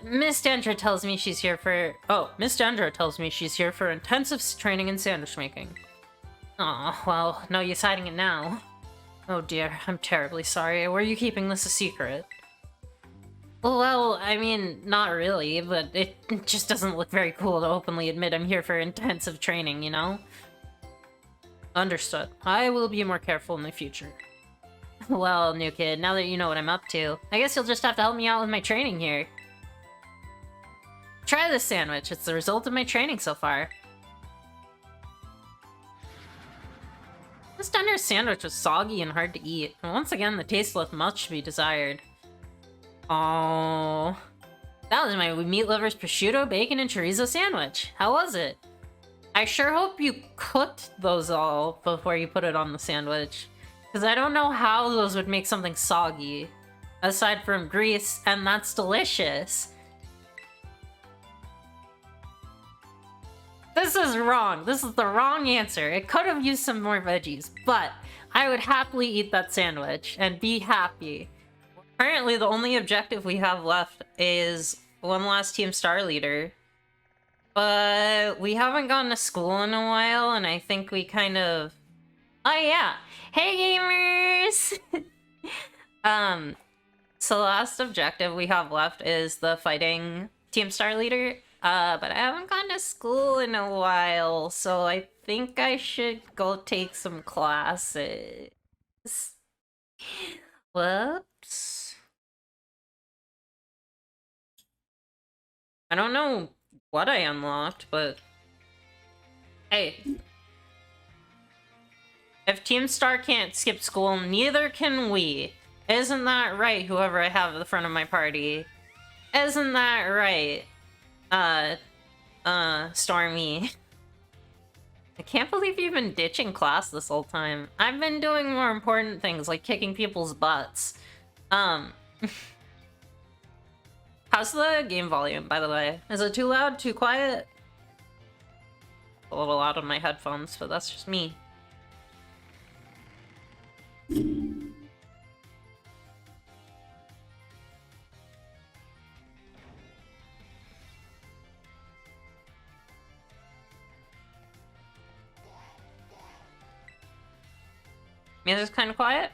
Miss Dendra tells me she's here for... Oh, Miss Dendra tells me she's here for intensive training in sandwich making. Aw, well, no use hiding it now. Oh dear, I'm terribly sorry. Were you keeping this a secret? Well, I mean, not really, but it just doesn't look very cool to openly admit I'm here for intensive training, you know? Understood. I will be more careful in the future. Well, new kid, now that you know what I'm up to, I guess you'll just have to help me out with my training here. Try this sandwich. It's the result of my training so far. This Dunder's sandwich was soggy and hard to eat. And once again, the taste left much to be desired. Oh, that was my meat lover's prosciutto, bacon, and chorizo sandwich. How was it? I sure hope you cooked those all before you put it on the sandwich. Because I don't know how those would make something soggy. Aside from grease, and that's delicious. This is wrong. This is the wrong answer. It could have used some more veggies, but I would happily eat that sandwich and be happy. Currently, the only objective we have left is one last Team Star Leader. But we haven't gone to school in a while, and I think we kind of... Oh yeah! Hey gamers! So the last objective we have left is the fighting Team Star Leader. But I haven't gone to school in a while, so I think I should go take some classes. Whoops. I don't know what I unlocked, but... Hey. If Team Star can't skip school, neither can we. Isn't that right, whoever I have at the front of my party? Isn't that right? Stormy. I can't believe you've been ditching class this whole time. I've been doing more important things, like kicking people's butts. How's the game volume, by the way? Is it too loud, too quiet? A little loud on my headphones, but that's just me. Music's kind of quiet.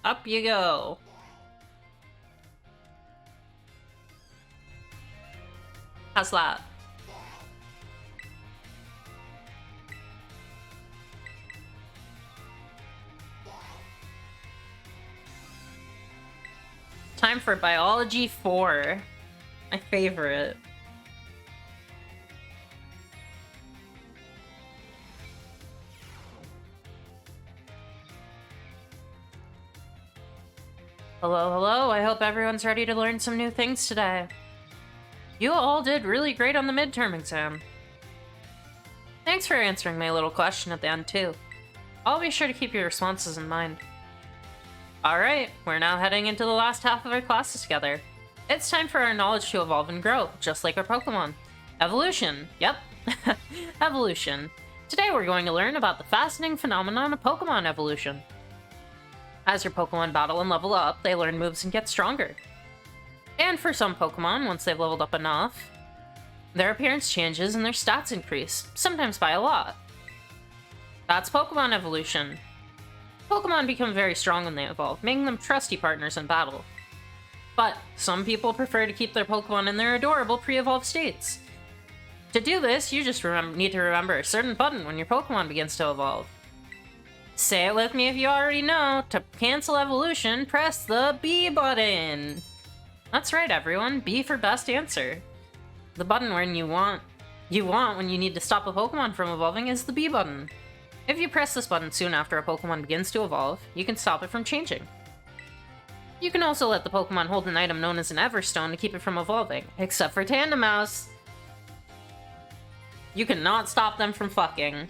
Up you go. How's that? Time for Biology 4. My favorite. Hello, hello. I hope everyone's ready to learn some new things today. You all did really great on the midterm exam. Thanks for answering my little question at the end, too. I'll be sure to keep your responses in mind. Alright, we're now heading into the last half of our classes together. It's time for our knowledge to evolve and grow, just like our Pokemon. Evolution. Yep. Evolution. Today we're going to learn about the fascinating phenomenon of Pokemon evolution. As your Pokemon battle and level up, they learn moves and get stronger. And for some Pokemon, once they've leveled up enough, their appearance changes and their stats increase, sometimes by a lot. That's Pokemon evolution. Pokemon become very strong when they evolve, making them trusty partners in battle. But some people prefer to keep their Pokemon in their adorable pre-evolved states. To do this, you just need to remember a certain button when your Pokemon begins to evolve. Say it with me if you already know. To cancel evolution, press the B button. That's right, everyone. B for best answer. The button when you want when you need to stop a Pokemon from evolving is the B button. If you press this button soon after a Pokemon begins to evolve, you can stop it from changing. You can also let the Pokemon hold an item known as an Everstone to keep it from evolving, except for Tandemaus. You cannot stop them from fucking.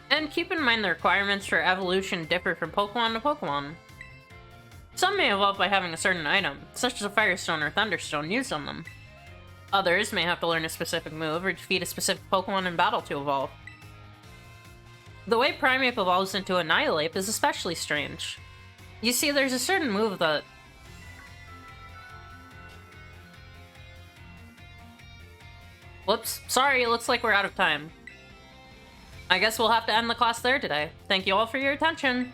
And keep in mind the requirements for evolution differ from Pokemon to Pokemon. Some may evolve by having a certain item, such as a Firestone or Thunderstone, used on them. Others may have to learn a specific move or defeat a specific Pokemon in battle to evolve. The way Primeape evolves into Annihilape is especially strange. You see, there's a certain move that... Whoops. Sorry, it looks like we're out of time. I guess we'll have to end the class there today. Thank you all for your attention.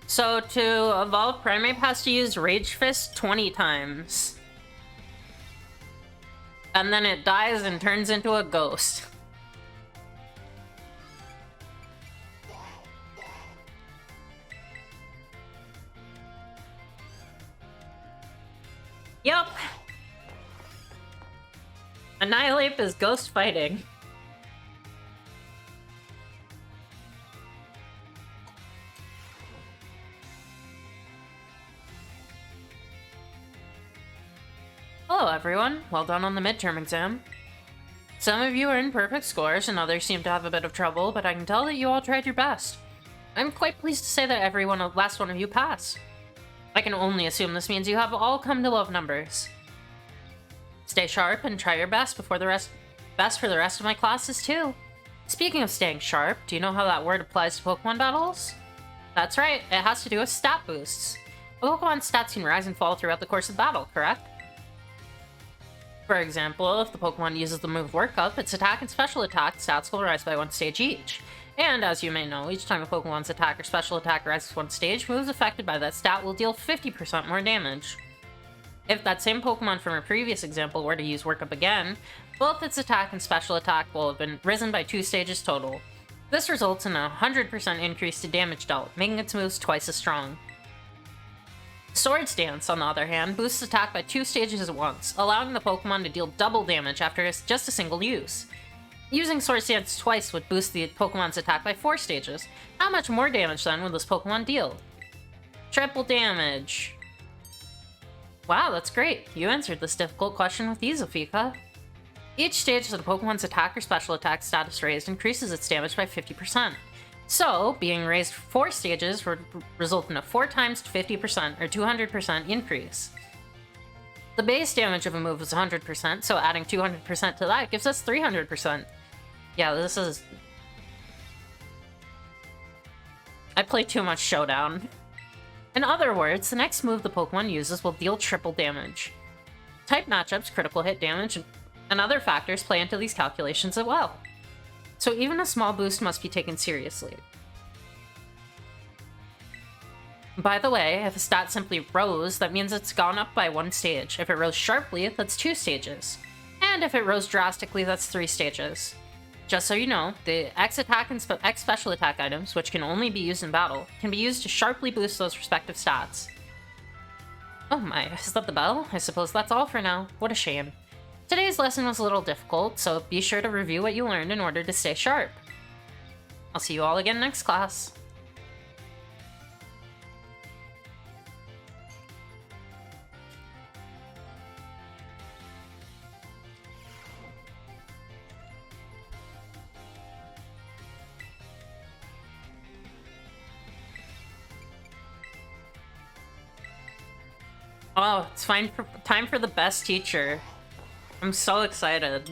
So to evolve, Primeape has to use Rage Fist 20 times. And then it dies and turns into a ghost. Yup. Annihilape is ghost fighting. Hello everyone, well done on the midterm exam. Some of you are in perfect scores and others seem to have a bit of trouble, but I can tell that you all tried your best. I'm quite pleased to say that last one of you passed. I can only assume this means you have all come to love numbers. Stay sharp and try your best for the rest of my classes too. Speaking of staying sharp, do you know how that word applies to Pokemon battles? That's right, it has to do with stat boosts. A Pokemon's stats can rise and fall throughout the course of battle, correct? For example, if the Pokemon uses the move Work Up, its attack and special attack stats will rise by 1 stage each. And as you may know, each time a Pokemon's attack or special attack rises 1 stage, moves affected by that stat will deal 50% more damage. If that same Pokemon from our previous example were to use Work Up again, both its attack and special attack will have been risen by 2 stages total. This results in a 100% increase to damage dealt, making its moves twice as strong. Swords Dance, on the other hand, boosts attack by 2 stages at once, allowing the Pokemon to deal double damage after just a single use. Using Swords Dance twice would boost the Pokemon's attack by 4 stages. How much more damage then would this Pokemon deal? Triple damage. Wow, that's great. You answered this difficult question with ease, Afika. Each stage that a Pokemon's attack or special attack status raised increases its damage by 50%. So, being raised 4 stages would result in a 4 times 50% or 200% increase. The base damage of a move is 100%, so adding 200% to that gives us 300%. Yeah, this is... I play too much Showdown. In other words, the next move the Pokemon uses will deal triple damage. Type matchups, critical hit damage, and other factors play into these calculations as well. So even a small boost must be taken seriously. By the way, if a stat simply rose, that means it's gone up by 1 stage. If it rose sharply, that's 2 stages. And if it rose drastically, that's 3 stages. Just so you know, the X attack and X special attack items, which can only be used in battle, can be used to sharply boost those respective stats. Oh my, is that the bell? I suppose that's all for now. What a shame. Today's lesson was a little difficult, so be sure to review what you learned in order to stay sharp. I'll see you all again next class. Oh, it's time for the best teacher. I'm so excited.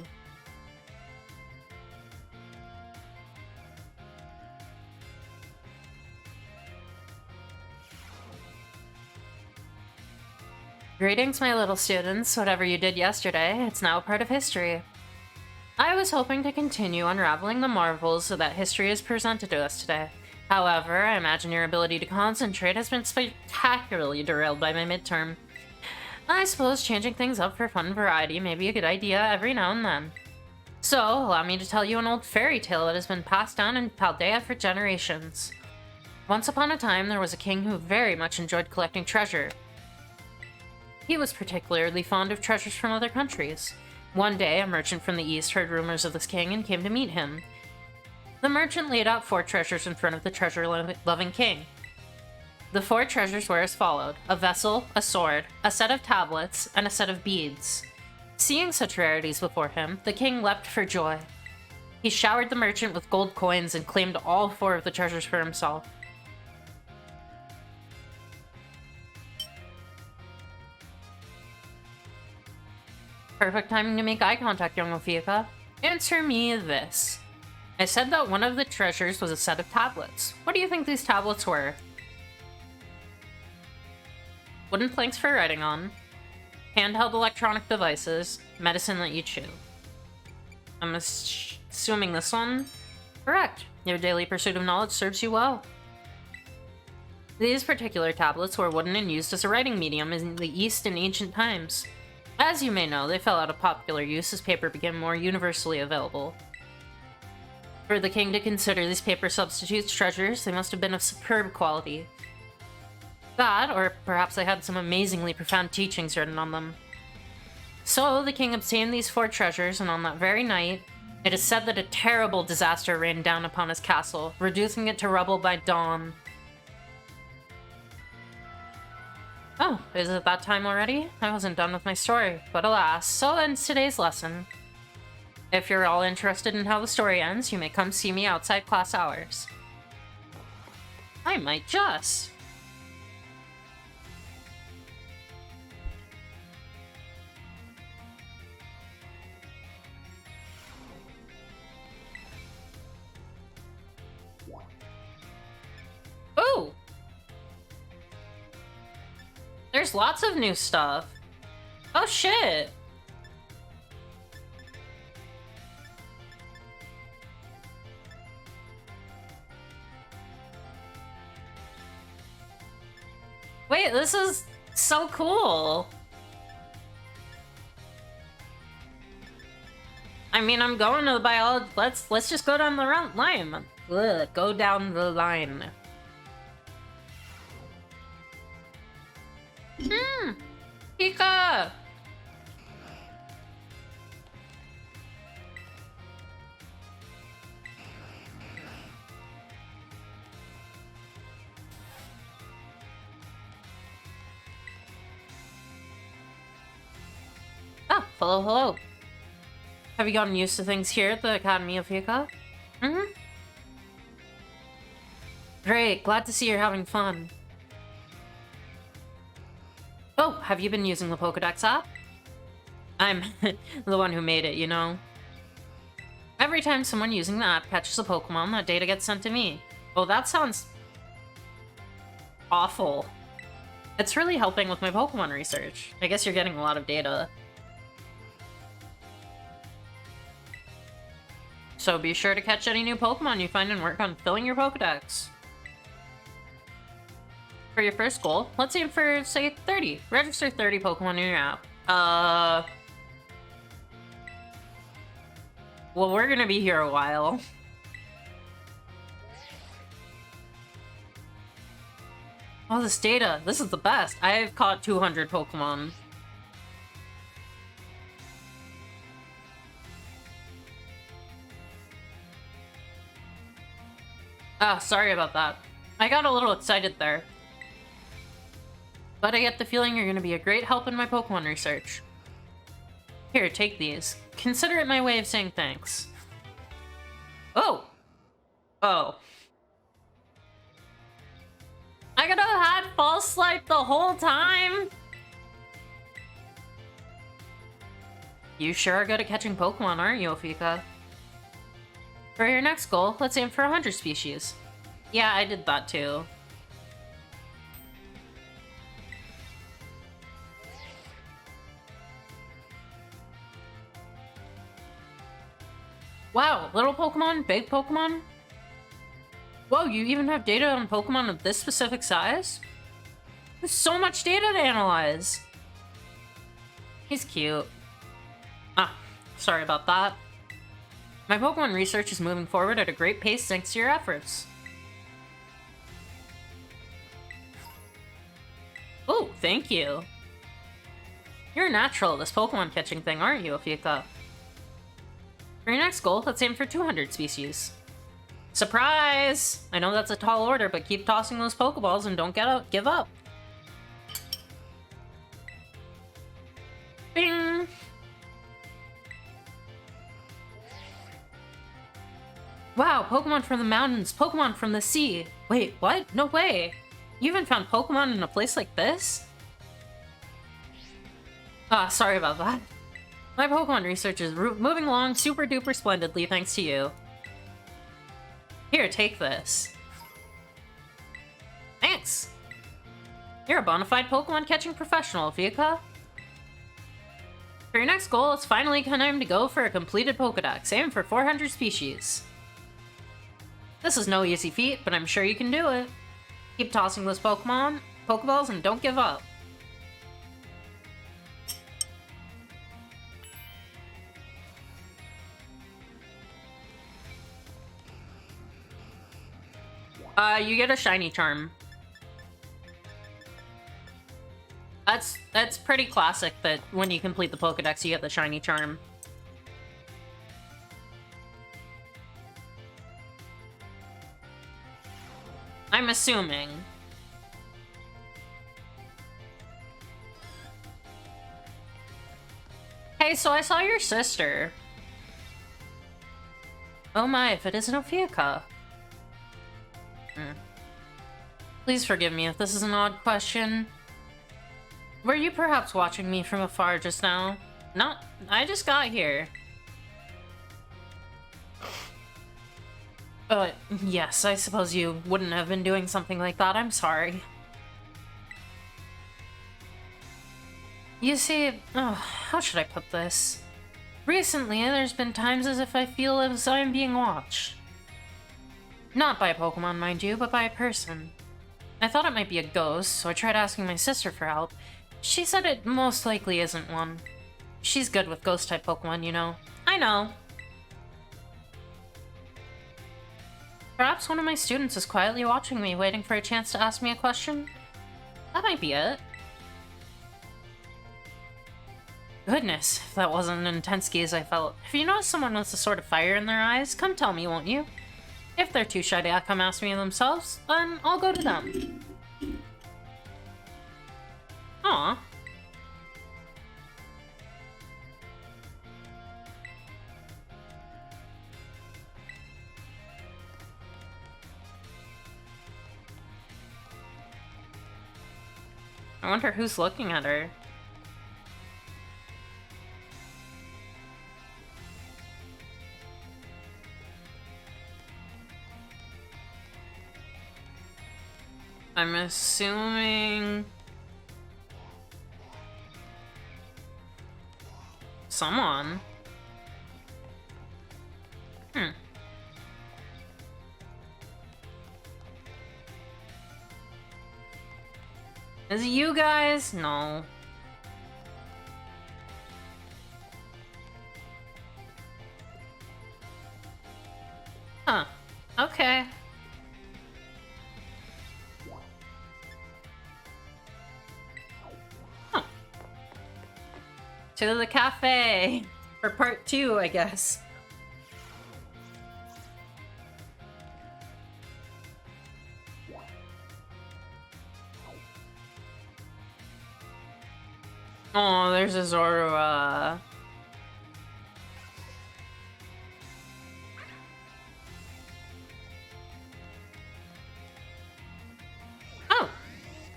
Greetings, my little students. Whatever you did yesterday, it's now a part of history. I was hoping to continue unraveling the marvels that history has presented to us today. However, I imagine your ability to concentrate has been spectacularly derailed by my midterm. I suppose changing things up for fun and variety may be a good idea every now and then. So, allow me to tell you an old fairy tale that has been passed down in Paldea for generations. Once upon a time, there was a king who very much enjoyed collecting treasure. He was particularly fond of treasures from other countries. One day, a merchant from the east heard rumors of this king and came to meet him. The merchant laid out 4 treasures in front of the treasure-loving king. The 4 treasures were as followed: a vessel, a sword, a set of tablets, and a set of beads. Seeing such rarities before him, the king leapt for joy. He showered the merchant with gold coins and claimed all 4 of the treasures for himself. Perfect timing to make eye contact, young Ophiucha. Answer me this. I said that one of the treasures was a set of tablets. What do you think these tablets were? Wooden planks for writing on. Handheld electronic devices. Medicine that you chew. I'm assuming this one? Correct. Your daily pursuit of knowledge serves you well. These particular tablets were wooden and used as a writing medium in the East in ancient times. As you may know, they fell out of popular use as paper became more universally available. For the king to consider these paper substitutes treasures, they must have been of superb quality. That, or perhaps they had some amazingly profound teachings written on them. So, the king obtained these 4 treasures, and on that very night, it is said that a terrible disaster rained down upon his castle, reducing it to rubble by dawn. Oh, is it that time already? I wasn't done with my story, but alas, so ends today's lesson. If you're all interested in how the story ends, you may come see me outside class hours. I might just. Ooh! There's lots of new stuff. Oh shit! Wait, this is so cool! I mean, I'm going to the biology. Let's just go down the line. Ugh, go down the line. Pika! Ah, hello. Have you gotten used to things here at the Academy of Pika? Great, glad to see you're having fun. Oh, have you been using the Pokédex app? I'm the one who made it, you know. Every time someone using the app catches a Pokemon, that data gets sent to me. Oh, that sounds awful. It's really helping with my Pokemon research. I guess you're getting a lot of data. So be sure to catch any new Pokemon you find and work on filling your Pokédex. For your first goal, let's aim for, say, 30. Register 30 Pokemon in your app. Well, we're gonna be here a while. Oh, this data. This is the best. I've caught 200 Pokemon. Ah, sorry about that. I got a little excited there. But I get the feeling you're going to be a great help in my Pokemon research. Here, take these. Consider it my way of saying thanks. Oh! Oh. I could have had False Light the whole time? You sure are good at catching Pokemon, aren't you, Ophiucha? For your next goal, let's aim for 100 species. Yeah, I did that too. Wow, little Pokemon, big Pokemon? Whoa, you even have data on Pokemon of this specific size? There's so much data to analyze! He's cute. Ah, sorry about that. My Pokemon research is moving forward at a great pace thanks to your efforts. Oh, thank you. You're a natural at this Pokemon catching thing, aren't you, Ophiucha? For your next goal, let's aim for 200 species. Surprise! I know that's a tall order, but keep tossing those Pokeballs and don't give up. Bing! Wow, Pokemon from the mountains, Pokemon from the sea. Wait, what? No way. You even found Pokemon in a place like this? Ah, sorry about that. My Pokemon research is moving along super duper splendidly thanks to you. Here, take this. Thanks. You're a bona fide Pokemon catching professional, Fuka. For your next goal, it's finally time to go for a completed Pokedex. Aim for 400 species. This is no easy feat, but I'm sure you can do it. Keep tossing those Pokeballs, and don't give up. You get a shiny charm. That's pretty classic that when you complete the Pokedex, you get the shiny charm. I'm assuming. Hey, so I saw your sister. Oh my, if it isn't Ophiuka. Please forgive me if this is an odd question. Were you perhaps watching me from afar just now? No, I just got here. Yes, I suppose you wouldn't have been doing something like that. I'm sorry. You see, how should I put this? Recently, there's been times as if I feel as I'm being watched. Not by a Pokemon, mind you, but by a person. I thought it might be a ghost, so I tried asking my sister for help. She said it most likely isn't one. She's good with ghost-type Pokemon, you know. I know. Perhaps one of my students is quietly watching me, waiting for a chance to ask me a question? That might be it. Goodness, if that wasn't an intense gaze I felt. If you notice someone with a sort of fire in their eyes, come tell me, won't you? If they're too shy to come ask me themselves, then I'll go to them. Aw. I wonder who's looking at her. I'm assuming... someone. Is it you guys? No. Huh. Okay. Huh. To the cafe. For part 2, I guess. Oh, there's a Zorua. Oh,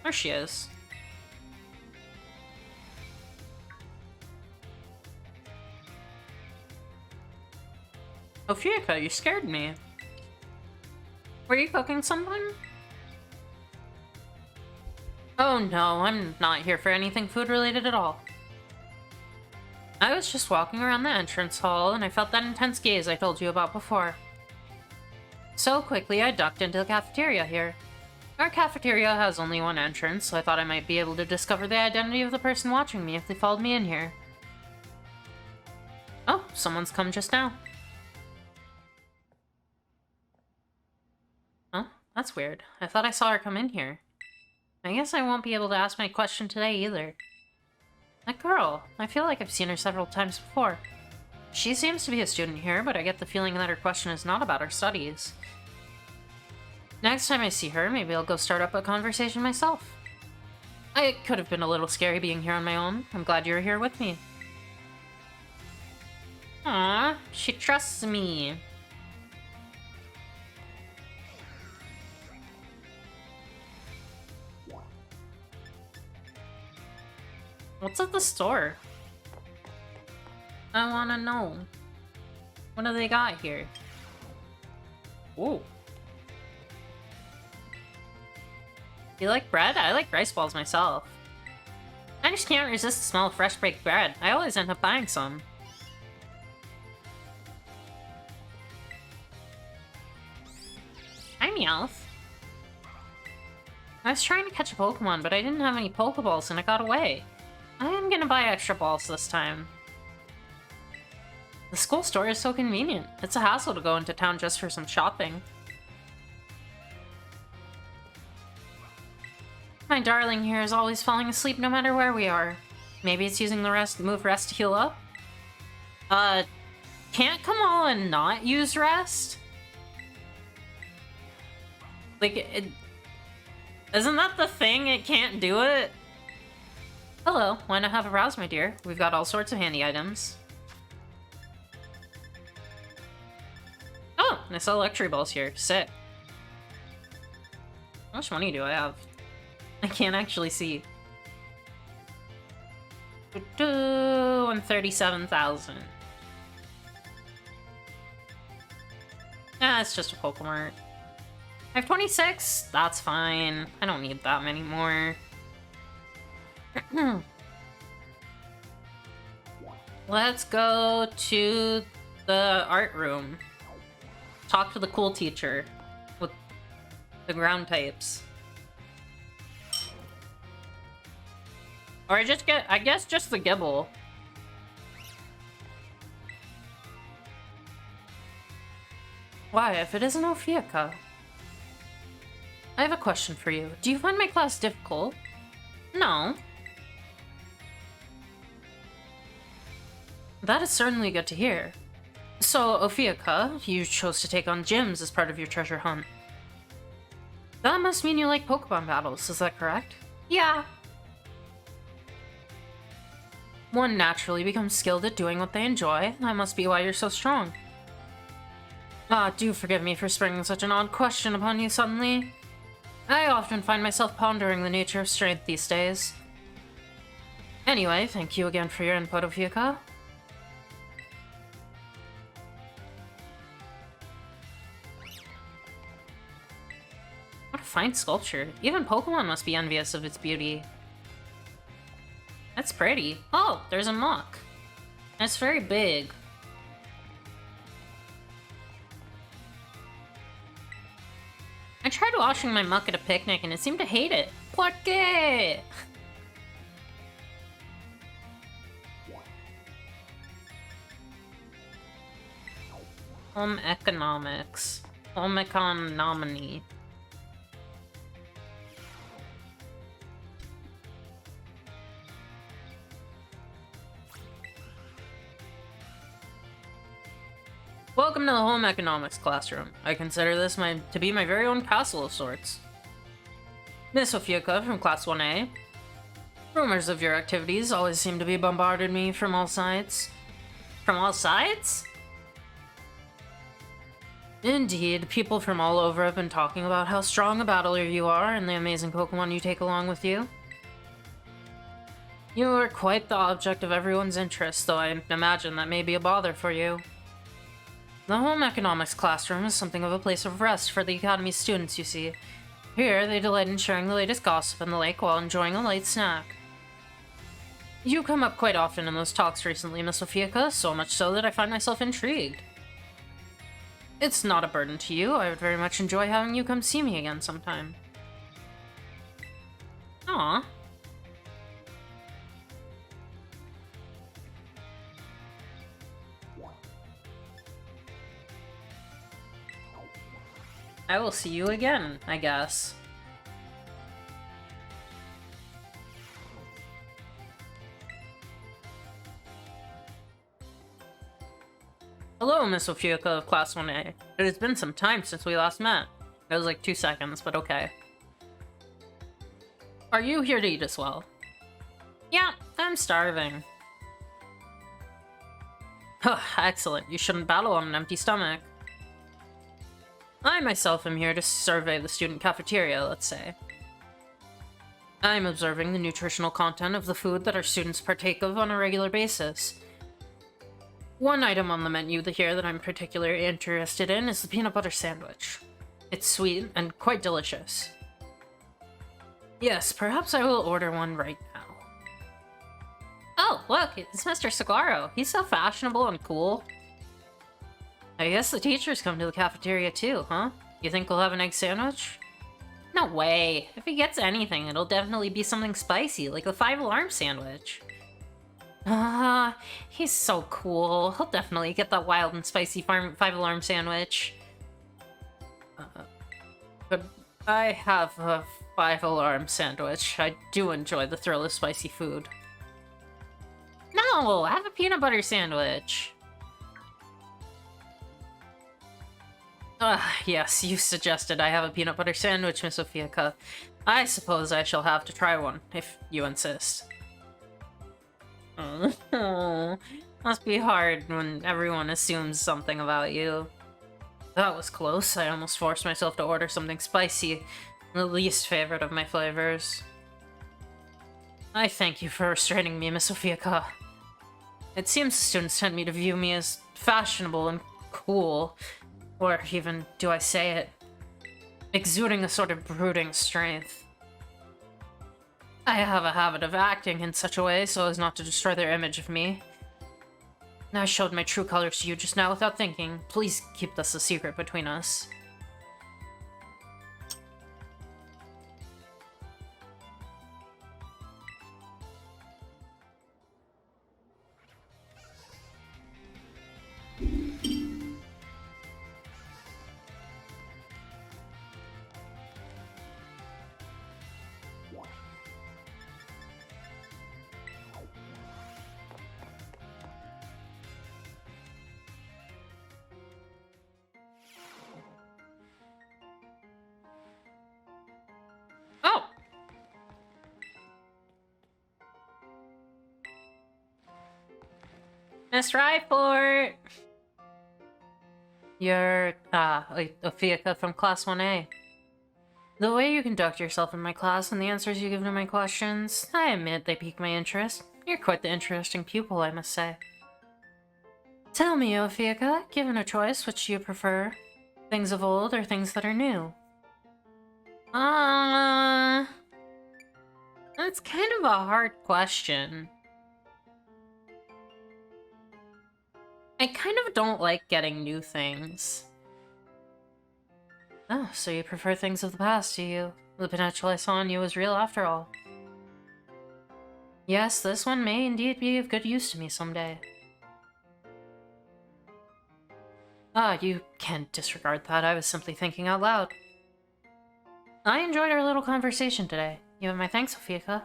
there she is. Ophiuka, you scared me. Were you cooking something? Oh no, I'm not here for anything food-related at all. I was just walking around the entrance hall, and I felt that intense gaze I told you about before. So quickly, I ducked into the cafeteria here. Our cafeteria has only one entrance, so I thought I might be able to discover the identity of the person watching me if they followed me in here. Oh, someone's come just now. Oh, that's weird. I thought I saw her come in here. I guess I won't be able to ask my question today either. That girl, I feel like I've seen her several times before. She seems to be a student here, but I get the feeling that her question is not about her studies. Next time I see her, maybe I'll go start up a conversation myself. It could have been a little scary being here on my own. I'm glad you're here with me. Aww, she trusts me. What's at the store? I wanna know. What do they got here? Ooh. You like bread? I like rice balls myself. I just can't resist the smell of fresh baked bread. I always end up buying some. Hi, Meowth. I was trying to catch a Pokemon, but I didn't have any Pokeballs and it got away. I am gonna buy extra balls this time. The school store is so convenient. It's a hassle to go into town just for some shopping. My darling here is always falling asleep no matter where we are. Maybe it's using the move rest to heal up? Can't Kamala not use rest? Like, isn't that the thing? It can't do it? Hello, why not have a browse, my dear? We've got all sorts of handy items. Oh, I saw luxury balls here. Sick. How much money do I have? I can't actually see. 137,000. Ah, it's just a Pokemart. I have 26. That's fine. I don't need that many more. Let's go to the art room. Talk to the cool teacher with the ground types. Or I guess just the Gibble. Why, if it isn't Ophiuka? I have a question for you. Do you find my class difficult? No. That is certainly good to hear. So, Ophiuka, you chose to take on gyms as part of your treasure hunt. That must mean you like Pokemon battles, is that correct? Yeah. One naturally becomes skilled at doing what they enjoy. That must be why you're so strong. Ah, do forgive me for springing such an odd question upon you suddenly. I often find myself pondering the nature of strength these days. Anyway, thank you again for your input, Ophiuka. What a fine sculpture. Even Pokemon must be envious of its beauty. That's pretty. Oh, there's a muck. And it's very big. I tried washing my muck at a picnic and it seemed to hate it. ¿Por qué? Home economics. Home economy. Welcome to the home economics classroom. I consider this to be my very own castle of sorts. Miss Ophiuka from Class 1A. Rumors of your activities always seem to be bombarded me from all sides. From all sides? Indeed, people from all over have been talking about how strong a battler you are and the amazing Pokemon you take along with you. You are quite the object of everyone's interest, though I imagine that may be a bother for you. The home economics classroom is something of a place of rest for the Academy's students, you see. Here, they delight in sharing the latest gossip and the like while enjoying a light snack. You come up quite often in those talks recently, Miss Ophiuka, so much so that I find myself intrigued. It's not a burden to you. I would very much enjoy having you come see me again sometime. Aww. I will see you again, I guess. Hello, Miss Ophiuka of Class 1A. It has been some time since we last met. It was like 2 seconds, but okay. Are you here to eat as well? Yeah, I'm starving. Huh, excellent. You shouldn't battle on an empty stomach. I myself am here to survey the student cafeteria, let's say. I'm observing the nutritional content of the food that our students partake of on a regular basis. One item on the menu here that I'm particularly interested in is the peanut butter sandwich. It's sweet and quite delicious. Yes, perhaps I will order one right now. Oh, look, it's Mr. Saguaro. He's so fashionable and cool. I guess the teachers come to the cafeteria too, huh? You think we'll have an egg sandwich? No way. If he gets anything, it'll definitely be something spicy, like the 5-alarm sandwich. He's so cool. He'll definitely get that wild and spicy 5-alarm sandwich. But I have a 5-alarm sandwich. I do enjoy the thrill of spicy food. No, have a peanut butter sandwich. Yes, you suggested I have a peanut butter sandwich, Miss Ophiucha. I suppose I shall have to try one, if you insist. Must be hard when everyone assumes something about you. That was close. I almost forced myself to order something spicy, the least favorite of my flavors. I thank you for restraining me, Miss Ophiucha. It seems the students tend me to view me as fashionable and cool, or even, do I say it, exuding a sort of brooding strength. I have a habit of acting in such a way so as not to destroy their image of me. I showed my true colors to you just now without thinking. Please keep this a secret between us. Oh! Miss Ryport! You're, Ophiucha from Class 1A. The way you conduct yourself in my class and the answers you give to my questions, I admit they pique my interest. You're quite the interesting pupil, I must say. Tell me, Ophiucha, given a choice, which do you prefer? Things of old or things that are new? That's kind of a hard question. I kind of don't like getting new things. Oh, so you prefer things of the past, do you? The potential I saw in you was real after all. Yes, this one may indeed be of good use to me someday. You can't disregard that. I was simply thinking out loud. I enjoyed our little conversation today. You have my thanks, Ophiucha.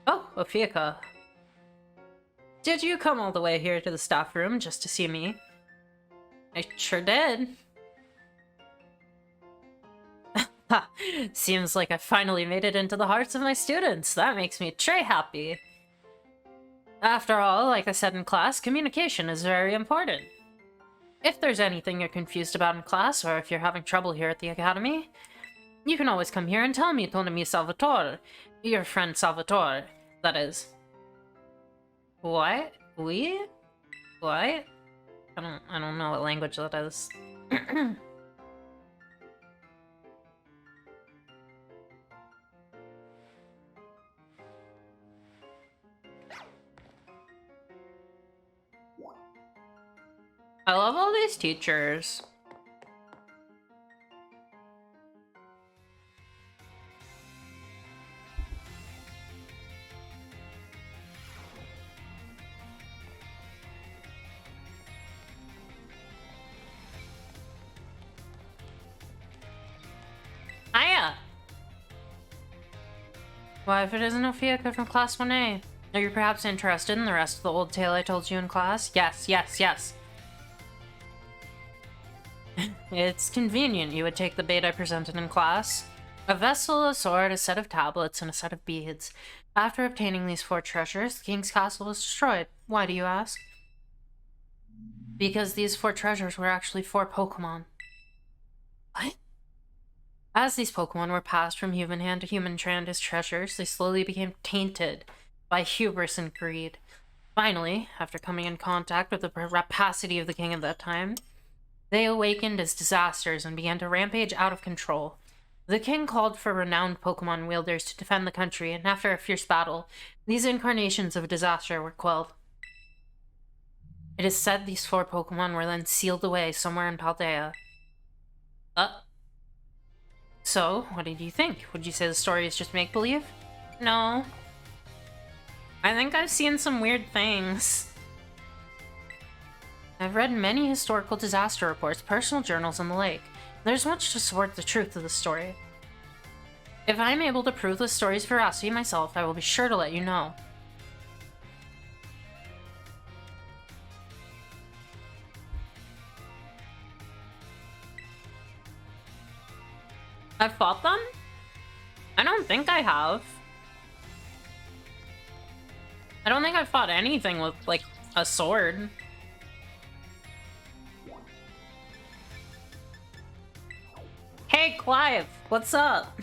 Oh, Ophiucha. Did you come all the way here to the staff room just to see me? I sure did. Seems like I finally made it into the hearts of my students. That makes me très happy. After all, like I said in class, communication is very important. If there's anything you're confused about in class, or if you're having trouble here at the academy, you can always come here and tell me, ton ami Salvatore. Your friend Salvatore, that is. What? We? What? I don't know what language that is. I love all these teachers. Hiya! Why, if it isn't Ophiucha from Class 1A, are you perhaps interested in the rest of the old tale I told you in class? Yes, yes, yes. It's convenient you would take the bait I presented in class. A vessel, a sword, a set of tablets, and a set of beads. After obtaining these 4 treasures, the king's castle was destroyed. Why do you ask? Because these 4 treasures were actually 4 Pokemon. What? As these Pokemon were passed from human hand to human hand as treasures, they slowly became tainted by hubris and greed. Finally, after coming in contact with the rapacity of the king of that time, they awakened as disasters and began to rampage out of control. The king called for renowned Pokemon wielders to defend the country, and after a fierce battle, these incarnations of disaster were quelled. It is said these 4 Pokemon were then sealed away somewhere in Paldea. So, what did you think? Would you say the story is just make-believe? No. I think I've seen some weird things. I've read many historical disaster reports, personal journals, and the like. There's much to support the truth of the story. If I'm able to prove the story's veracity myself, I will be sure to let you know. I've fought them? I don't think I have. I don't think I've fought anything with, like, a sword. Hey, Clive! What's up?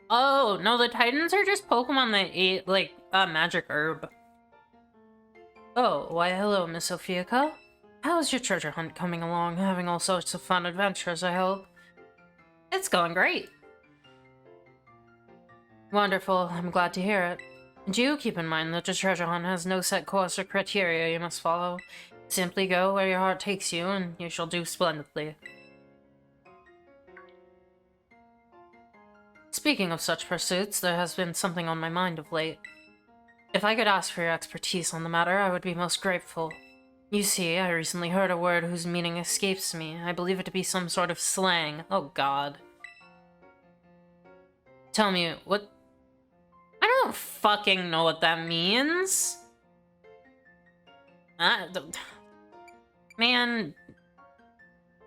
Oh, no, the Titans are just Pokemon that ate, like, a magic herb. Oh, why hello, Miss Ophiuka. How's your treasure hunt coming along? Having all sorts of fun adventures, I hope. It's going great. Wonderful, I'm glad to hear it. Do keep in mind that the treasure hunt has no set course or criteria you must follow. Simply go where your heart takes you, and you shall do splendidly. Speaking of such pursuits, there has been something on my mind of late. If I could ask for your expertise on the matter, I would be most grateful. You see, I recently heard a word whose meaning escapes me. I believe it to be some sort of slang. Oh god. Tell me, what... I don't fucking know what that means. Man...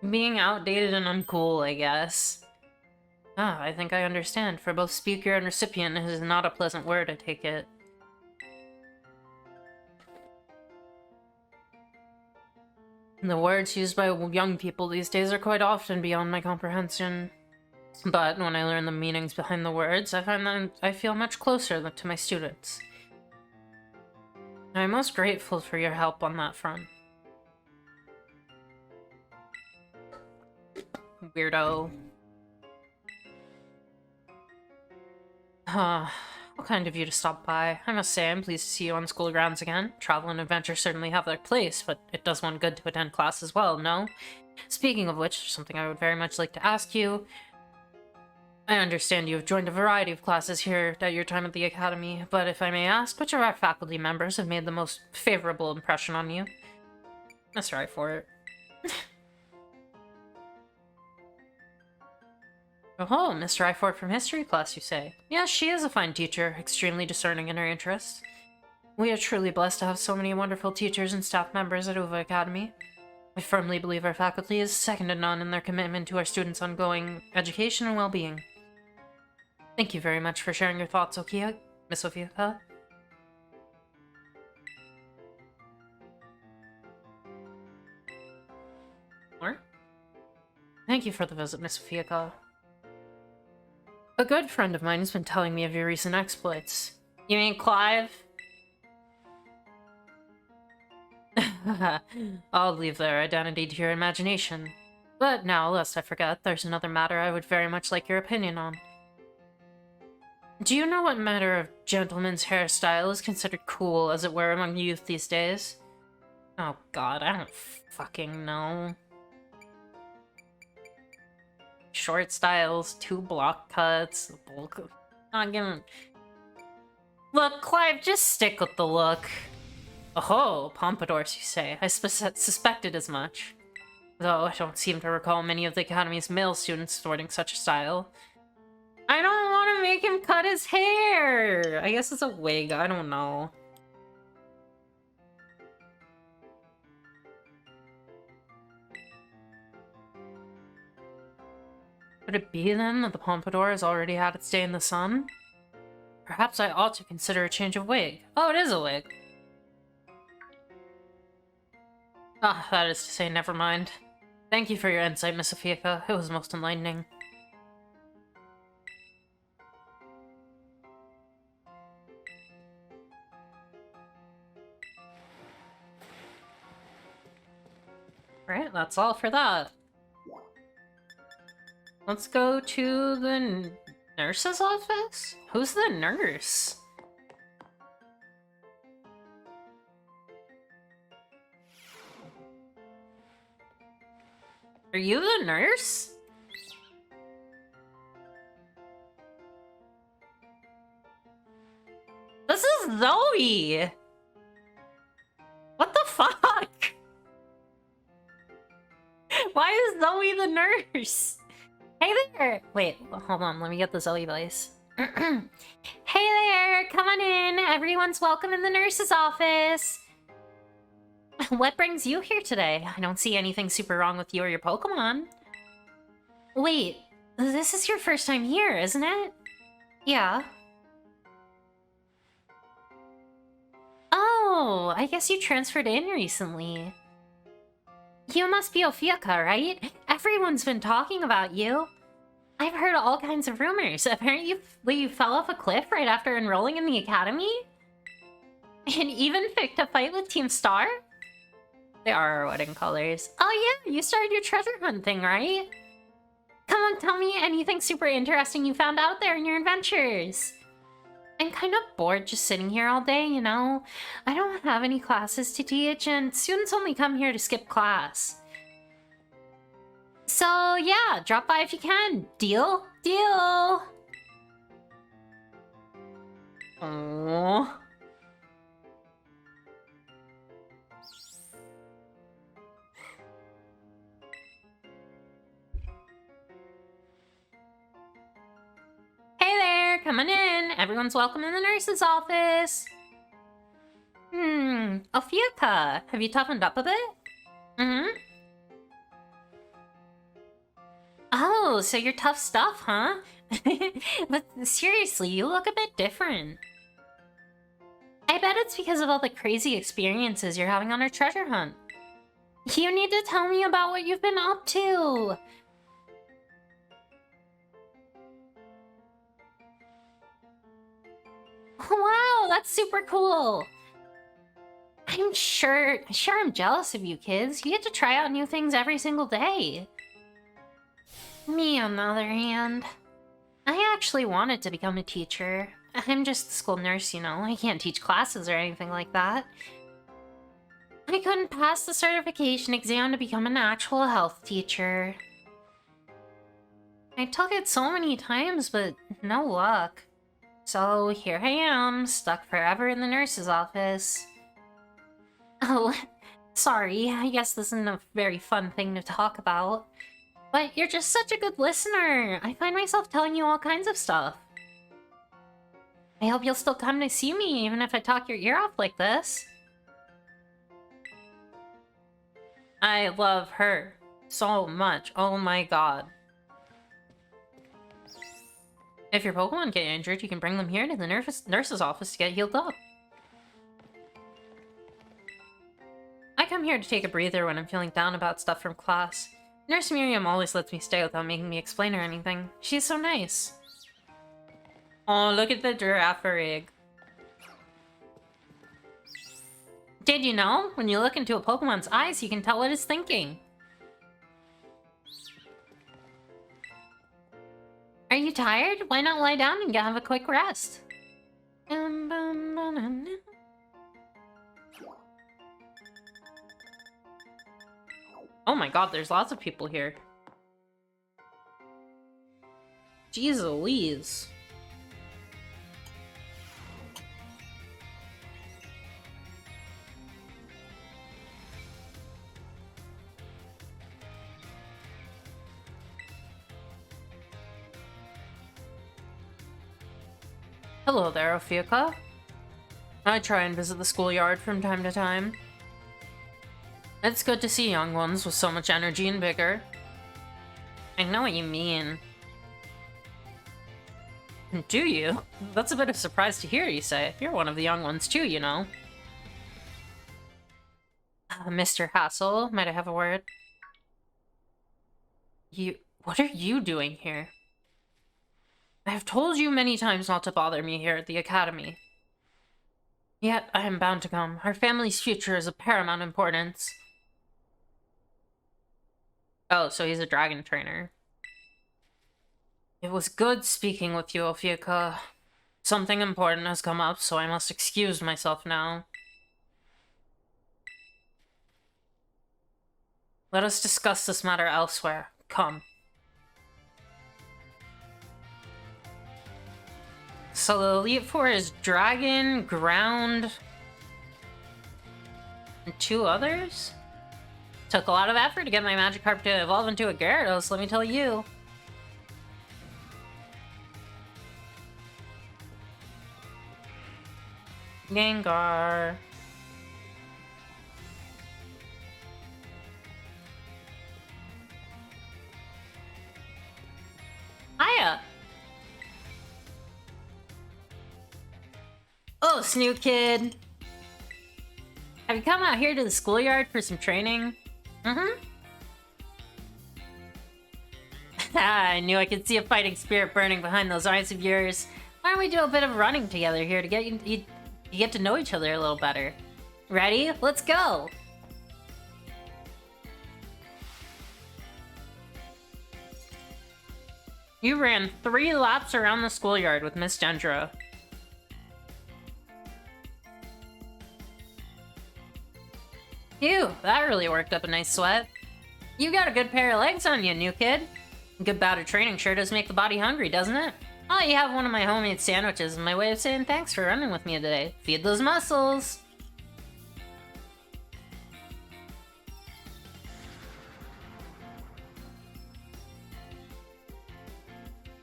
Being outdated and uncool, I guess. Ah, I think I understand. For both speaker and recipient, it is not a pleasant word, I take it. The words used by young people these days are quite often beyond my comprehension. But when I learn the meanings behind the words, I find that I feel much closer to my students. I'm most grateful for your help on that front. Weirdo. How kind of you to stop by. I must say I'm pleased to see you on school grounds again. Travel and adventure certainly have their place, but it does one good to attend class as well, no? Speaking of which, something I would very much like to ask you. I understand you have joined a variety of classes here at your time at the Academy, but if I may ask, which of our faculty members have made the most favorable impression on you? Mr. Ifort. Oh, Mr. Ifort from history class, you say? Yes, she is a fine teacher, extremely discerning in her interests. We are truly blessed to have so many wonderful teachers and staff members at Uva Academy. I firmly believe our faculty is second to none in their commitment to our students' ongoing education and well-being. Thank you very much for sharing your thoughts, Miss Ophiuka. More? Thank you for the visit, Miss Ophiuka. A good friend of mine has been telling me of your recent exploits. You mean Clive? I'll leave their identity to your imagination. But now, lest I forget, there's another matter I would very much like your opinion on. Do you know what matter of gentleman's hairstyle is considered cool, as it were, among youth these days? Oh god, I don't fucking know. Short styles, 2 block cuts, bulk. Not giving. Look, Clive, just stick with the look. Oh, pompadours, you say. I suspected as much. Though I don't seem to recall many of the Academy's male students sporting such a style. I don't want to make him cut his hair! I guess it's a wig, I don't know. Could it be then that the pompadour has already had its day in the sun? Perhaps I ought to consider a change of wig. Oh, it is a wig. Ah, that is to say, never mind. Thank you for your insight, Miss Afika. It was most enlightening. Right, that's all for that. Let's go to the nurse's office? Who's the nurse? Are you the nurse? This is Zoe! What the fuck? Why is Zoe the nurse? Hey there! Wait, hold on, let me get the Zoe voice. Hey there! Come on in! Everyone's welcome in the nurse's office! What brings you here today? I don't see anything super wrong with you or your Pokemon. Wait, this is your first time here, isn't it? Yeah. Oh, I guess you transferred in recently. You must be Ophiuka, right? Everyone's been talking about you. I've heard all kinds of rumors. Apparently you fell off a cliff right after enrolling in the academy? And even picked a fight with Team Star? They are our wedding colors. Oh yeah, you started your treasure hunt thing, right? Come on, tell me anything super interesting you found out there in your adventures. I'm kind of bored just sitting here all day, you know? I don't have any classes to teach, and students only come here to skip class. So yeah, drop by if you can. Deal? Deal! Aww. Hey there, come on in. Everyone's welcome in the nurse's office. Ophiuka, have you toughened up a bit? Oh, so you're tough stuff, huh? But seriously, you look a bit different. I bet it's because of all the crazy experiences you're having on our treasure hunt. You need to tell me about what you've been up to. Wow, that's super cool. I'm sure I'm jealous of you kids. You get to try out new things every single day. Me, on the other hand, I actually wanted to become a teacher. I'm just the school nurse, you know. I can't teach classes or anything like that. I couldn't pass the certification exam to become an actual health teacher. I took it so many times, but no luck. So here I am, stuck forever in the nurse's office. Oh, sorry, I guess this isn't a very fun thing to talk about. But you're just such a good listener. I find myself telling you all kinds of stuff. I hope you'll still come to see me, even if I talk your ear off like this. I love her so much. Oh my god. If your Pokemon get injured, you can bring them here to the nurse's office to get healed up. I come here to take a breather when I'm feeling down about stuff from class. Nurse Miriam always lets me stay without making me explain or anything. She's so nice. Oh, look at the giraffe rig. Did you know? When you look into a Pokemon's eyes, you can tell what it's thinking. Are you tired? Why not lie down and have a quick rest? Oh my god, there's lots of people here. Jeez Louise. Hello there, Ophiuka. I try and visit the schoolyard from time to time. It's good to see young ones with so much energy and vigor. I know what you mean. Do you? That's a bit of a surprise to hear you say. You're one of the young ones too, you know. Mr. Hassel, might I have a word? What are you doing here? I have told you many times not to bother me here at the academy. Yet, I am bound to come. Our family's future is of paramount importance. Oh, so he's a dragon trainer. It was good speaking with you, Ophiuka. Something important has come up, so I must excuse myself now. Let us discuss this matter elsewhere. Come. So the Elite Four is Dragon, Ground, and 2 others? Took a lot of effort to get my Magikarp to evolve into a Gyarados, let me tell you. Gengar. Hiya! Oh, Snoot Kid! Have you come out here to the schoolyard for some training? Mm-hmm. I knew I could see a fighting spirit burning behind those eyes of yours. Why don't we do a bit of running together here to you get to know each other a little better? Ready? Let's go! You ran 3 laps around the schoolyard with Miss Dendra. Phew, that really worked up a nice sweat. You got a good pair of legs on you, new kid. A good bout of training sure does make the body hungry, doesn't it? I'll let you have one of my homemade sandwiches as my way of saying thanks for running with me today. Feed those muscles!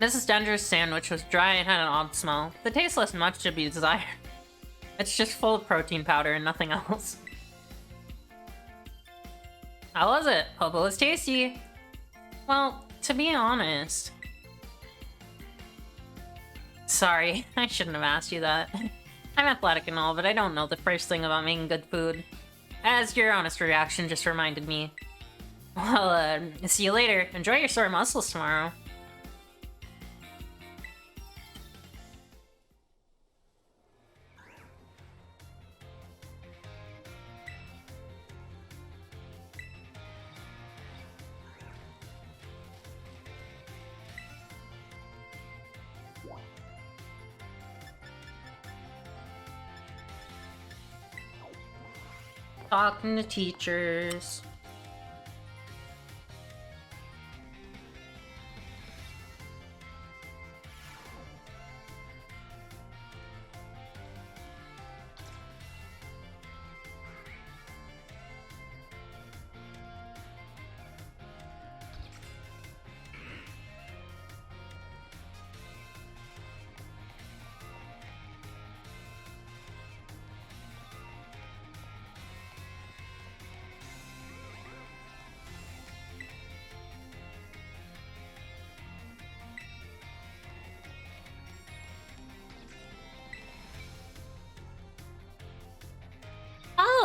Mrs. Dendra's sandwich was dry and had an odd smell. The taste left much to be desired. It's just full of protein powder and nothing else. How was it? Hope it was tasty. Well, to be honest... Sorry, I shouldn't have asked you that. I'm athletic and all, but I don't know the first thing about making good food. As your honest reaction just reminded me. Well, see you later. Enjoy your sore muscles tomorrow. Talking to teachers.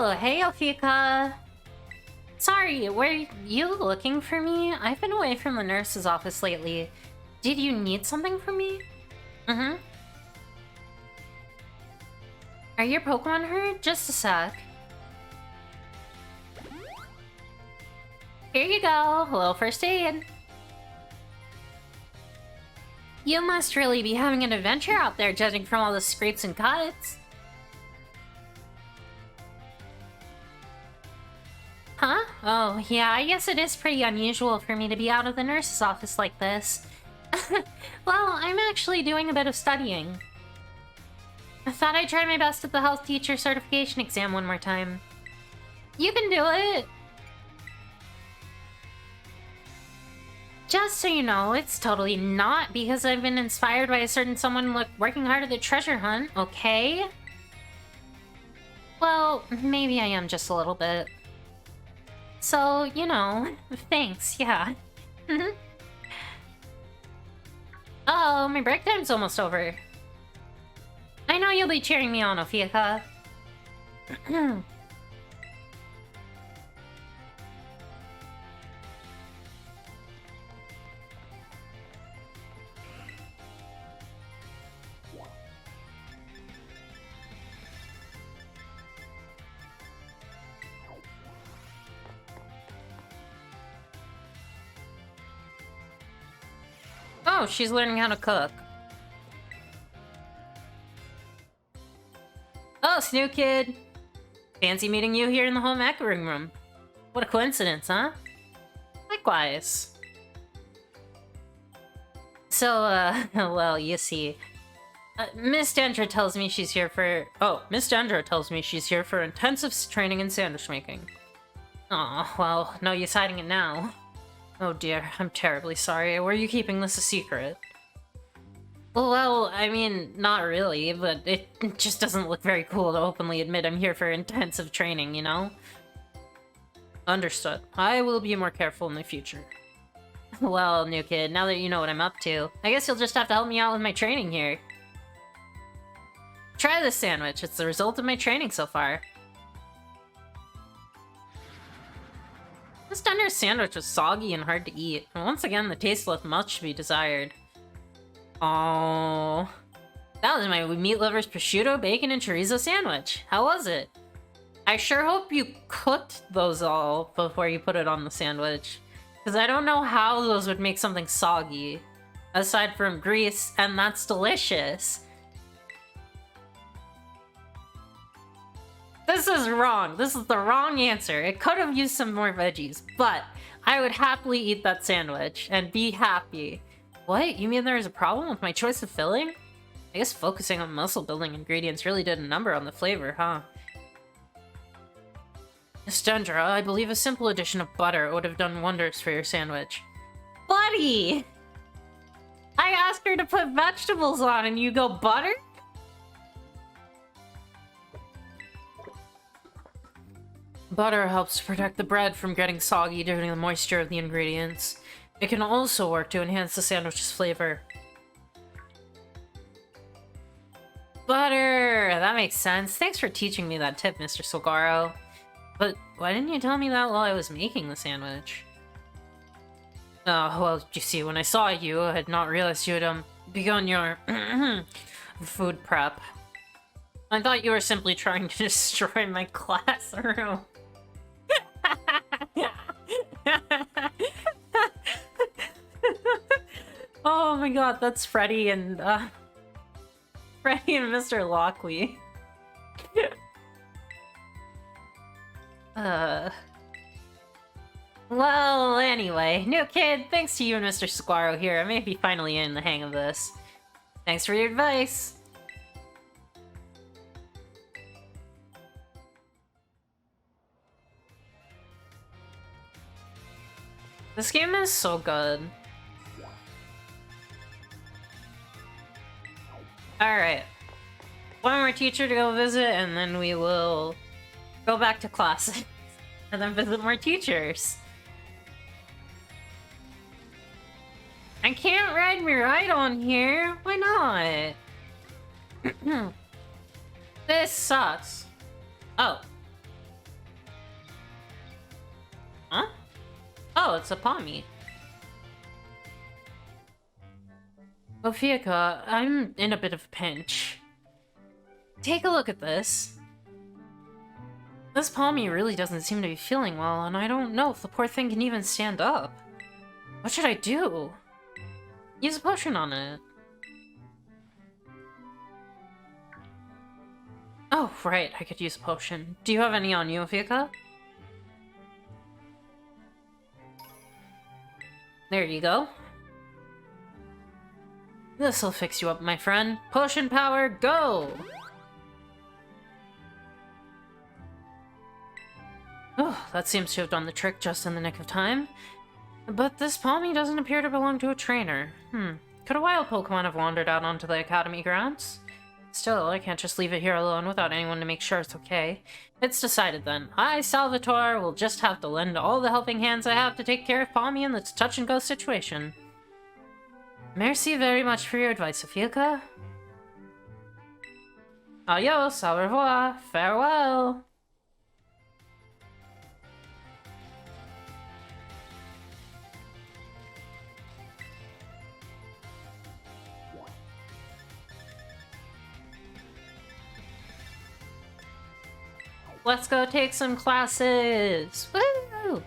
Oh, hey, Alfika. Sorry, were you looking for me? I've been away from the nurse's office lately. Did you need something from me? Mm-hmm. Are your Pokemon hurt? Just a sec. Here you go, a little first aid. You must really be having an adventure out there, judging from all the scrapes and cuts. Huh? Oh, yeah, I guess it is pretty unusual for me to be out of the nurse's office like this. Well, I'm actually doing a bit of studying. I thought I'd try my best at the health teacher certification exam one more time. You can do it! Just so you know, it's totally not because I've been inspired by a certain someone working hard at the treasure hunt, okay? Well, maybe I am just a little bit. So, you know, thanks, yeah. Oh, my break time's almost over. I know you'll be cheering me on, Ophiaka. Oh, she's learning how to cook. Oh, Snoo Kid! Fancy meeting you here in the home ec room. What a coincidence, huh? Likewise. So, well, you see... Miss Dendra tells me she's here for... Oh, Miss Dendra tells me she's here for intensive training in sandwich making. Aw, well, no use hiding it now. Oh dear, I'm terribly sorry. Were you keeping this a secret? Well, I mean, not really, but it just doesn't look very cool to openly admit I'm here for intensive training, you know? Understood. I will be more careful in the future. Well, new kid, now that you know what I'm up to, I guess you'll just have to help me out with my training here. Try this sandwich. It's the result of my training so far. This Dunder's sandwich was soggy and hard to eat, and once again, the taste left much to be desired. Oh, that was my meat lover's prosciutto, bacon, and chorizo sandwich. How was it? I sure hope you cooked those all before you put it on the sandwich, because I don't know how those would make something soggy, aside from grease, and that's delicious. This is wrong. This is the wrong answer. It could have used some more veggies, but I would happily eat that sandwich and be happy. What? You mean there is a problem with my choice of filling? I guess focusing on muscle-building ingredients really did a number on the flavor, huh? Miss Dendra, I believe a simple addition of butter would have done wonders for your sandwich. Buddy! I asked her to put vegetables on and you go butter? Butter helps protect the bread from getting soggy due to the moisture of the ingredients. It can also work to enhance the sandwich's flavor. Butter! That makes sense. Thanks for teaching me that tip, Mr. Solgaro. But why didn't you tell me that while I was making the sandwich? Oh, well, you see, when I saw you, I had not realized you had, begun your food prep. I thought you were simply trying to destroy my classroom. Oh my god, that's Freddy and Mr. Lockley. Well, anyway, new kid, thanks to you and Mr. Squaro here, I may be finally in the hang of this. Thanks for your advice. This game is so good. Alright. One more teacher to go visit, and then we will go back to class. And then visit more teachers. I can't ride my ride on here. Why not? This sucks. Oh. Huh? Oh, it's a Pommy. Ophiaka, I'm in a bit of a pinch. Take a look at this. This Pommy really doesn't seem to be feeling well, and I don't know if the poor thing can even stand up. What should I do? Use a potion on it. Oh, right, I could use a potion. Do you have any on you, Ophiaka? There you go. This'll fix you up, my friend. Potion power, go! Oh, that seems to have done the trick just in the nick of time. But this Pommy doesn't appear to belong to a trainer. Could a wild Pokemon have wandered out onto the Academy grounds? Still, I can't just leave it here alone without anyone to make sure it's okay. It's decided then. I, Salvatore, will just have to lend all the helping hands I have to take care of Pommy in this touch-and-go situation. Merci very much for your advice, Sofia. Adios, au revoir, farewell. Let's go take some classes! Woo!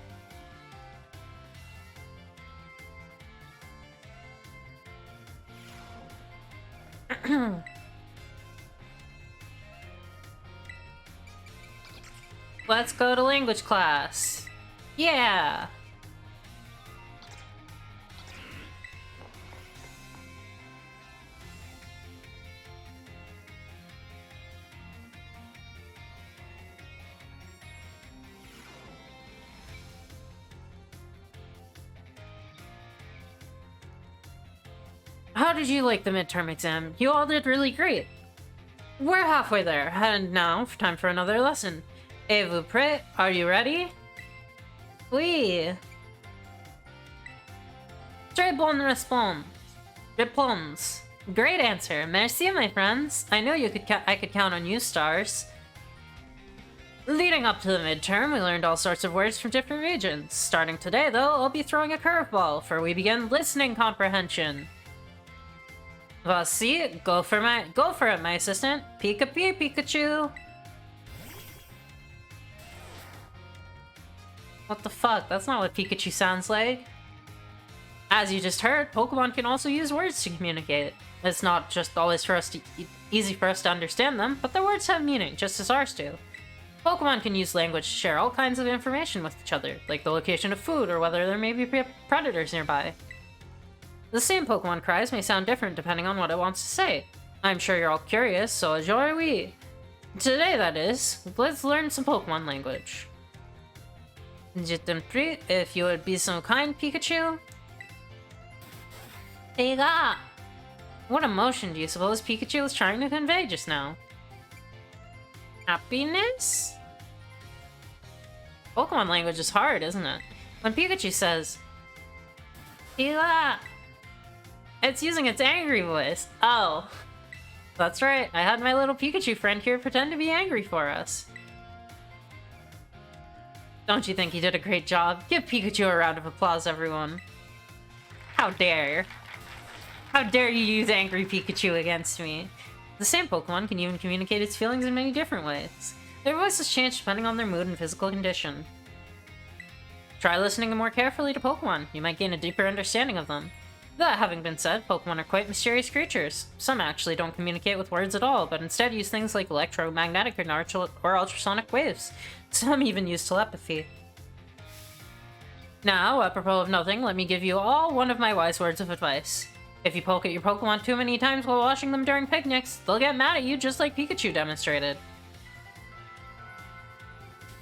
Let's go to language class. Yeah! How did you like the midterm exam? You all did really great. We're halfway there, and now, time for another lesson. Et vous prêt? Are you ready? Oui. Très bonne réponse. Great answer. Merci, my friends. I knew I could count on you, stars. Leading up to the midterm, we learned all sorts of words from different regions. Starting today, though, I'll be throwing a curveball, for we begin listening comprehension. Voici, go for it, my assistant. Pikachu. What the fuck? That's not what Pikachu sounds like. As you just heard, Pokemon can also use words to communicate. It's not just always easy for us to understand them, but their words have meaning, just as ours do. Pokemon can use language to share all kinds of information with each other, like the location of food or whether there may be predators nearby. The same Pokemon cries may sound different depending on what it wants to say. I'm sure you're all curious, so joyeux. Today, that is, let's learn some Pokemon language. Je t'en prie, if you would be so kind, Pikachu. Pika! What emotion do you suppose Pikachu was trying to convey just now? Happiness? Pokemon language is hard, isn't it? When Pikachu says, Pika! It's using its angry voice. Oh. That's right, I had my little Pikachu friend here pretend to be angry for us. Don't you think he did a great job? Give Pikachu a round of applause, everyone. How dare. How dare you use angry Pikachu against me? The same Pokemon can even communicate its feelings in many different ways. Their voices change depending on their mood and physical condition. Try listening more carefully to Pokemon. You might gain a deeper understanding of them. That having been said, Pokemon are quite mysterious creatures. Some actually don't communicate with words at all, but instead use things like electromagnetic or ultrasonic waves. Some even use telepathy. Now, apropos of nothing, let me give you all one of my wise words of advice. If you poke at your Pokemon too many times while washing them during picnics, they'll get mad at you just like Pikachu demonstrated.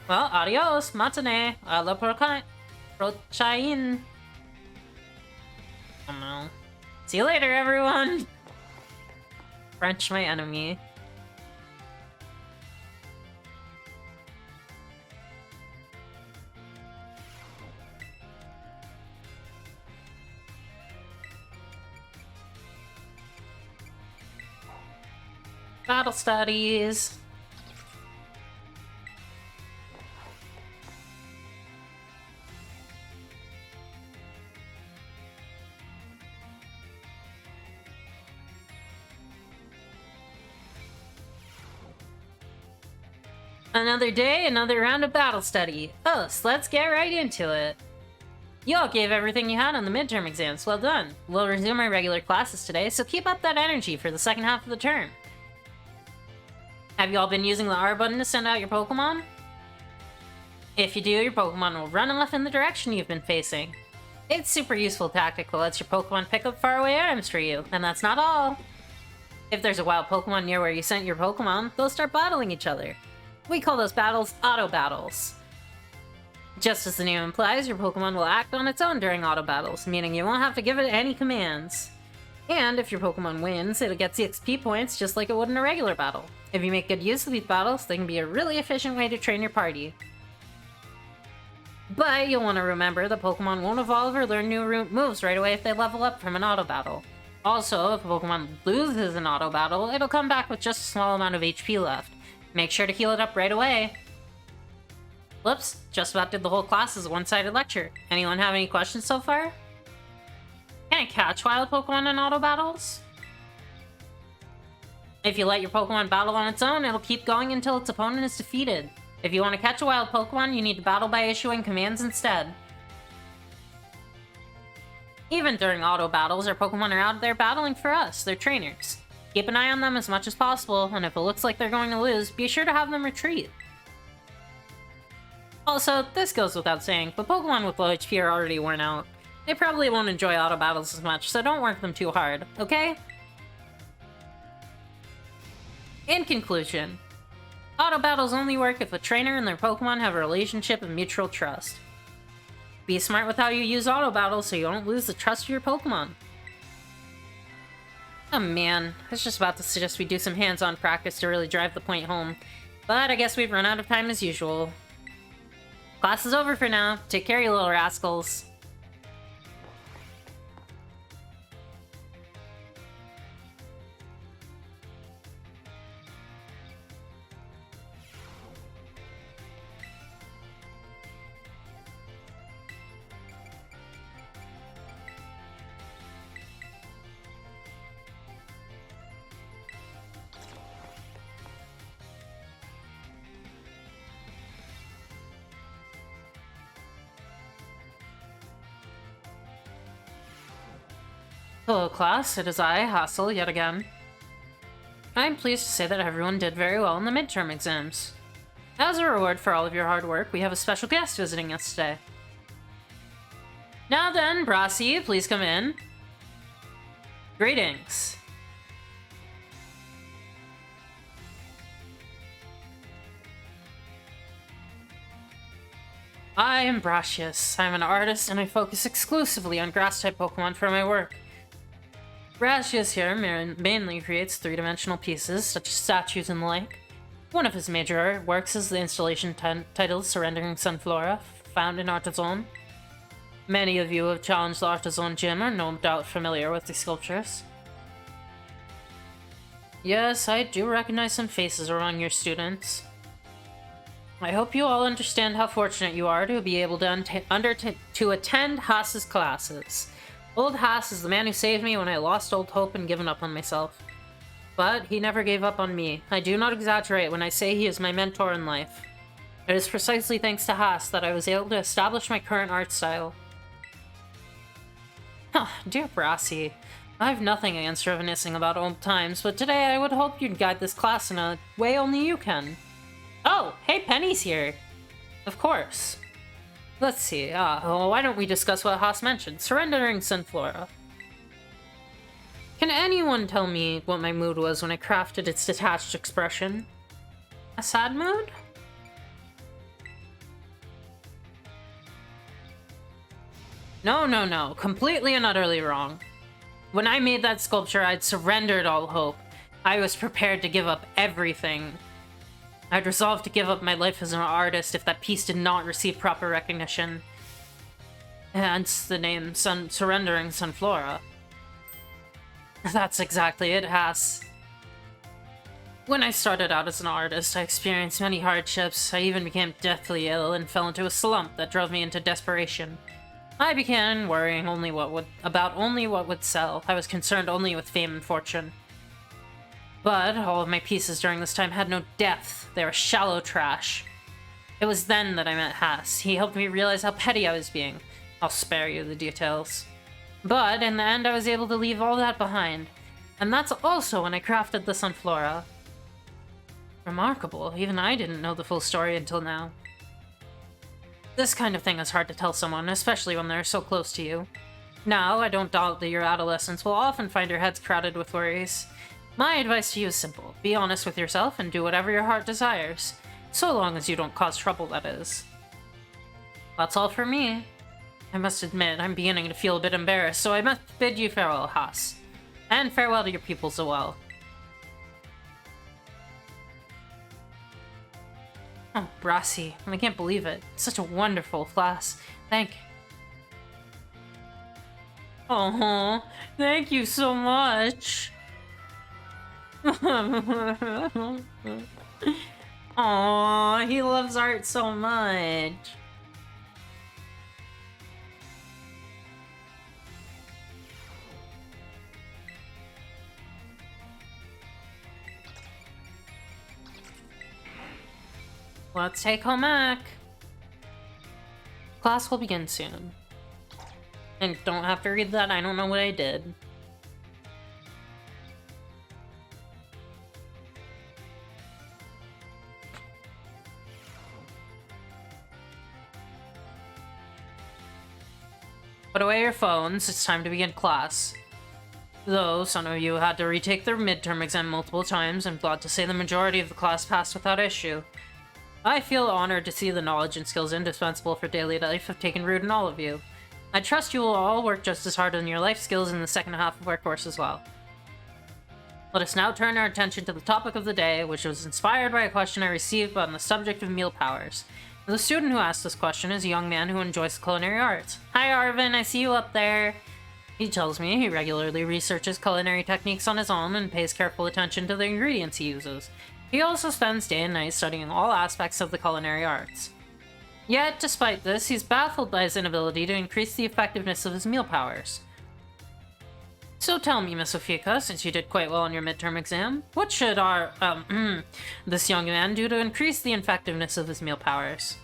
Well, adios, matane, a la prochaine. Oh no. See you later, everyone! French, my enemy. Battle studies. Another day, another round of battle study. Oh, so let's get right into it. You all gave everything you had on the midterm exams. Well done. We'll resume our regular classes today, so keep up that energy for the second half of the term. Have you all been using the R button to send out your Pokemon? If you do, your Pokemon will run off in the direction you've been facing. It's super useful tactic that lets your Pokemon pick up faraway items for you, and that's not all. If there's a wild Pokemon near where you sent your Pokemon, they'll start battling each other. We call those battles auto battles. Just as the name implies, your Pokemon will act on its own during auto battles, meaning you won't have to give it any commands. And if your Pokemon wins, it'll get XP points just like it would in a regular battle. If you make good use of these battles, they can be a really efficient way to train your party. But you'll want to remember that Pokemon won't evolve or learn new moves right away if they level up from an auto battle. Also, if a Pokemon loses an auto battle, it'll come back with just a small amount of HP left. Make sure to heal it up right away. Whoops, just about did the whole class as a one-sided lecture. Anyone have any questions so far? Can I catch wild Pokemon in auto battles? If you let your Pokemon battle on its own, it'll keep going until its opponent is defeated. If you want to catch a wild Pokemon, you need to battle by issuing commands instead. Even during auto battles, our Pokemon are out there battling for us, they're trainers. Keep an eye on them as much as possible, and if it looks like they're going to lose, be sure to have them retreat. Also, this goes without saying, but Pokemon with low HP are already worn out. They probably won't enjoy auto battles as much, so don't work them too hard, okay? In conclusion, auto battles only work if a trainer and their Pokemon have a relationship of mutual trust. Be smart with how you use auto battles so you don't lose the trust of your Pokemon. Oh man, I was just about to suggest we do some hands-on practice to really drive the point home, but I guess we've run out of time as usual. Class is over for now. Take care, you little rascals. Hello class, it is I, Hassel, yet again. I'm pleased to say that everyone did very well in the midterm exams. As a reward for all of your hard work, we have a special guest visiting us today. Now then, Brasi, please come in. Greetings. I am Brasius. I'm an artist and I focus exclusively on grass-type Pokemon for my work. Brasius here mainly creates three-dimensional pieces, such as statues and the like. One of his major works is the installation titled Surrendering Sunflora, found in Artazon. Many of you who have challenged the Artazon gym are no doubt familiar with the sculptures. Yes, I do recognize some faces among your students. I hope you all understand how fortunate you are to be able to attend Haas's classes. Old Haas is the man who saved me when I lost all hope and given up on myself. But he never gave up on me. I do not exaggerate when I say he is my mentor in life. It is precisely thanks to Haas that I was able to establish my current art style. Huh, dear Brasi, I have nothing against reminiscing about old times, but today I would hope you'd guide this class in a way only you can. Oh, hey, Penny's here! Of course. Let's see, why don't we discuss what Haas mentioned, surrendering Sunflora. Can anyone tell me what my mood was when I crafted its detached expression? A sad mood? No, completely and utterly wrong. When I made that sculpture, I'd surrendered all hope. I was prepared to give up everything. I'd resolved to give up my life as an artist if that piece did not receive proper recognition. Hence the name Surrendering Sunflora. That's exactly it, Haas. When I started out as an artist, I experienced many hardships. I even became deathly ill and fell into a slump that drove me into desperation. I began worrying about only what would sell. I was concerned only with fame and fortune. But all of my pieces during this time had no depth. They were shallow trash. It was then that I met Haas. He helped me realize how petty I was being. I'll spare you the details. But in the end, I was able to leave all that behind. And that's also when I crafted the Sunflora. Remarkable. Even I didn't know the full story until now. This kind of thing is hard to tell someone, especially when they're so close to you. Now, I don't doubt that your adolescents will often find your heads crowded with worries. My advice to you is simple. Be honest with yourself and do whatever your heart desires. So long as you don't cause trouble, that is. That's all for me. I must admit, I'm beginning to feel a bit embarrassed, so I must bid you farewell, Haas. And farewell to your pupils as well. Oh, Brasi, I can't believe it. It's such a wonderful class. Thank you. Oh, thank you so much. Aw, he loves art so much. Let's take home Mac. Class will begin soon. And don't have to read that, I don't know what I did. Put away your phones, it's time to begin class. Though some of you had to retake their midterm exam multiple times, I'm glad to say the majority of the class passed without issue. I feel honored to see the knowledge and skills indispensable for daily life have taken root in all of you. I trust you will all work just as hard on your life skills in the second half of our course as well. Let us now turn our attention to the topic of the day, which was inspired by a question I received on the subject of meal powers. The student who asked this question is a young man who enjoys the culinary arts. Hi Arvin, I see you up there. He tells me he regularly researches culinary techniques on his own and pays careful attention to the ingredients he uses. He also spends day and night studying all aspects of the culinary arts. Yet, despite this, he's baffled by his inability to increase the effectiveness of his meal powers. So tell me, Miss Ofika, since you did quite well on your midterm exam, what should this young man do to increase the effectiveness of his meal powers?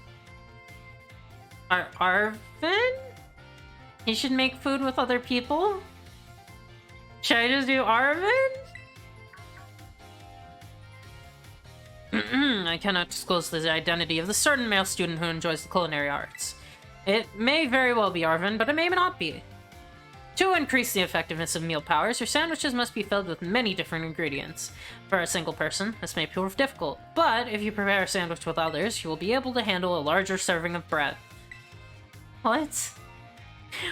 Arvin? He should make food with other people? Should I just do Arvin? I cannot disclose the identity of the certain male student who enjoys the culinary arts. It may very well be Arvin, but it may not be. To increase the effectiveness of meal powers, your sandwiches must be filled with many different ingredients. For a single person, this may prove difficult, but if you prepare a sandwich with others, you will be able to handle a larger serving of bread. What?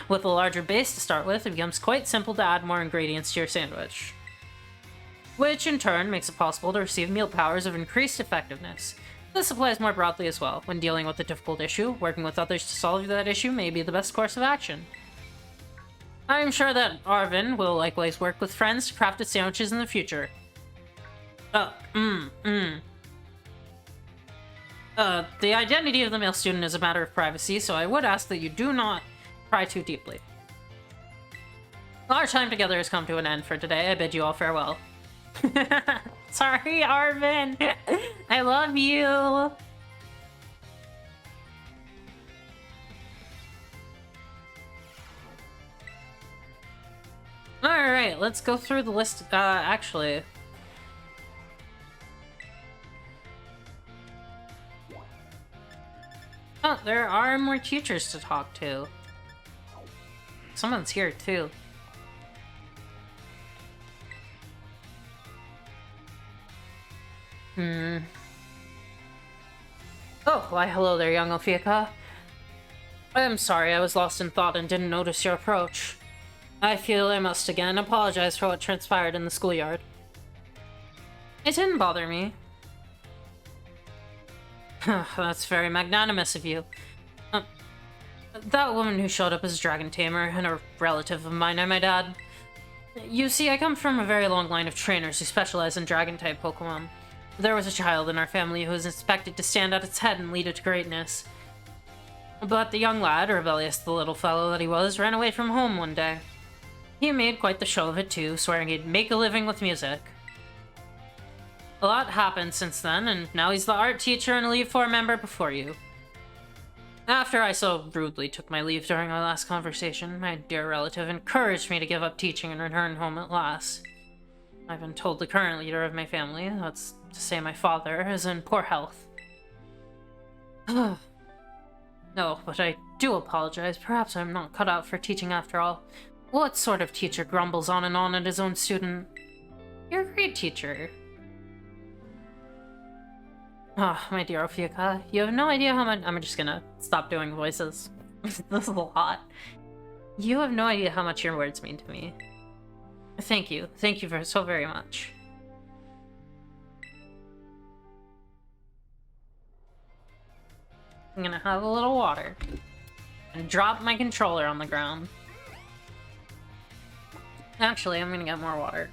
With a larger base to start with, it becomes quite simple to add more ingredients to your sandwich, which in turn makes it possible to receive meal powers of increased effectiveness. This applies more broadly as well. When dealing with a difficult issue, working with others to solve that issue may be the best course of action. I am sure that Arvin will likewise work with friends to craft his sandwiches in the future. The identity of the male student is a matter of privacy, so I would ask that you do not pry too deeply. Our time together has come to an end for today. I bid you all farewell. Sorry, Arvin. I love you. Alright, let's go through the list. Actually. Oh, there are more teachers to talk to. Someone's here, too. Oh, why hello there, young Ofika. I am sorry, I was lost in thought and didn't notice your approach. I feel I must again apologize for what transpired in the schoolyard. It didn't bother me. That's very magnanimous of you. That woman who showed up as a dragon tamer and a relative of mine, I might add. You see, I come from a very long line of trainers who specialize in dragon-type Pokemon. There was a child in our family who was expected to stand at its head and lead it to greatness. But the young lad, rebellious the little fellow that he was, ran away from home one day. He made quite the show of it too, swearing he'd make a living with music. A lot happened since then, and now he's the art teacher and Leave 4 member before you. After I so rudely took my leave during our last conversation, my dear relative encouraged me to give up teaching and return home at last. I've been told the current leader of my family, that's to say my father, is in poor health. No, but I do apologize. Perhaps I'm not cut out for teaching after all. What sort of teacher grumbles on and on at his own student? You're a great teacher. Oh, my dear Ofika, you have no idea how much— I'm just gonna stop doing voices. This is a lot. You have no idea how much your words mean to me. Thank you. Thank you so very much. I'm gonna have a little water. And drop my controller on the ground. Actually, I'm gonna get more water.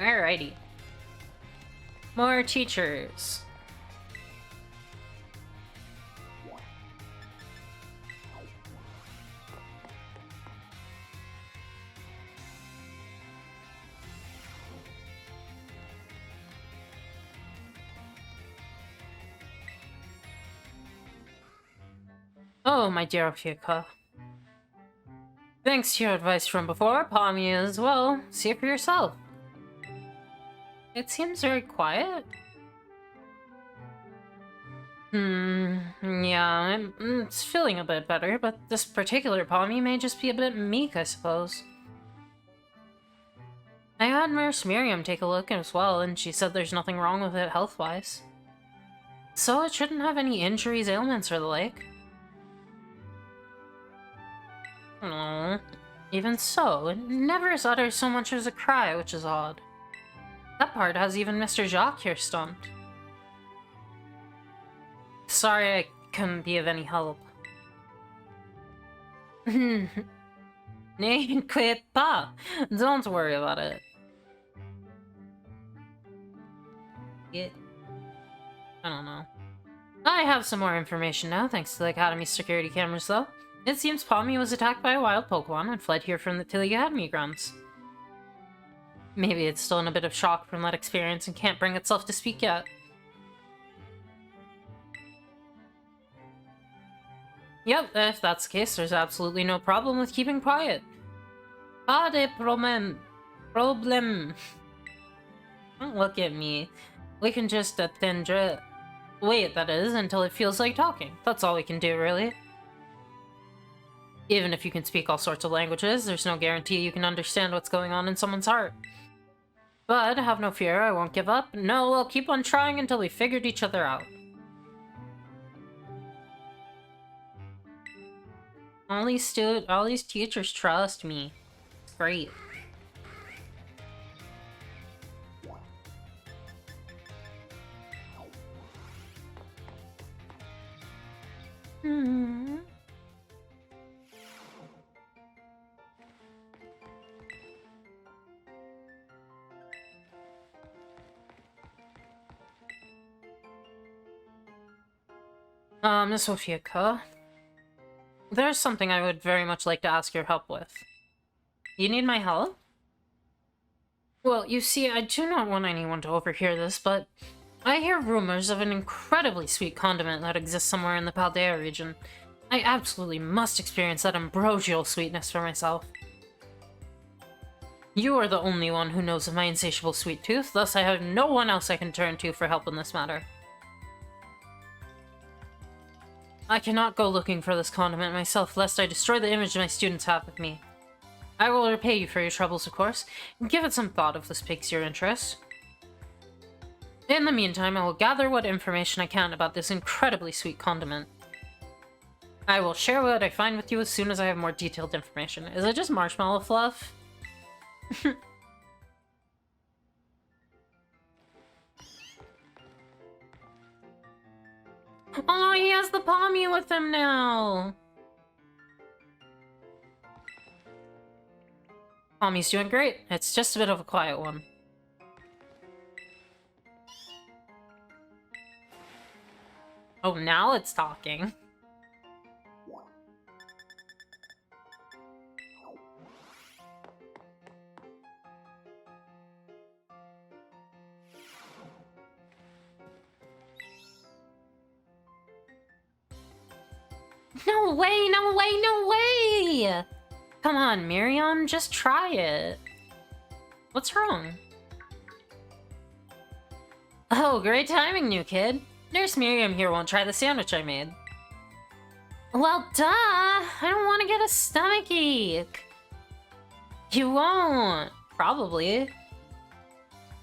Alrighty. More teachers. Oh, my dear Fyuka. Thanks to your advice from before, Palmy as well. See it for yourself. It seems very quiet. Yeah, it's feeling a bit better, but this particular Palmy may just be a bit meek, I suppose. I had Nurse Miriam take a look as well, and she said there's nothing wrong with it health-wise. So it shouldn't have any injuries, ailments, or the like. Aww. Even so, it never utters so much as a cry, which is odd. That part has even Mr. Jacques here stumped. Sorry I couldn't be of any help. N'inquiète pas. Don't worry about it. I don't know. I have some more information now, thanks to the Academy's security cameras, though. It seems Palmy was attacked by a wild Pokemon and fled here from the Academy grounds. Maybe it's still in a bit of shock from that experience and can't bring itself to speak yet. Yep, if that's the case, there's absolutely no problem with keeping quiet. Pas de problème. Don't look at me. We can just wait, that is, until it feels like talking. That's all we can do, really. Even if you can speak all sorts of languages, there's no guarantee you can understand what's going on in someone's heart. But have no fear, I won't give up. No, we'll keep on trying until we figured each other out. All these teachers trust me. It's great. Miss Sofiaka, there's something I would very much like to ask your help with. You need my help? Well, you see, I do not want anyone to overhear this, but I hear rumors of an incredibly sweet condiment that exists somewhere in the Paldea region. I absolutely must experience that ambrosial sweetness for myself. You are the only one who knows of my insatiable sweet tooth, thus I have no one else I can turn to for help in this matter. I cannot go looking for this condiment myself, lest I destroy the image my students have of me. I will repay you for your troubles, of course, and give it some thought if this piques your interest. In the meantime, I will gather what information I can about this incredibly sweet condiment. I will share what I find with you as soon as I have more detailed information. Is it just marshmallow fluff? Oh, he has the Palmy with him now! Palmy's doing great. It's just a bit of a quiet one. Oh, now it's talking. No way, no way, no way! Come on, Miriam, just try it. What's wrong? Oh, great timing, new kid. Nurse Miriam here won't try the sandwich I made. Well, duh! I don't want to get a stomachache. You won't. Probably.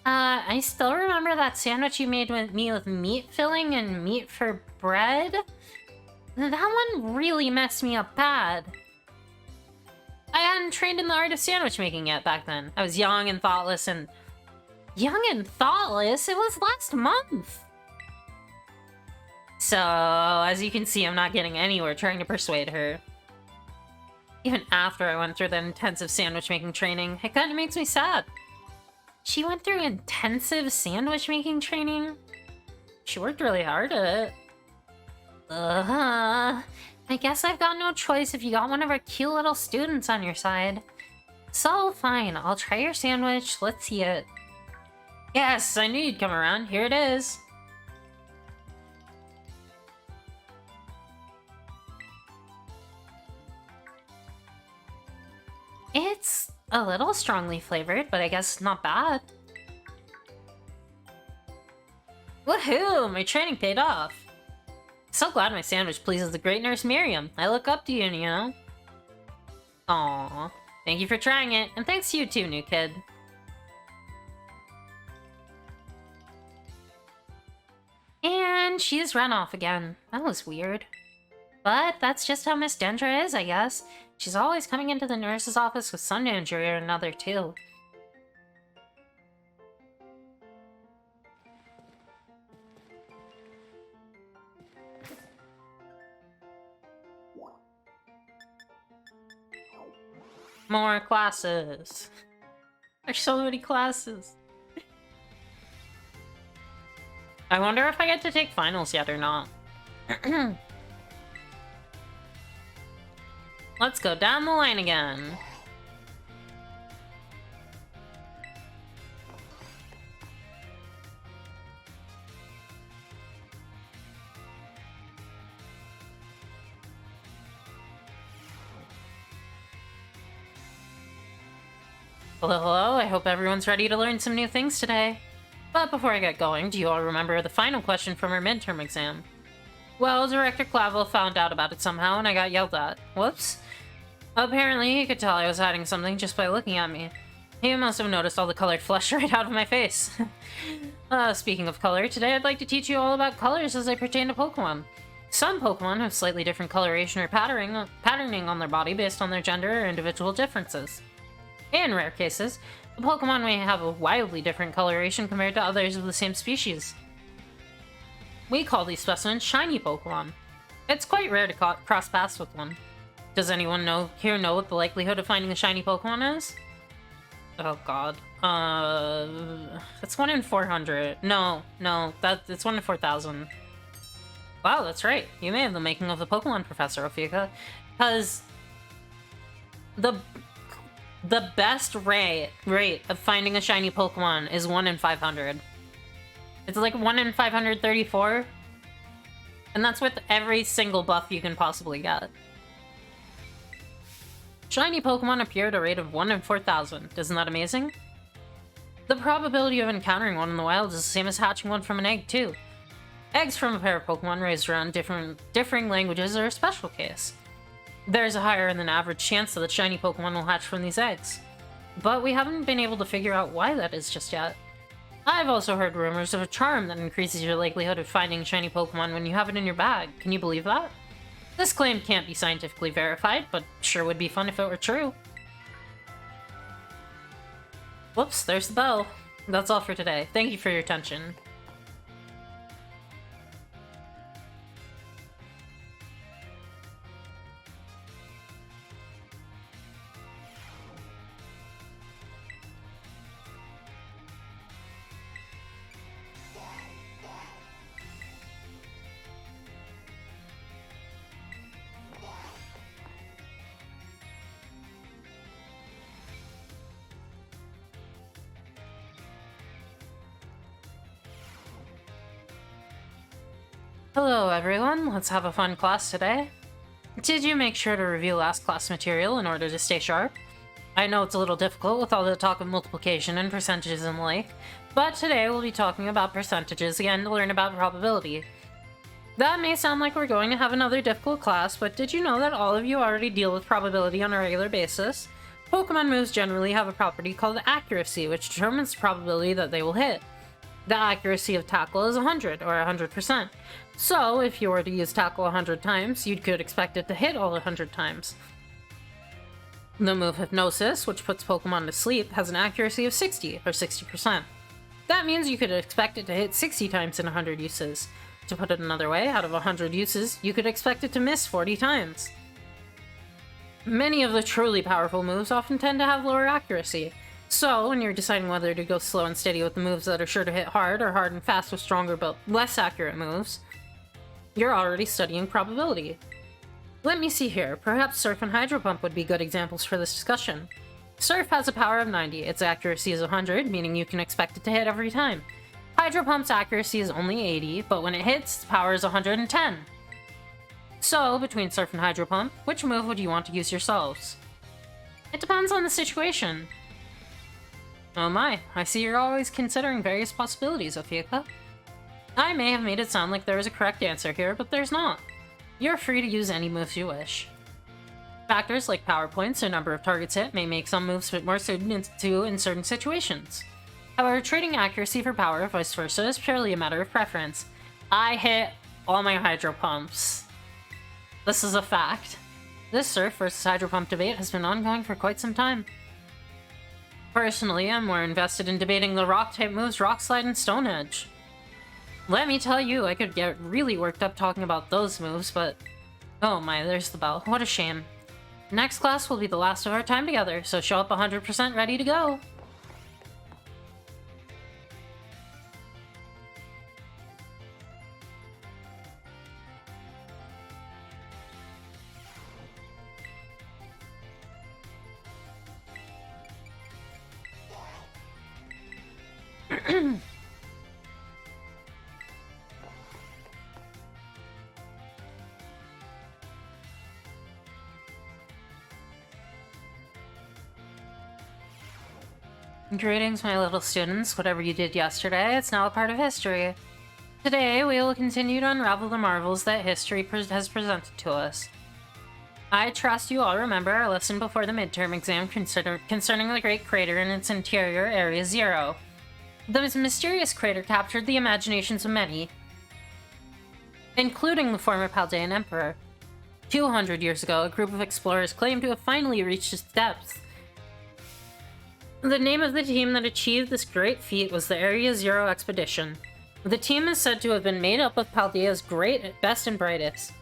I still remember that sandwich you made with me with meat filling and meat for bread. That one really messed me up bad. I hadn't trained in the art of sandwich making yet back then. I was young and thoughtless and... Young and thoughtless? It was last month! So, as you can see, I'm not getting anywhere trying to persuade her. Even after I went through the intensive sandwich making training, it kinda makes me sad. She went through intensive sandwich making training? She worked really hard at it. I guess I've got no choice if you got one of our cute little students on your side. So, fine, I'll try your sandwich, let's see it. Yes, I knew you'd come around, here it is. It's a little strongly flavored, but I guess not bad. Woohoo! My training paid off. So glad my sandwich pleases the great nurse Miriam. I look up to you, you know. Aww. Thank you for trying it, and thanks to you too, new kid. And she's run off again. That was weird. But that's just how Miss Dendra is, I guess. She's always coming into the nurse's office with some injury or another, too. More classes. There's so many classes. I wonder if I get to take finals yet or not. Let's go down the line again. Hello, hello, I hope everyone's ready to learn some new things today. But before I get going, do you all remember the final question from our midterm exam? Well, Director Clavel found out about it somehow and I got yelled at. Whoops. Apparently, he could tell I was hiding something just by looking at me. He must have noticed all the colored flesh right out of my face. Speaking of color, today I'd like to teach you all about colors as they pertain to Pokemon. Some Pokemon have slightly different coloration or patterning on their body based on their gender or individual differences. In rare cases, the Pokemon may have a wildly different coloration compared to others of the same species. We call these specimens shiny Pokemon. It's quite rare to cross paths with one. Does anyone know what the likelihood of finding a shiny Pokemon is? Oh god. It's 1 in 400. No, it's 1 in 4,000. Wow, that's right. You may have the making of the Pokemon Professor, Ophiuka. Because the best rate of finding a shiny Pokemon is 1 in 500. It's like 1 in 534. And that's with every single buff you can possibly get. Shiny Pokemon appear at a rate of 1 in 4,000. Isn't that amazing? The probability of encountering one in the wild is the same as hatching one from an egg, too. Eggs from a pair of Pokemon raised around differing languages are a special case. There's a higher than average chance that a shiny Pokemon will hatch from these eggs. But we haven't been able to figure out why that is just yet. I've also heard rumors of a charm that increases your likelihood of finding shiny Pokemon when you have it in your bag. Can you believe that? This claim can't be scientifically verified, but sure would be fun if it were true. Whoops, there's the bell. That's all for today. Thank you for your attention. Hello everyone, let's have a fun class today. Did you make sure to review last class material in order to stay sharp? I know it's a little difficult with all the talk of multiplication and percentages and the like, but today we'll be talking about percentages again to learn about probability. That may sound like we're going to have another difficult class, but did you know that all of you already deal with probability on a regular basis? Pokemon moves generally have a property called accuracy, which determines the probability that they will hit. The accuracy of Tackle is 100, or 100%. So, if you were to use Tackle 100 times, you could expect it to hit all 100 times. The move Hypnosis, which puts Pokemon to sleep, has an accuracy of 60, or 60%. That means you could expect it to hit 60 times in 100 uses. To put it another way, out of 100 uses, you could expect it to miss 40 times. Many of the truly powerful moves often tend to have lower accuracy, so when you're deciding whether to go slow and steady with the moves that are sure to hit hard, or hard and fast with stronger but less accurate moves, you're already studying probability. Let me see here, perhaps Surf and Hydro Pump would be good examples for this discussion. Surf has a power of 90, its accuracy is 100, meaning you can expect it to hit every time. Hydro Pump's accuracy is only 80, but when it hits, its power is 110. So, between Surf and Hydro Pump, which move would you want to use yourselves? It depends on the situation. Oh my, I see you're always considering various possibilities, Ophiuka. I may have made it sound like there is a correct answer here, but there's not. You're free to use any moves you wish. Factors like power points or number of targets hit may make some moves fit more suited to in certain situations. However, trading accuracy for power, or vice versa, is purely a matter of preference. I hit all my Hydro Pumps. This is a fact. This Surf versus Hydro Pump debate has been ongoing for quite some time. Personally, I'm more invested in debating the rock-type moves Rock Slide and Stone Edge. Let me tell you, I could get really worked up talking about those moves, but... Oh my, there's the bell. What a shame. Next class will be the last of our time together, so show up 100% ready to go. Greetings, my little students. Whatever you did yesterday, it's now a part of history. Today, we will continue to unravel the marvels that history has presented to us. I trust you all remember our lesson before the midterm exam concerning the Great Crater and its interior, Area Zero. The mysterious crater captured the imaginations of many, including the former Paldean Emperor. 200 years ago, a group of explorers claimed to have finally reached its depths. The name of the team that achieved this great feat was the Area Zero Expedition. The team is said to have been made up of Paldea's best and brightest.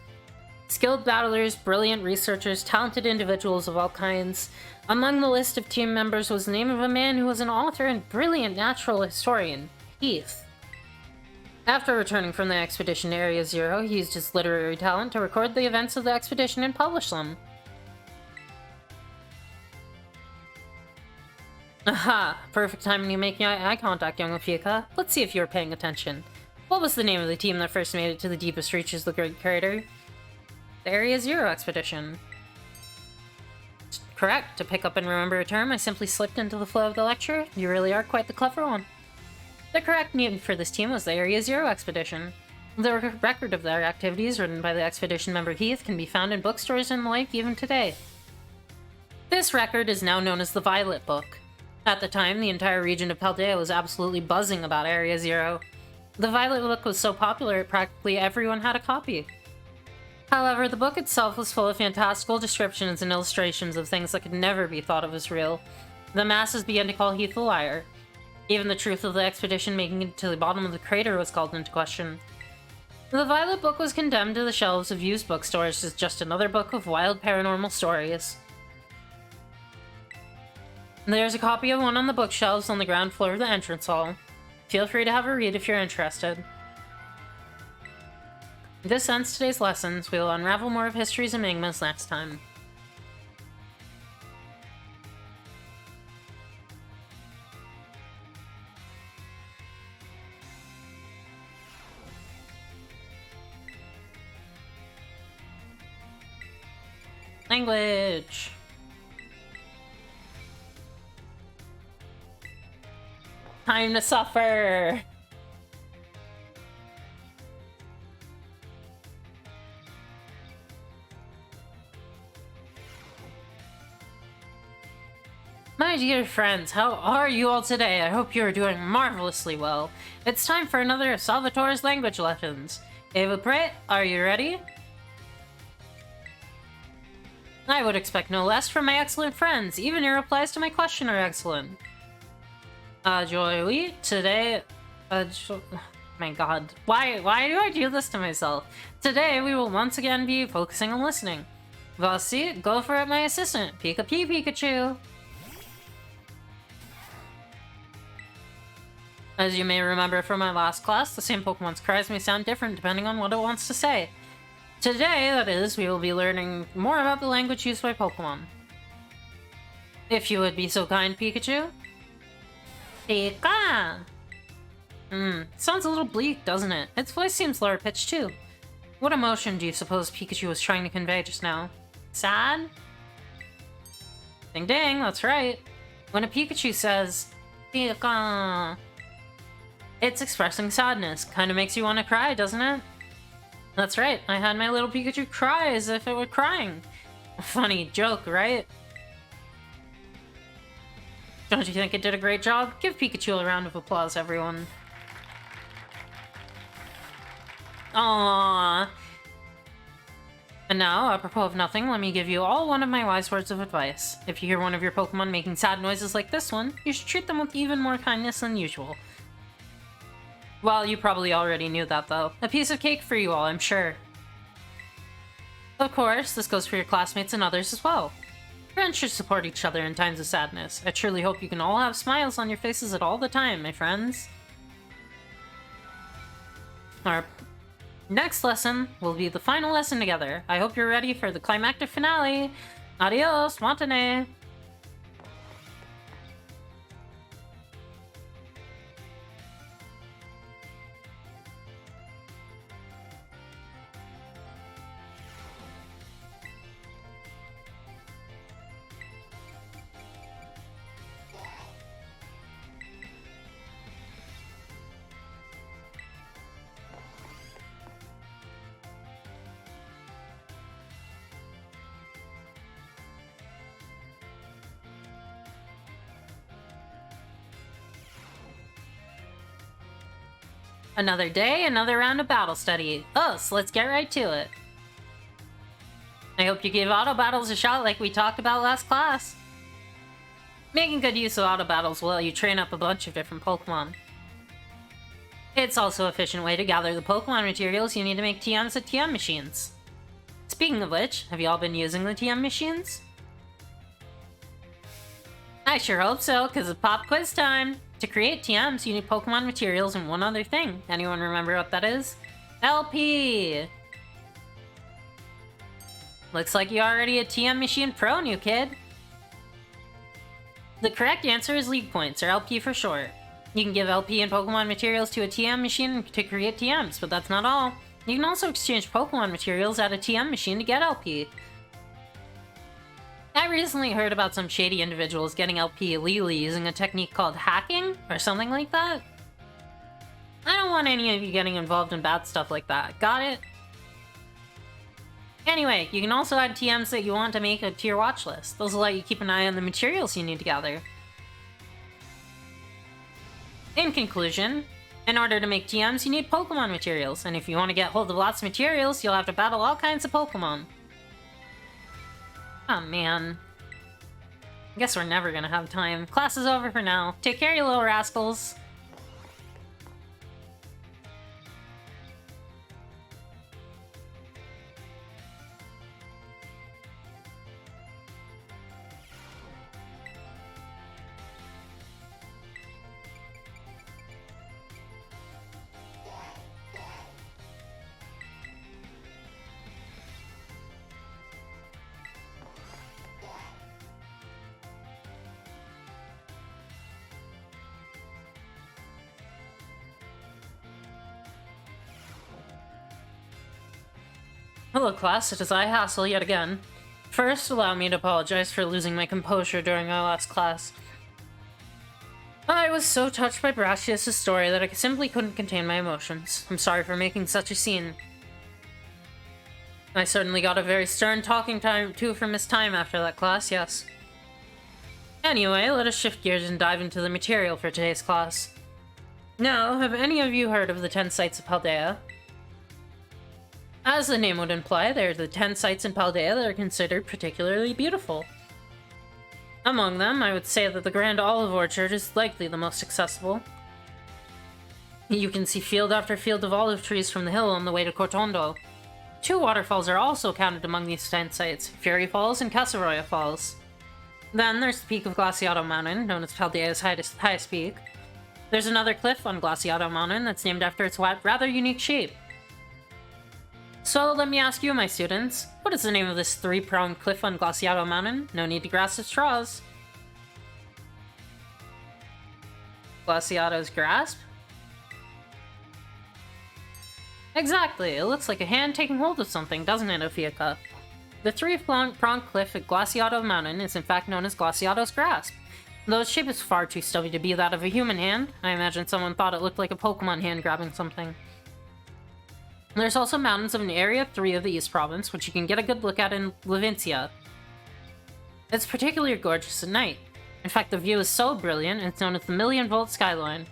Skilled battlers, brilliant researchers, talented individuals of all kinds. Among the list of team members was the name of a man who was an author and brilliant natural historian, Heath. After returning from the expedition to Area Zero, he used his literary talent to record the events of the expedition and publish them. Aha! Perfect timing to make eye contact, young Ophiuka. Let's see if you were paying attention. What was the name of the team that first made it to the deepest reaches of the Great Crater? The Area Zero Expedition. Correct. To pick up and remember a term, I simply slipped into the flow of the lecture. You really are quite the clever one. The correct name for this team was the Area Zero Expedition. The record of their activities written by the expedition member Heath can be found in bookstores and the like even today. This record is now known as the Violet Book. At the time, the entire region of Paldea was absolutely buzzing about Area Zero. The Violet Book was so popular, practically everyone had a copy. However, the book itself was full of fantastical descriptions and illustrations of things that could never be thought of as real. The masses began to call Heath a liar. Even the truth of the expedition making it to the bottom of the crater was called into question. The Violet Book was condemned to the shelves of used bookstores as just another book of wild paranormal stories. There's a copy of one on the bookshelves on the ground floor of the entrance hall. Feel free to have a read if you're interested. This ends today's lessons. We will unravel more of history's enigmas next time. Language. Time to suffer. My dear friends, how are you all today? I hope you are doing marvelously well. It's time for another of Salvatore's language lessons. Eva Pret, are you ready? I would expect no less from my excellent friends. Even your replies to my question are excellent. Joy, we today... my god. Why do I do this to myself? Today, we will once again be focusing on listening. Voici, go for it, my assistant. Pikachu. As you may remember from my last class, the same Pokemon's cries may sound different depending on what it wants to say. Today, that is, we will be learning more about the language used by Pokemon. If you would be so kind, Pikachu. Pika! Sounds a little bleak, doesn't it? Its voice seems lower pitched too. What emotion do you suppose Pikachu was trying to convey just now? Sad? Ding ding, that's right. When a Pikachu says, Pika, it's expressing sadness. Kind of makes you want to cry, doesn't it? That's right, I had my little Pikachu cry as if it were crying. A funny joke, right? Don't you think it did a great job? Give Pikachu a round of applause, everyone. Aww. And now, apropos of nothing, let me give you all one of my wise words of advice. If you hear one of your Pokemon making sad noises like this one, you should treat them with even more kindness than usual. Well, you probably already knew that, though. A piece of cake for you all, I'm sure. Of course, this goes for your classmates and others as well. Friends should support each other in times of sadness. I truly hope you can all have smiles on your faces at all the time, my friends. Our next lesson will be the final lesson together. I hope you're ready for the climactic finale. Adios, Montane! Another day, another round of battle study. So let's get right to it. I hope you give auto battles a shot like we talked about last class. Making good use of auto battles will let you train up a bunch of different Pokemon. It's also an efficient way to gather the Pokemon materials you need to make TMs at TM machines. Speaking of which, have you all been using the TM machines? I sure hope so, because it's pop quiz time! To create TMs, you need Pokemon materials and one other thing. Anyone remember what that is? LP! Looks like you're already a TM machine pro, new kid. The correct answer is League Points, or LP for short. You can give LP and Pokemon materials to a TM machine to create TMs, but that's not all. You can also exchange Pokemon materials at a TM machine to get LP. I recently heard about some shady individuals getting LP illegally using a technique called hacking, or something like that. I don't want any of you getting involved in bad stuff like that, got it? Anyway, you can also add TMs that you want to make to your watch list. Those will let you keep an eye on the materials you need to gather. In conclusion, in order to make TMs, you need Pokemon materials, and if you want to get hold of lots of materials, you'll have to battle all kinds of Pokemon. Oh man. I guess we're never gonna have time. Class is over for now. Take care, you little rascals. Hello class, it is I, Hassel, yet again. First, allow me to apologize for losing my composure during our last class. I was so touched by Brachius' story that I simply couldn't contain my emotions. I'm sorry for making such a scene. I certainly got a very stern talking to from Miss Time after that class, yes. Anyway, let us shift gears and dive into the material for today's class. Now, have any of you heard of the 10 sites of Paldea? As the name would imply, they are the 10 sites in Paldea that are considered particularly beautiful. Among them, I would say that the Grand Olive Orchard is likely the most accessible. You can see field after field of olive trees from the hill on the way to Cortondo. 2 waterfalls are also counted among these 10 sites, Fury Falls and Casaroya Falls. Then there's the peak of Glaciato Mountain, known as Paldea's highest peak. There's another cliff on Glaciato Mountain that's named after its rather unique shape. So let me ask you, my students, what is the name of this 3-pronged cliff on Glaciato Mountain? No need to grasp at straws. Glaciato's Grasp? Exactly, it looks like a hand taking hold of something, doesn't it, Ophiuka? The 3-pronged cliff at Glaciato Mountain is in fact known as Glaciato's Grasp. Though its shape is far too stubby to be that of a human hand, I imagine someone thought it looked like a Pokemon hand grabbing something. There's also mountains in Area 3 of the East Province, which you can get a good look at in Levincia. It's particularly gorgeous at night. In fact, the view is so brilliant, it's known as the Million-Volt Skyline.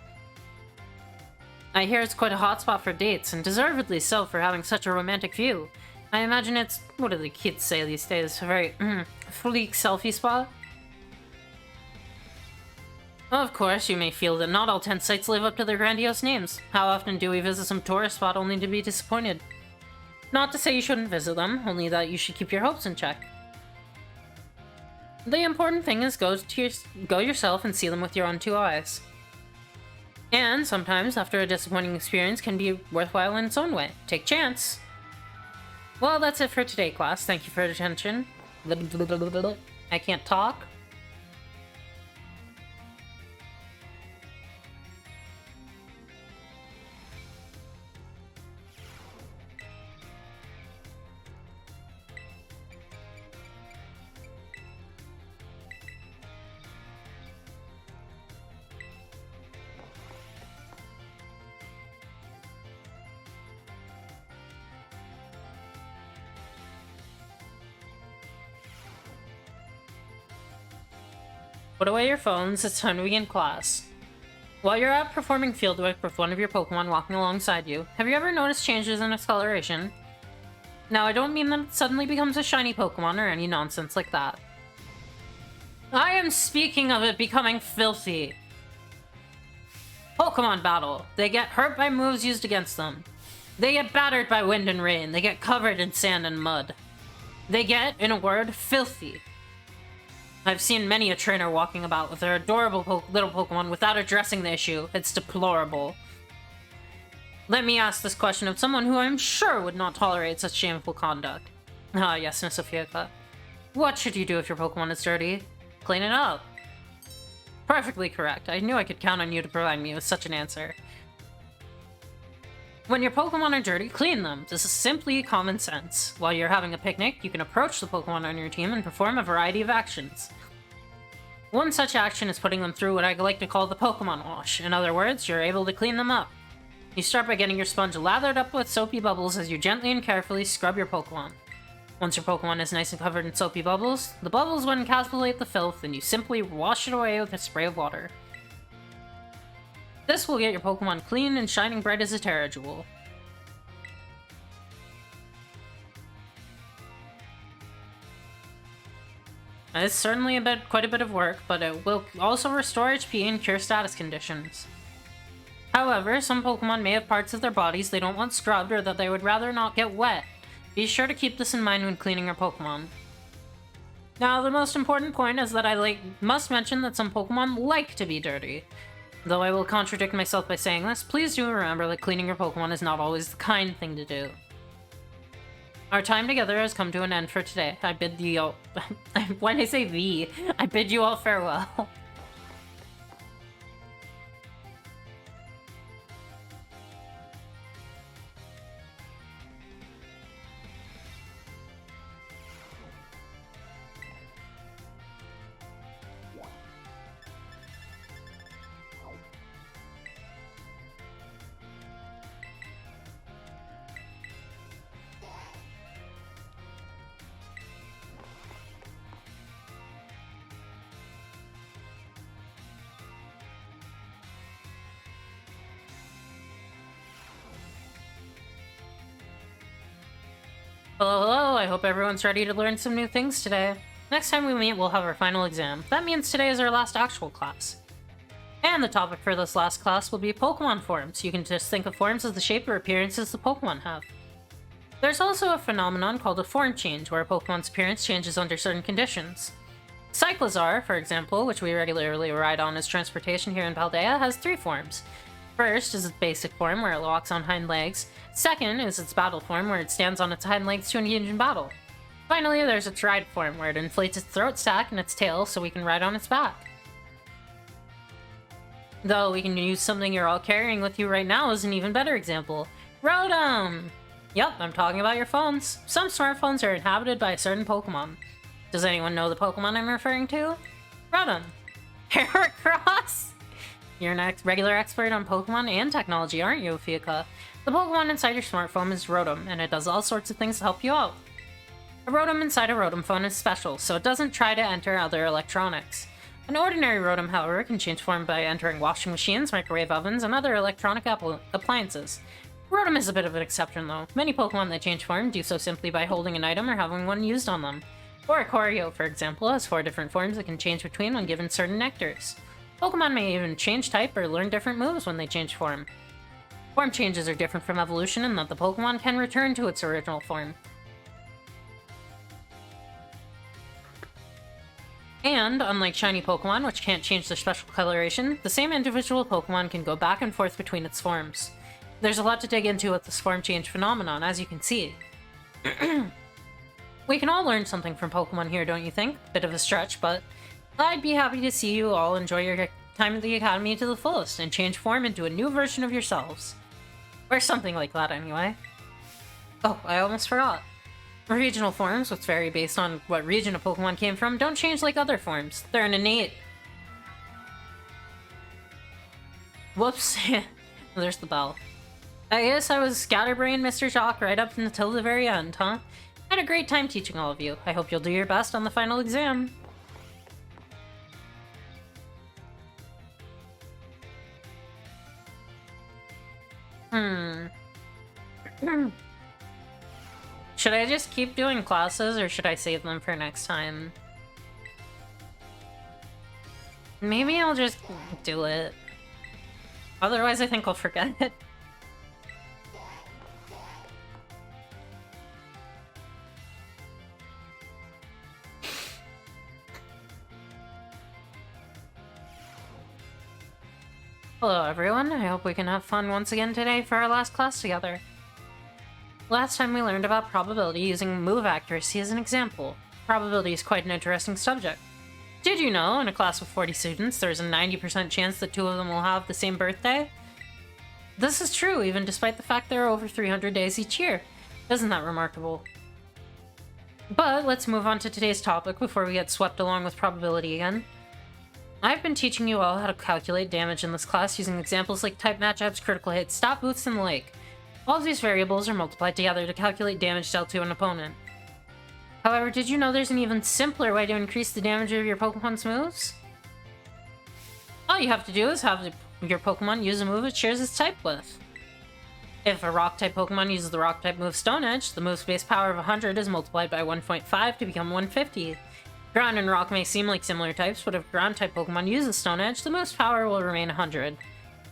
I hear it's quite a hotspot for dates, and deservedly so for having such a romantic view. I imagine it's, what do the kids say these days, a very, fleek selfie spot? Of course, you may feel that not all 10 sites live up to their grandiose names. How often do we visit some tourist spot only to be disappointed? Not to say you shouldn't visit them, only that you should keep your hopes in check. The important thing is go yourself and see them with your own 2 eyes. And sometimes, after a disappointing experience can be worthwhile in its own way. Take chance! Well, that's it for today, class. Thank you for your attention. I can't talk. Put away your phones, it's time to begin class. While you're out performing fieldwork with one of your Pokemon walking alongside you, have you ever noticed changes in its coloration? Now, I don't mean that it suddenly becomes a shiny Pokemon or any nonsense like that. I am speaking of it becoming filthy. Pokemon battle. They get hurt by moves used against them. They get battered by wind and rain. They get covered in sand and mud. They get, in a word, filthy. I've seen many a trainer walking about with their adorable little Pokemon without addressing the issue. It's deplorable. Let me ask this question of someone who I'm sure would not tolerate such shameful conduct. Ah, yes, Miss Ophiuka. What should you do if your Pokemon is dirty? Clean it up. Perfectly correct. I knew I could count on you to provide me with such an answer. When your Pokemon are dirty, clean them. This is simply common sense. While you're having a picnic, you can approach the Pokemon on your team and perform a variety of actions. One such action is putting them through what I like to call the Pokemon wash. In other words, you're able to clean them up. You start by getting your sponge lathered up with soapy bubbles as you gently and carefully scrub your Pokemon. Once your Pokemon is nice and covered in soapy bubbles, the bubbles would encapsulate the filth and you simply wash it away with a spray of water. This will get your Pokemon clean and shining bright as a Terra Jewel. It's certainly quite a bit of work, but it will also restore HP and cure status conditions. However, some Pokemon may have parts of their bodies they don't want scrubbed or that they would rather not get wet. Be sure to keep this in mind when cleaning your Pokemon. Now, the most important point is that I must mention that some Pokemon like to be dirty. Though I will contradict myself by saying this, please do remember that cleaning your Pokemon is not always the kind thing to do. Our time together has come to an end for today. I bid you all... when I say "we," I bid you all farewell. Hello, hello, I hope everyone's ready to learn some new things today. Next time we meet, we'll have our final exam. That means today is our last actual class. And the topic for this last class will be Pokemon forms. You can just think of forms as the shape or appearances the Pokemon have. There's also a phenomenon called a form change, where a Pokemon's appearance changes under certain conditions. Cyclizar, for example, which we regularly ride on as transportation here in Paldea, has 3 forms. First is its basic form, where it walks on hind legs. Second is its battle form, where it stands on its hind legs to engage in battle. Finally, there's its ride form, where it inflates its throat sac and its tail so we can ride on its back. Though we can use something you're all carrying with you right now as an even better example. Rotom! Yep, I'm talking about your phones. Some smartphones are inhabited by a certain Pokemon. Does anyone know the Pokemon I'm referring to? Rotom. Heracross? You're an regular expert on Pokemon and technology, aren't you, Fiaca? The Pokemon inside your smartphone is Rotom, and it does all sorts of things to help you out. A Rotom inside a Rotom phone is special, so it doesn't try to enter other electronics. An ordinary Rotom, however, can change form by entering washing machines, microwave ovens, and other electronic appliances. Rotom is a bit of an exception, though. Many Pokemon that change form do so simply by holding an item or having one used on them. Oricorio, for example, has 4 different forms it can change between when given certain nectars. Pokemon may even change type or learn different moves when they change form. Form changes are different from evolution in that the Pokemon can return to its original form. And, unlike shiny Pokemon, which can't change their special coloration, the same individual Pokemon can go back and forth between its forms. There's a lot to dig into with this form change phenomenon, as you can see. We can all learn something from Pokemon here, don't you think? Bit of a stretch, but I'd be happy to see you all enjoy your time at the Academy to the fullest and change form into a new version of yourselves. Or something like that, anyway. Oh, I almost forgot. Regional forms, which vary based on what region a Pokemon came from, don't change like other forms. They're an innate... Whoops. There's the bell. I guess I was scatterbrained Mr. Jock right up until the very end, huh? I had a great time teaching all of you. I hope you'll do your best on the final exam. Should I just keep doing classes, or should I save them for next time? Maybe I'll just do it. Otherwise, I think I'll forget it. Hello everyone, I hope we can have fun once again today for our last class together. Last time we learned about probability using move accuracy as an example. Probability is quite an interesting subject. Did you know, in a class of 40 students, there's a 90% chance that 2 of them will have the same birthday? This is true even despite the fact there are over 300 days each year. Isn't that remarkable? But let's move on to today's topic before we get swept along with probability again. I've been teaching you all how to calculate damage in this class using examples like type matchups, critical hits, stat boosts, and the like. All of these variables are multiplied together to calculate damage dealt to an opponent. However, did you know there's an even simpler way to increase the damage of your Pokemon's moves? All you have to do is have your Pokemon use a move it shares its type with. If a Rock-type Pokemon uses the Rock-type move Stone Edge, the move's base power of 100 is multiplied by 1.5 to become 150. Ground and Rock may seem like similar types, but if Ground-type Pokemon uses Stone Edge, the move's power will remain 100.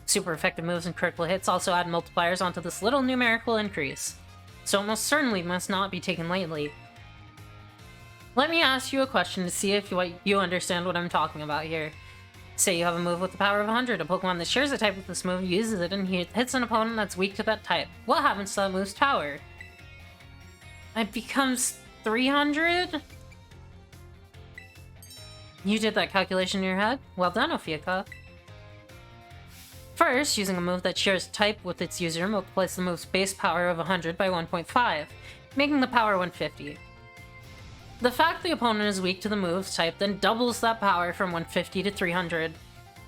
Super effective moves and critical hits also add multipliers onto this little numerical increase, so it most certainly must not be taken lightly. Let me ask you a question to see if you understand what I'm talking about here. Say you have a move with the power of 100, a Pokemon that shares a type with this move uses it and hits an opponent that's weak to that type. What happens to that move's power? It becomes 300? You did that calculation in your head? Well done, Ophiaka. First, using a move that shares type with its user multiplies the move's base power of 100 by 1.5, making the power 150. The fact the opponent is weak to the move's type then doubles that power from 150 to 300.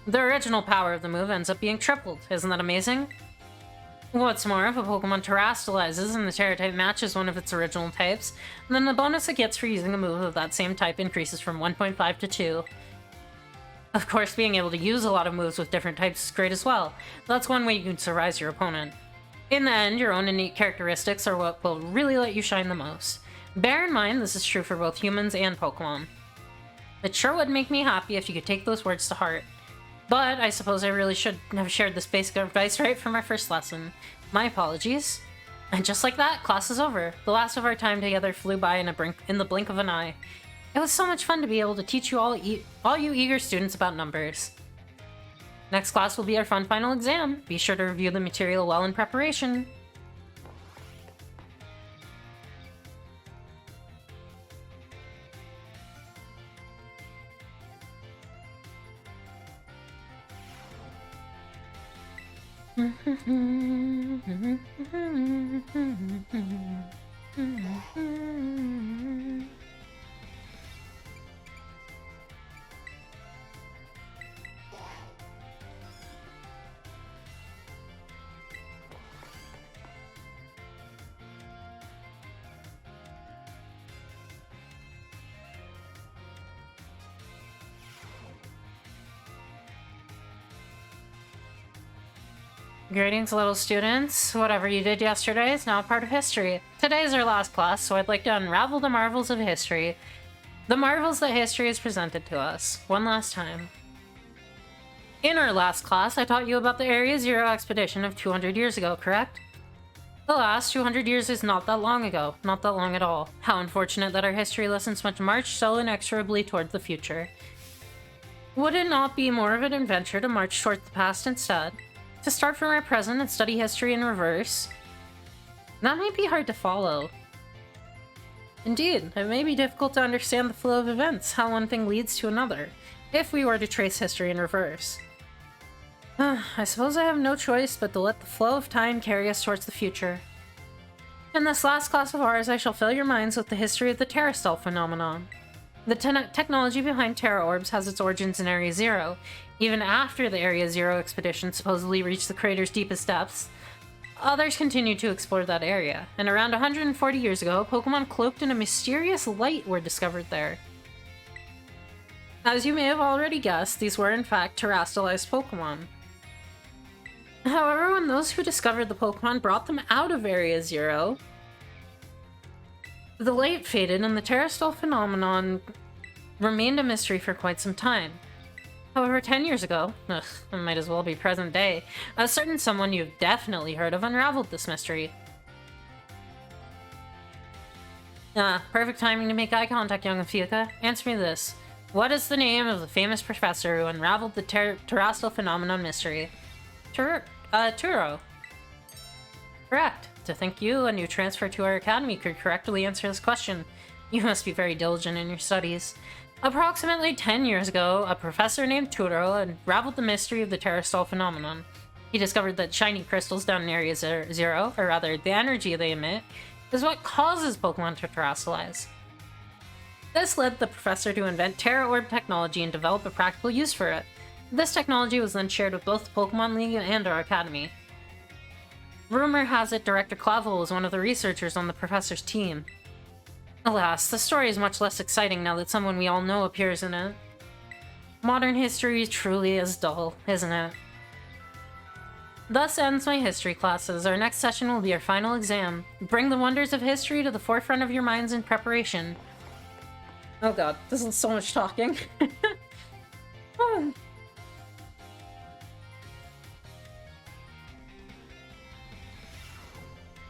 The original power of the move ends up being tripled. Isn't that amazing? What's more, if a Pokemon terastallizes and the Terra type matches one of its original types, then the bonus it gets for using a move of that same type increases from 1.5 to 2. Of course, being able to use a lot of moves with different types is great as well. That's one way you can surprise your opponent. In the end, your own innate characteristics are what will really let you shine the most. Bear in mind, this is true for both humans and Pokemon. It sure would make me happy if you could take those words to heart. But I suppose I really should have shared this basic advice right from our first lesson. My apologies. And just like that, class is over. The last of our time together flew by in the blink of an eye. It was so much fun to be able to teach you all you eager students about numbers. Next class will be our fun final exam. Be sure to review the material well in preparation. Greetings, little students. Whatever you did yesterday is now a part of history. Today is our last class, so I'd like to unravel the marvels of history. The marvels that history has presented to us. One last time. In our last class, I taught you about the Area Zero expedition of 200 years ago, correct? The last 200 years is not that long ago. Not that long at all. How unfortunate that our history lessons must march so inexorably toward the future. Would it not be more of an adventure to march towards the past instead? To start from our present and study history in reverse? That might be hard to follow. Indeed, it may be difficult to understand the flow of events, how one thing leads to another, if we were to trace history in reverse. I suppose I have no choice but to let the flow of time carry us towards the future. In this last class of ours, I shall fill your minds with the history of the Terrastal phenomenon. The technology behind Terra Orbs has its origins in Area Zero. Even after the Area Zero expedition supposedly reached the crater's deepest depths, others continued to explore that area, and around 140 years ago, Pokemon cloaked in a mysterious light were discovered there. As you may have already guessed, these were in fact terrestrialized Pokemon. However, when those who discovered the Pokemon brought them out of Area Zero, the light faded and the Terrastal phenomenon remained a mystery for quite some time. However, 10 years ago, it might as well be present day, a certain someone you've definitely heard of unraveled this mystery. Perfect timing to make eye contact, young Fuka. Answer me this. What is the name of the famous professor who unraveled the Terrastal phenomenon mystery? Turo. Correct. To think you, a new transfer to our academy, could correctly answer this question. You must be very diligent in your studies. Approximately 10 years ago, a professor named Turo unraveled the mystery of the Terrastal phenomenon. He discovered that shiny crystals down in Area Zero, or rather, the energy they emit, is what causes Pokemon to terrestrialize. This led the professor to invent Terra Orb technology and develop a practical use for it. This technology was then shared with both the Pokemon League and our academy. Rumor has it Director Clavel was one of the researchers on the professor's team. Alas, the story is much less exciting now that someone we all know appears in it. Modern history truly is dull, isn't it? Thus ends my history classes. Our next session will be our final exam. Bring the wonders of history to the forefront of your minds in preparation. Oh god, this is so much talking.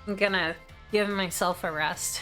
I'm gonna give myself a rest.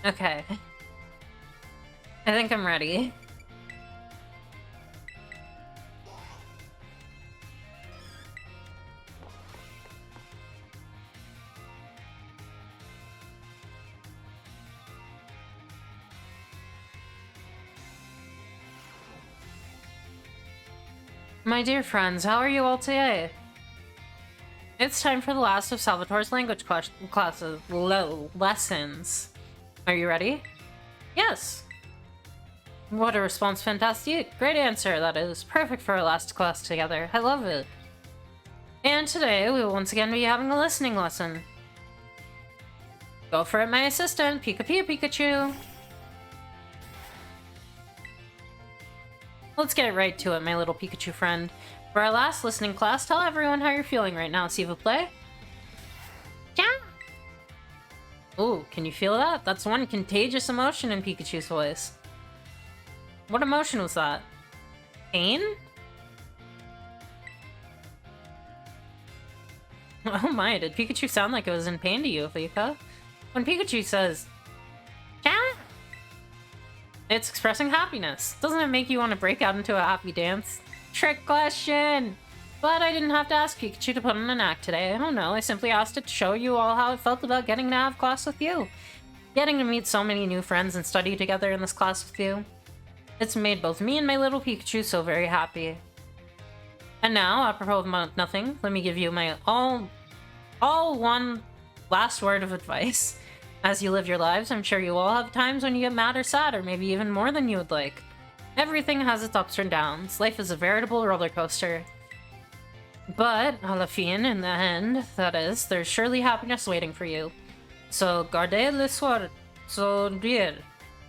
Okay. I think I'm ready. My dear friends, how are you all today? It's time for the last of Salvatore's language lessons. Are you ready? Yes. What a response, fantastic. Great answer, that is. Perfect for our last class together. I love it. And today, we will once again be having a listening lesson. Go for it, my assistant. Pikachu. Let's get right to it, my little Pikachu friend. For our last listening class, tell everyone how you're feeling right now, s'il vous plaît. Yeah. Ooh, can you feel that? That's one contagious emotion in Pikachu's voice. What emotion was that? Pain? Oh my, did Pikachu sound like it was in pain to you, Vika? When Pikachu says, yeah, it's expressing happiness. Doesn't it make you want to break out into a happy dance? Trick question! But I didn't have to ask Pikachu to put on an act today. Oh no, I simply asked it to show you all how it felt about getting to have class with you. Getting to meet so many new friends and study together in this class with you. It's made both me and my little Pikachu so very happy. And now, apropos of nothing, let me give you my all one last word of advice. As you live your lives, I'm sure you all have times when you get mad or sad, or maybe even more than you would like. Everything has its ups and downs. Life is a veritable roller coaster. But, à la fin, in the end, that is, there's surely happiness waiting for you. So, gardez l'espoir, sourire.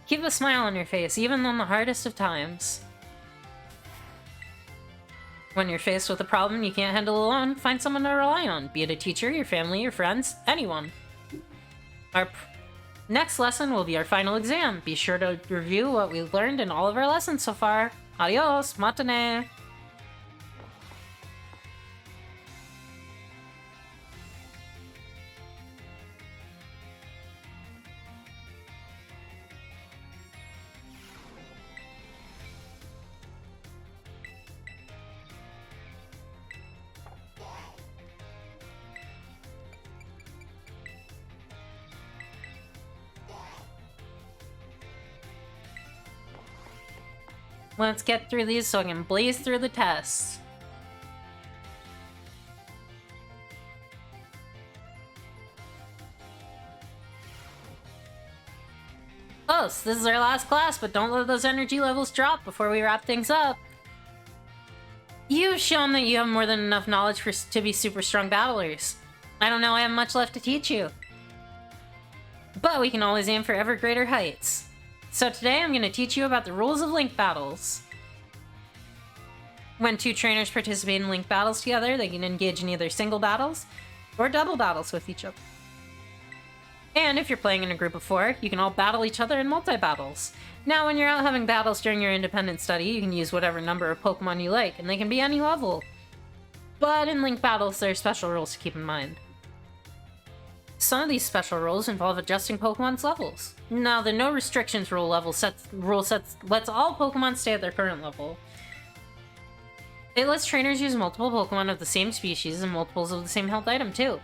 Keep a smile on your face, even on the hardest of times. When you're faced with a problem you can't handle alone, find someone to rely on, be it a teacher, your family, your friends, anyone. Our next lesson will be our final exam. Be sure to review what we've learned in all of our lessons so far. Adios, matane! Let's get through these so I can blaze through the tests. Close, this is our last class, but don't let those energy levels drop before we wrap things up. You've shown that you have more than enough knowledge to be super strong battlers. I don't know I have much left to teach you. But we can always aim for ever greater heights. So today I'm going to teach you about the rules of link battles. When two trainers participate in link battles together, they can engage in either single battles or double battles with each other. And if you're playing in a group of 4, you can all battle each other in multi-battles. Now when you're out having battles during your independent study, you can use whatever number of Pokemon you like, and they can be any level. But in link battles, there are special rules to keep in mind. Some of these special rules involve adjusting Pokemon's levels. Now, the no restrictions rule lets all Pokemon stay at their current level. It lets trainers use multiple Pokemon of the same species and multiples of the same health item too.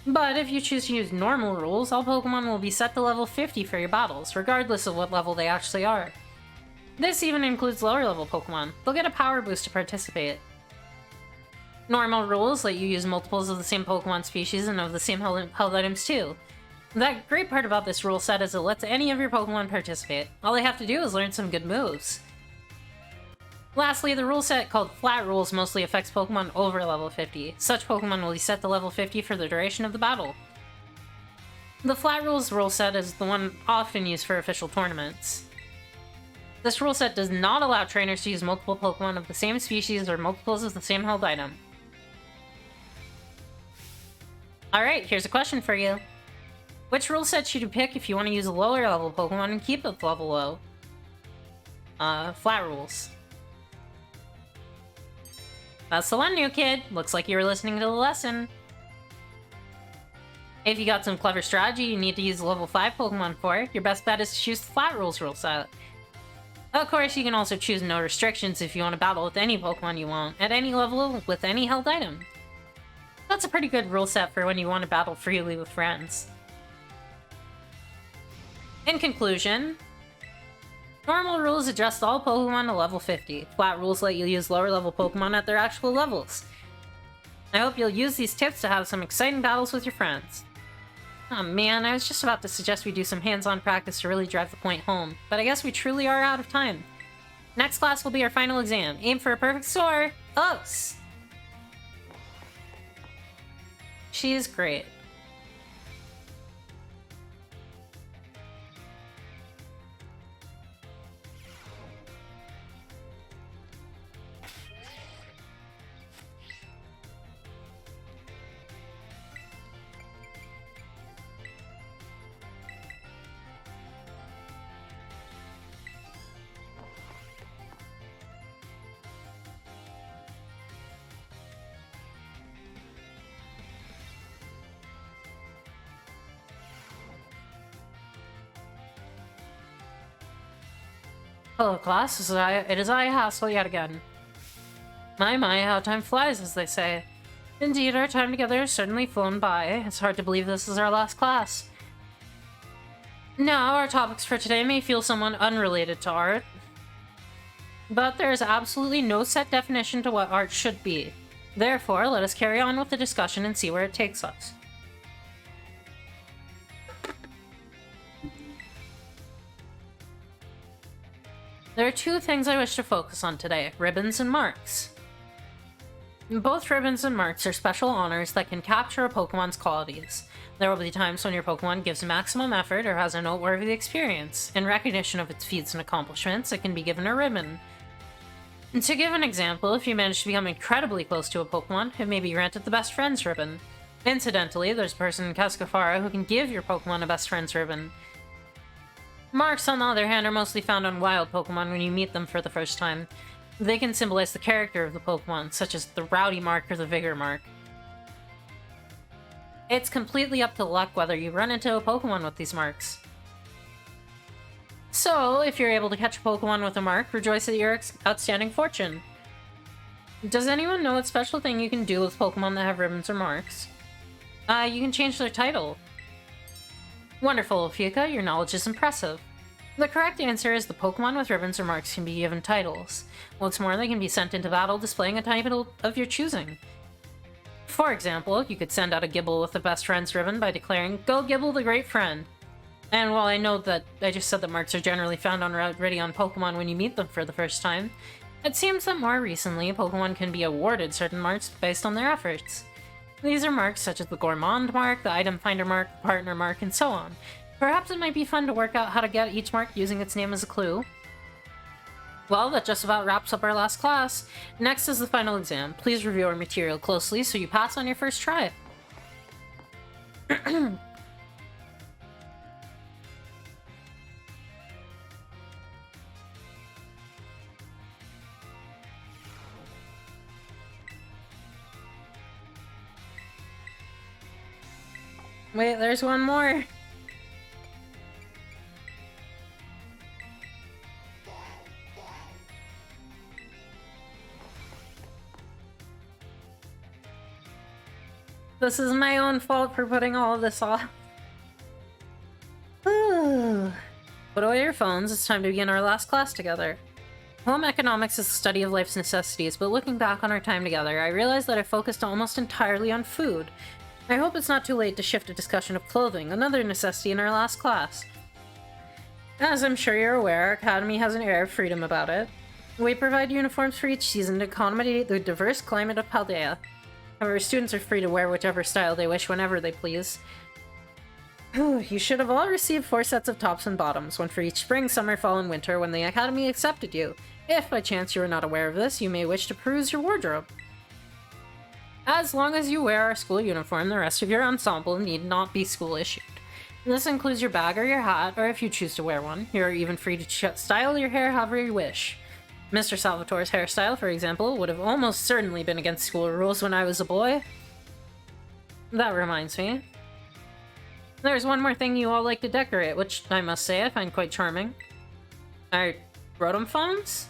But if you choose to use normal rules, all Pokemon will be set to level 50 for your battles, regardless of what level they actually are. This even includes lower level Pokemon. They'll get a power boost to participate. Normal rules let you use multiples of the same Pokemon species and of the same health items too. The great part about this rule set is it lets any of your Pokemon participate. All they have to do is learn some good moves. Lastly, the rule set called Flat Rules mostly affects Pokemon over level 50. Such Pokemon will be set to level 50 for the duration of the battle. The Flat Rules rule set is the one often used for official tournaments. This rule set does not allow trainers to use multiple Pokemon of the same species or multiples of the same held item. Alright, here's a question for you. Which rule set should you pick if you want to use a lower level Pokemon and keep its level low? Flat rules. That's the one, new kid. Looks like you were listening to the lesson. If you got some clever strategy you need to use level 5 Pokemon for, your best bet is to choose the Flat Rules rule set. Of course, you can also choose no restrictions if you want to battle with any Pokemon you want, at any level, with any held item. That's a pretty good rule set for when you want to battle freely with friends. In conclusion, normal rules adjust all Pokemon to level 50. Flat rules let you use lower level Pokemon at their actual levels. I hope you'll use these tips to have some exciting battles with your friends. Oh man, I was just about to suggest we do some hands-on practice to really drive the point home, but I guess we truly are out of time. Next class will be our final exam. Aim for a perfect score! Us! She is great. Hello class, it is I, Hassel, yet again. My, how time flies, as they say. Indeed, our time together has certainly flown by. It's hard to believe this is our last class. Now, our topics for today may feel somewhat unrelated to art, but there is absolutely no set definition to what art should be. Therefore, let us carry on with the discussion and see where it takes us. There are two things I wish to focus on today, ribbons and marks. Both ribbons and marks are special honors that can capture a Pokemon's qualities. There will be times when your Pokemon gives maximum effort or has a noteworthy experience. In recognition of its feats and accomplishments, it can be given a ribbon. And to give an example, if you manage to become incredibly close to a Pokemon, it may be granted the Best Friends ribbon. Incidentally, there's a person in Cascafara who can give your Pokemon a Best Friends ribbon. Marks, on the other hand, are mostly found on wild Pokemon when you meet them for the first time. They can symbolize the character of the Pokemon, such as the Rowdy mark or the Vigor mark. It's completely up to luck whether you run into a Pokemon with these marks. So, if you're able to catch a Pokemon with a mark, rejoice at your outstanding fortune. Does anyone know what special thing you can do with Pokemon that have ribbons or marks? You can change their title. Wonderful, Fuka, your knowledge is impressive. The correct answer is the Pokemon with ribbons or marks can be given titles. What's more, they can be sent into battle displaying a title of your choosing. For example, you could send out a Gibble with the Best Friends ribbon by declaring, "Go Gibble the Great Friend." And while I know that I just said that marks are generally found already on Pokemon when you meet them for the first time, it seems that more recently, Pokemon can be awarded certain marks based on their efforts. These are marks such as the Gourmand mark, the Item Finder mark, the Partner mark, and so on. Perhaps it might be fun to work out how to get each mark using its name as a clue. Well, that just about wraps up our last class. Next is the final exam. Please review our material closely so you pass on your first try. Wait, there's one more. This is my own fault for putting all of this off. Put away your phones, it's time to begin our last class together. Home economics is the study of life's necessities, but looking back on our time together, I realized that I focused almost entirely on food. I hope it's not too late to shift a discussion of clothing, another necessity in our last class. As I'm sure you're aware, our academy has an air of freedom about it. We provide uniforms for each season to accommodate the diverse climate of Paldea. However, students are free to wear whichever style they wish whenever they please. You should have all received 4 sets of tops and bottoms, one for each spring, summer, fall, and winter when the academy accepted you. If by chance you are not aware of this, you may wish to peruse your wardrobe. As long as you wear our school uniform, the rest of your ensemble need not be school issued. This includes your bag or your hat, or if you choose to wear one, you're even free to style your hair however you wish. Mr. Salvatore's hairstyle, for example, would have almost certainly been against school rules when I was a boy. That reminds me. There's one more thing you all like to decorate, which I must say I find quite charming. Our Rotom phones?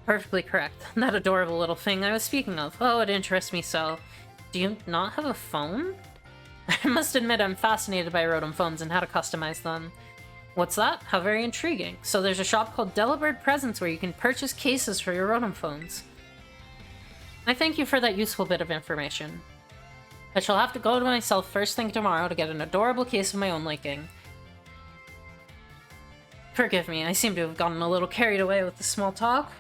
Perfectly correct. That adorable little thing I was speaking of. Oh, it interests me so. Do you not have a phone? I must admit I'm fascinated by Rotom phones and how to customize them. What's that? How very intriguing. So there's a shop called Delibird Presents where you can purchase cases for your Rotom phones. I thank you for that useful bit of information. I shall have to go to myself first thing tomorrow to get an adorable case of my own liking. Forgive me, I seem to have gotten a little carried away with the small talk.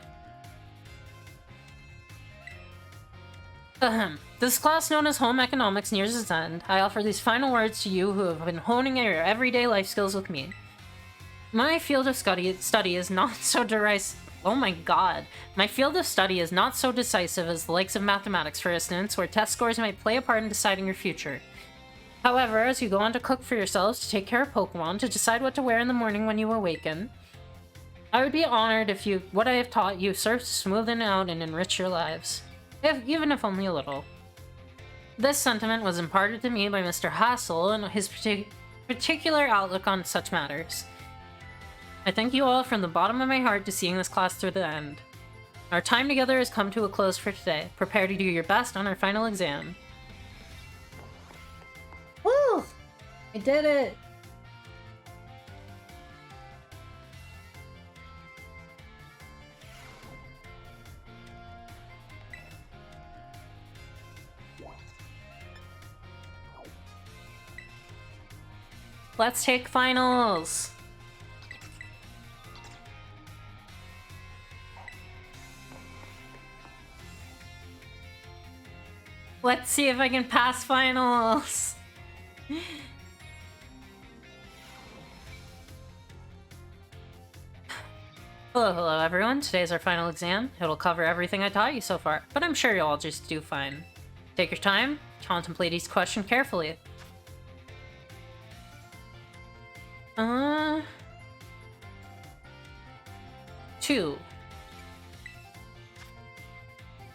Ahem. This class known as Home Economics nears its end. I offer these final words to you who have been honing your everyday life skills with me. My field of study is not so derisive. Oh my god. My field of study is not so decisive as the likes of mathematics, for instance, where test scores might play a part in deciding your future. However, as you go on to cook for yourselves, to take care of Pokemon, to decide what to wear in the morning when you awaken, I would be honored if what I have taught you serves to smoothen out and enrich your lives. Even if only a little. This sentiment was imparted to me by Mr. Hassel and his particular outlook on such matters. I thank you all from the bottom of my heart to seeing this class through the end. Our time together has come to a close for today. Prepare to do your best on our final exam. Woo! I did it! Let's take finals! Let's see if I can pass finals! Hello everyone. Today's our final exam. It'll cover everything I taught you so far, but I'm sure you'll all just do fine. Take your time, contemplate each question carefully. 2.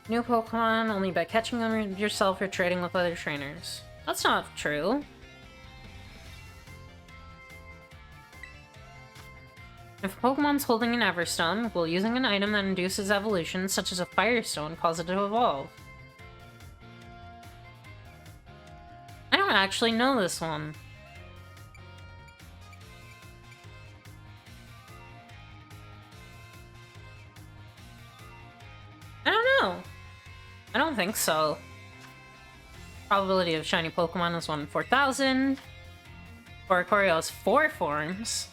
New Pokemon only by catching them yourself or trading with other trainers. That's not true. If a Pokemon's holding an Everstone, will using an item that induces evolution, such as a Firestone, cause it to evolve? I don't actually know this one. I don't know. I don't think so. Probability of shiny Pokemon is 1 in 4,000. Oricorio has 4 forms.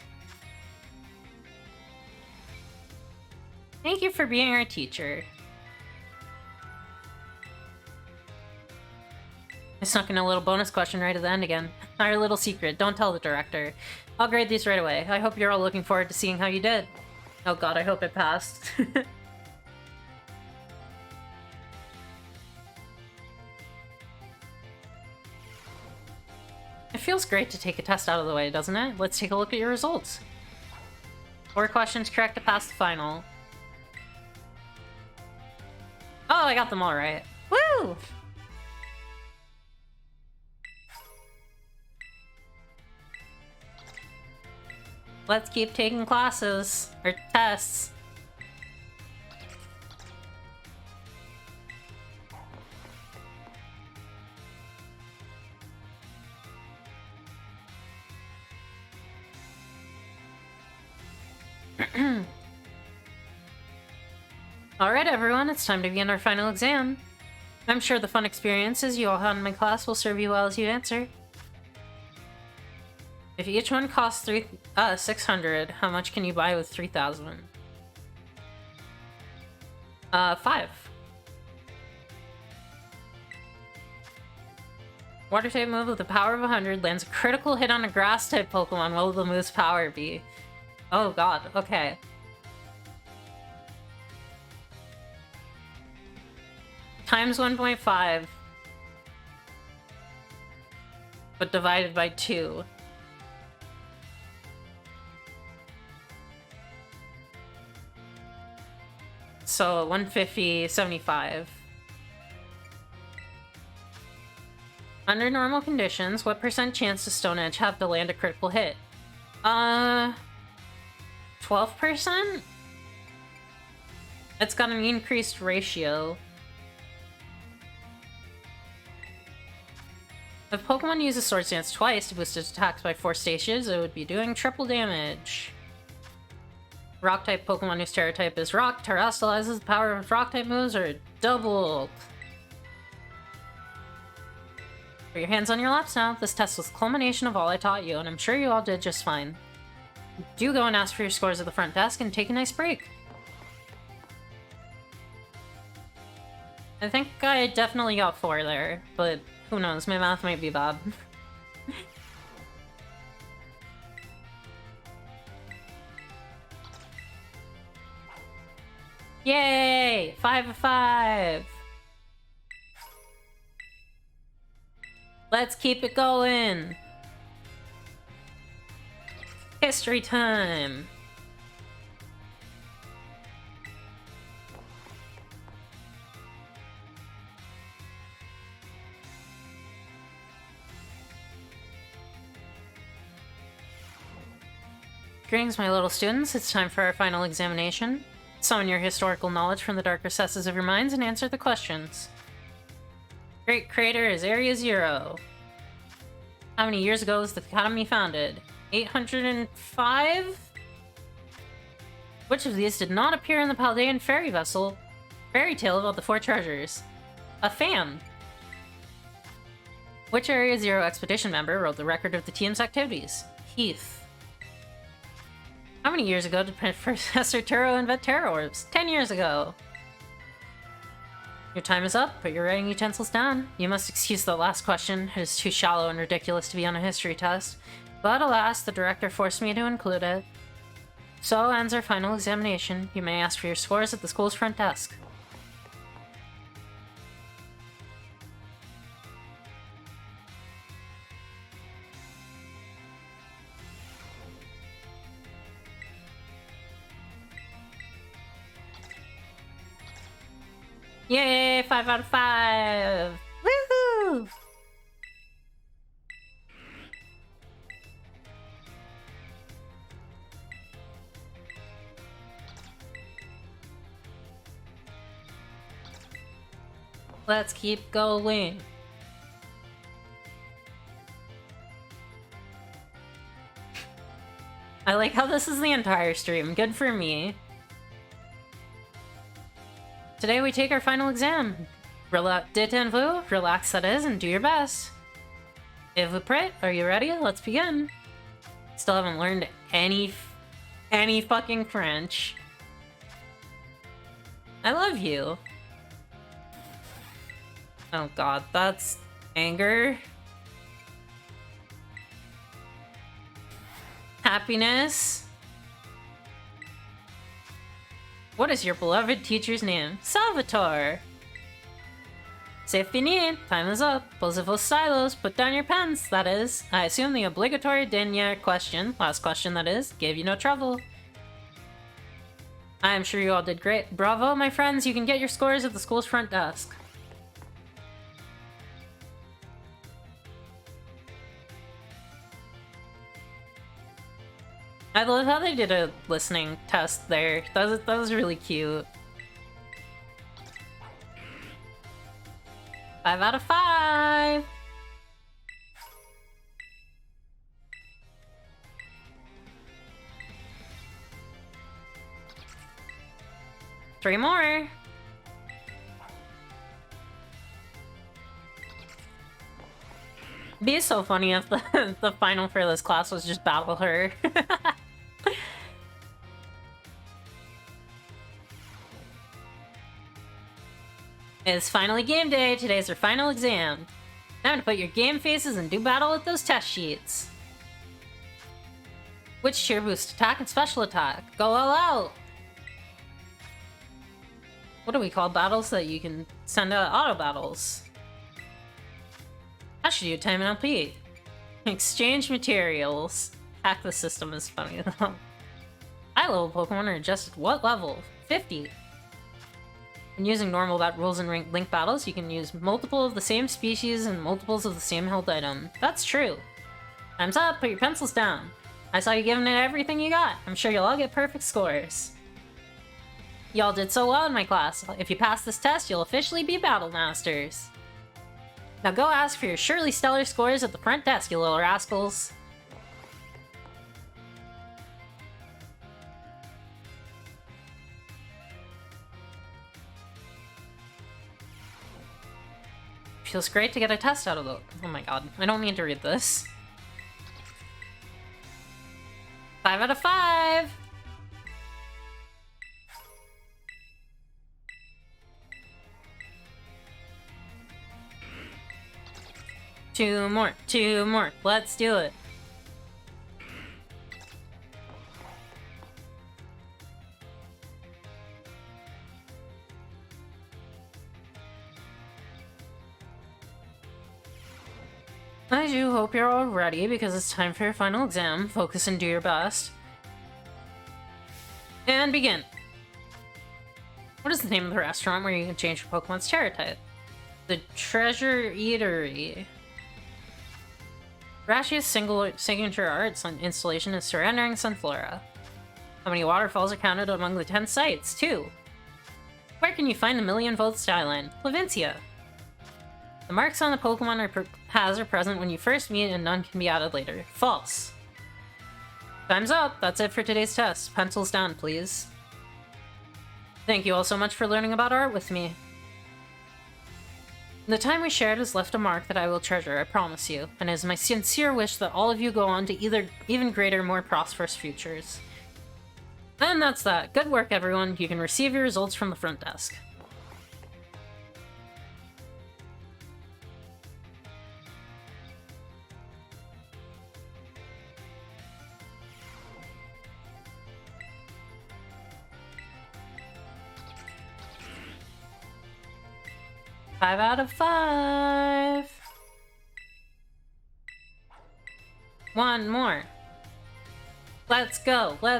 Thank you for being our teacher. I snuck in a little bonus question right at the end again. Our little secret, don't tell the director. I'll grade these right away. I hope you're all looking forward to seeing how you did. Oh god, I hope it passed. It feels great to take a test out of the way, doesn't it? Let's take a look at your results. 4 questions correct to pass the final. Oh, I got them all right. Woo! Let's keep taking classes, or tests. Alright everyone, it's time to begin our final exam. I'm sure the fun experiences you all had in my class will serve you well as you answer. If each one costs 600, how much can you buy with 3,000? 5. Water type move with a power of 100 lands a critical hit on a grass type Pokemon. What will the move's power be? Oh god, okay. Times 1.5. But divided by 2. So 150, 75. Under normal conditions, what % chance does Stone Edge have to land a critical hit? 12%? It's got an increased ratio. If Pokemon uses Swords Dance twice to boost its attacks by 4 stages, it would be doing triple damage. Rock-type Pokemon whose Terra type is Rock terrestrializes the power of Rock-type moves are doubled. Put your hands on your laps now. This test was the culmination of all I taught you, and I'm sure you all did just fine. Do go and ask for your scores at the front desk and take a nice break. I think I definitely got 4 there, but who knows, my math might be bad. Yay! 5 of 5! Let's keep it going! History time! Greetings, my little students. It's time for our final examination. Summon your historical knowledge from the dark recesses of your minds and answer the questions. Great Crater is Area 0. How many years ago was the Academy founded? 805? Which of these did not appear in the Paldean fairy vessel? Fairy tale about the 4 treasures. A fan. Which Area 0 expedition member wrote the record of the team's activities? Heath. How many years ago did Professor Turo invent Terra Orbs? 10 years ago. Your time is up. Put your writing utensils down. You must excuse the last question. It is too shallow and ridiculous to be on a history test. But alas, the director forced me to include it. So ends our final examination. You may ask for your scores at the school's front desk. Yay! 5 out of 5! Woohoo! Let's keep going. I like how this is the entire stream. Good for me. Today we take our final exam. Détendez-vous, relax that is, and do your best. If vous prêt, are you ready? Let's begin. Still haven't learned any fucking French. I love you. Oh god, that's anger. Happiness. What is your beloved teacher's name? Salvatore! C'est fini! Time is up. Posez vos stylos. Put down your pens, that is. I assume the obligatory dernier question, last question that is, gave you no trouble. I am sure you all did great. Bravo, my friends. You can get your scores at the school's front desk. I love how they did a listening test there. That was really cute. 5 out of 5! Three more! It'd be so funny if the final for this class was just battle her. It's finally game day. Today's our final exam. Time to put your game faces and do battle with those test sheets. Which cheer boost attack and special attack? Go all out! What do we call battles that you can send out? Auto battles. How should you time an LP? Exchange materials. Hack the system is funny though. High level Pokemon are adjusted what level? 50. When using normal rules in link battles, you can use multiple of the same species and multiples of the same held item. That's true. Time's up, put your pencils down. I saw you giving it everything you got. I'm sure you'll all get perfect scores. Y'all did so well in my class. If you pass this test, you'll officially be Battle Masters. Now go ask for your surely stellar scores at the front desk, you little rascals. Feels great to get a test out of the... Oh my god, I don't mean to read this. 5 out of 5! Two more. Let's do it. I do hope you're all ready, because it's time for your final exam. Focus and do your best. And begin. What is the name of the restaurant where you can change your Pokemon's Terra type? The Treasure Eatery. Rashi's signature art installation is surrendering Sunflora. How many waterfalls are counted among the 10 sites? 2. Where can you find the Million-Volt Skyline? Levincia. The marks on the Pokemon are present when you first meet and none can be added later. False. Time's up. That's it for today's test. Pencils down, please. Thank you all so much for learning about art with me. The time we shared has left a mark that I will treasure, I promise you, and it is my sincere wish that all of you go on to even greater, more prosperous futures. And that's that. Good work, everyone. You can receive your results from the front desk. Five out of 5. One more. Let's go. Woo!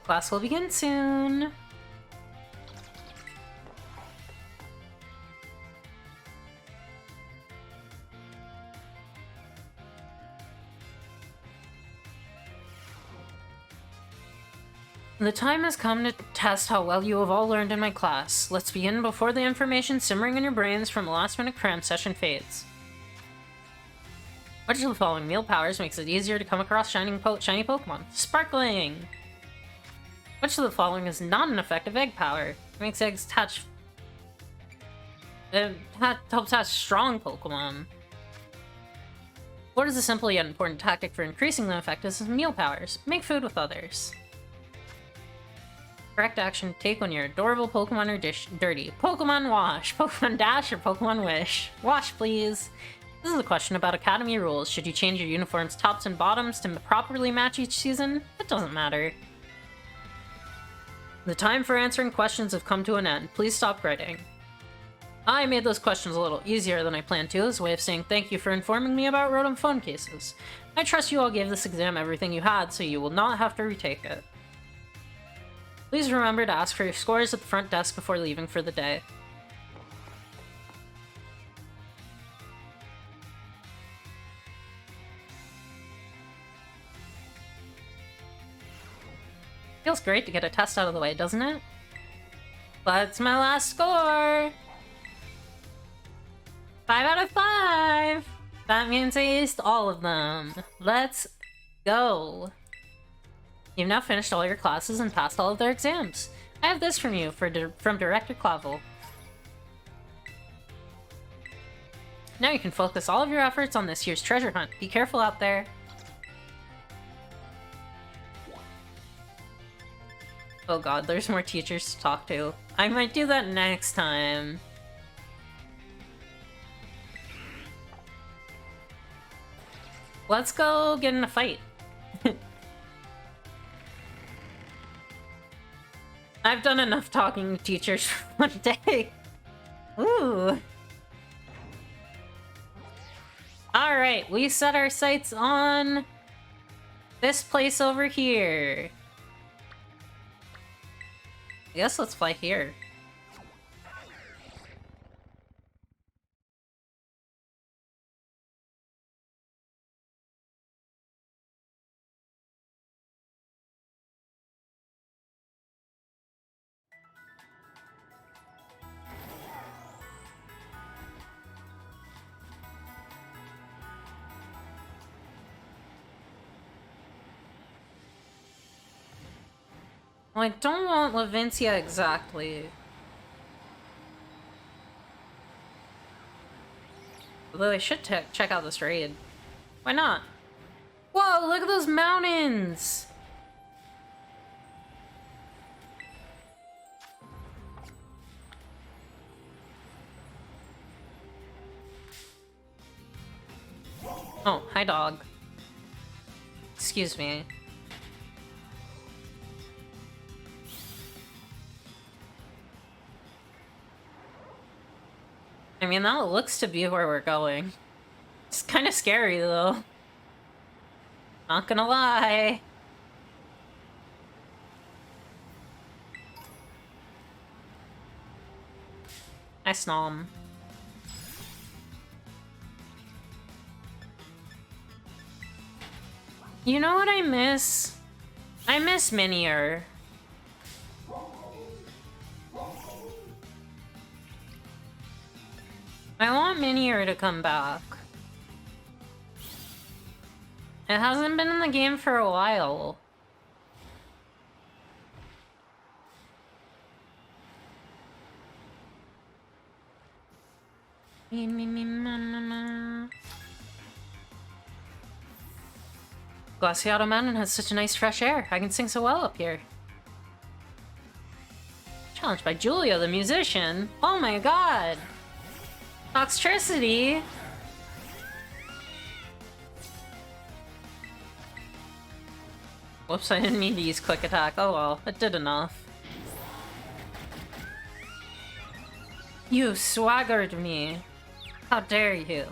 Class will begin soon. The time has come to test how well you have all learned in my class. Let's begin before the information simmering in your brains from a last-minute cram session fades. Which of the following meal powers makes it easier to come across shiny Pokemon? Sparkling! Which of the following is not an effective egg power? It makes eggs hatch... helps hatch strong Pokemon. What is a simple yet important tactic for increasing the effectiveness of meal powers? Make food with others. Correct action to take when your adorable Pokemon are dirty. Pokemon Wash, Pokemon Dash, or Pokemon Wish? Wash, please. This is a question about Academy rules. Should you change your uniform's tops and bottoms to properly match each season? It doesn't matter. The time for answering questions have come to an end. Please stop writing. I made those questions a little easier than I planned to as a way of saying thank you for informing me about Rotom phone cases. I trust you all gave this exam everything you had, so you will not have to retake it. Please remember to ask for your scores at the front desk before leaving for the day. Feels great to get a test out of the way, doesn't it? That's my last score! 5 out of 5! That means I aced all of them. Let's go! You've now finished all your classes and passed all of their exams. I have this from you from Director Clavel. Now you can focus all of your efforts on this year's treasure hunt. Be careful out there. Oh god, there's more teachers to talk to. I might do that next time. Let's go get in a fight. I've done enough talking to teachers for one day. Ooh. Alright, we set our sights on this place over here. I guess let's fly here. Well, I don't want Levincia exactly. Although I should check out this raid. Why not? Whoa, look at those mountains! Oh, hi dog. Excuse me. I mean, that looks to be where we're going. It's kind of scary, though. Not gonna lie. Hi, Snom. You know what I miss? I miss Minier. I want Minier to come back. It hasn't been in the game for a while. Glaciato Mountain has such a nice fresh air. I can sing so well up here. Challenged by Julia, the musician. Oh my god! Toxtricity! Whoops, I didn't mean to use quick attack. Oh well, it did enough. You swaggered me. How dare you?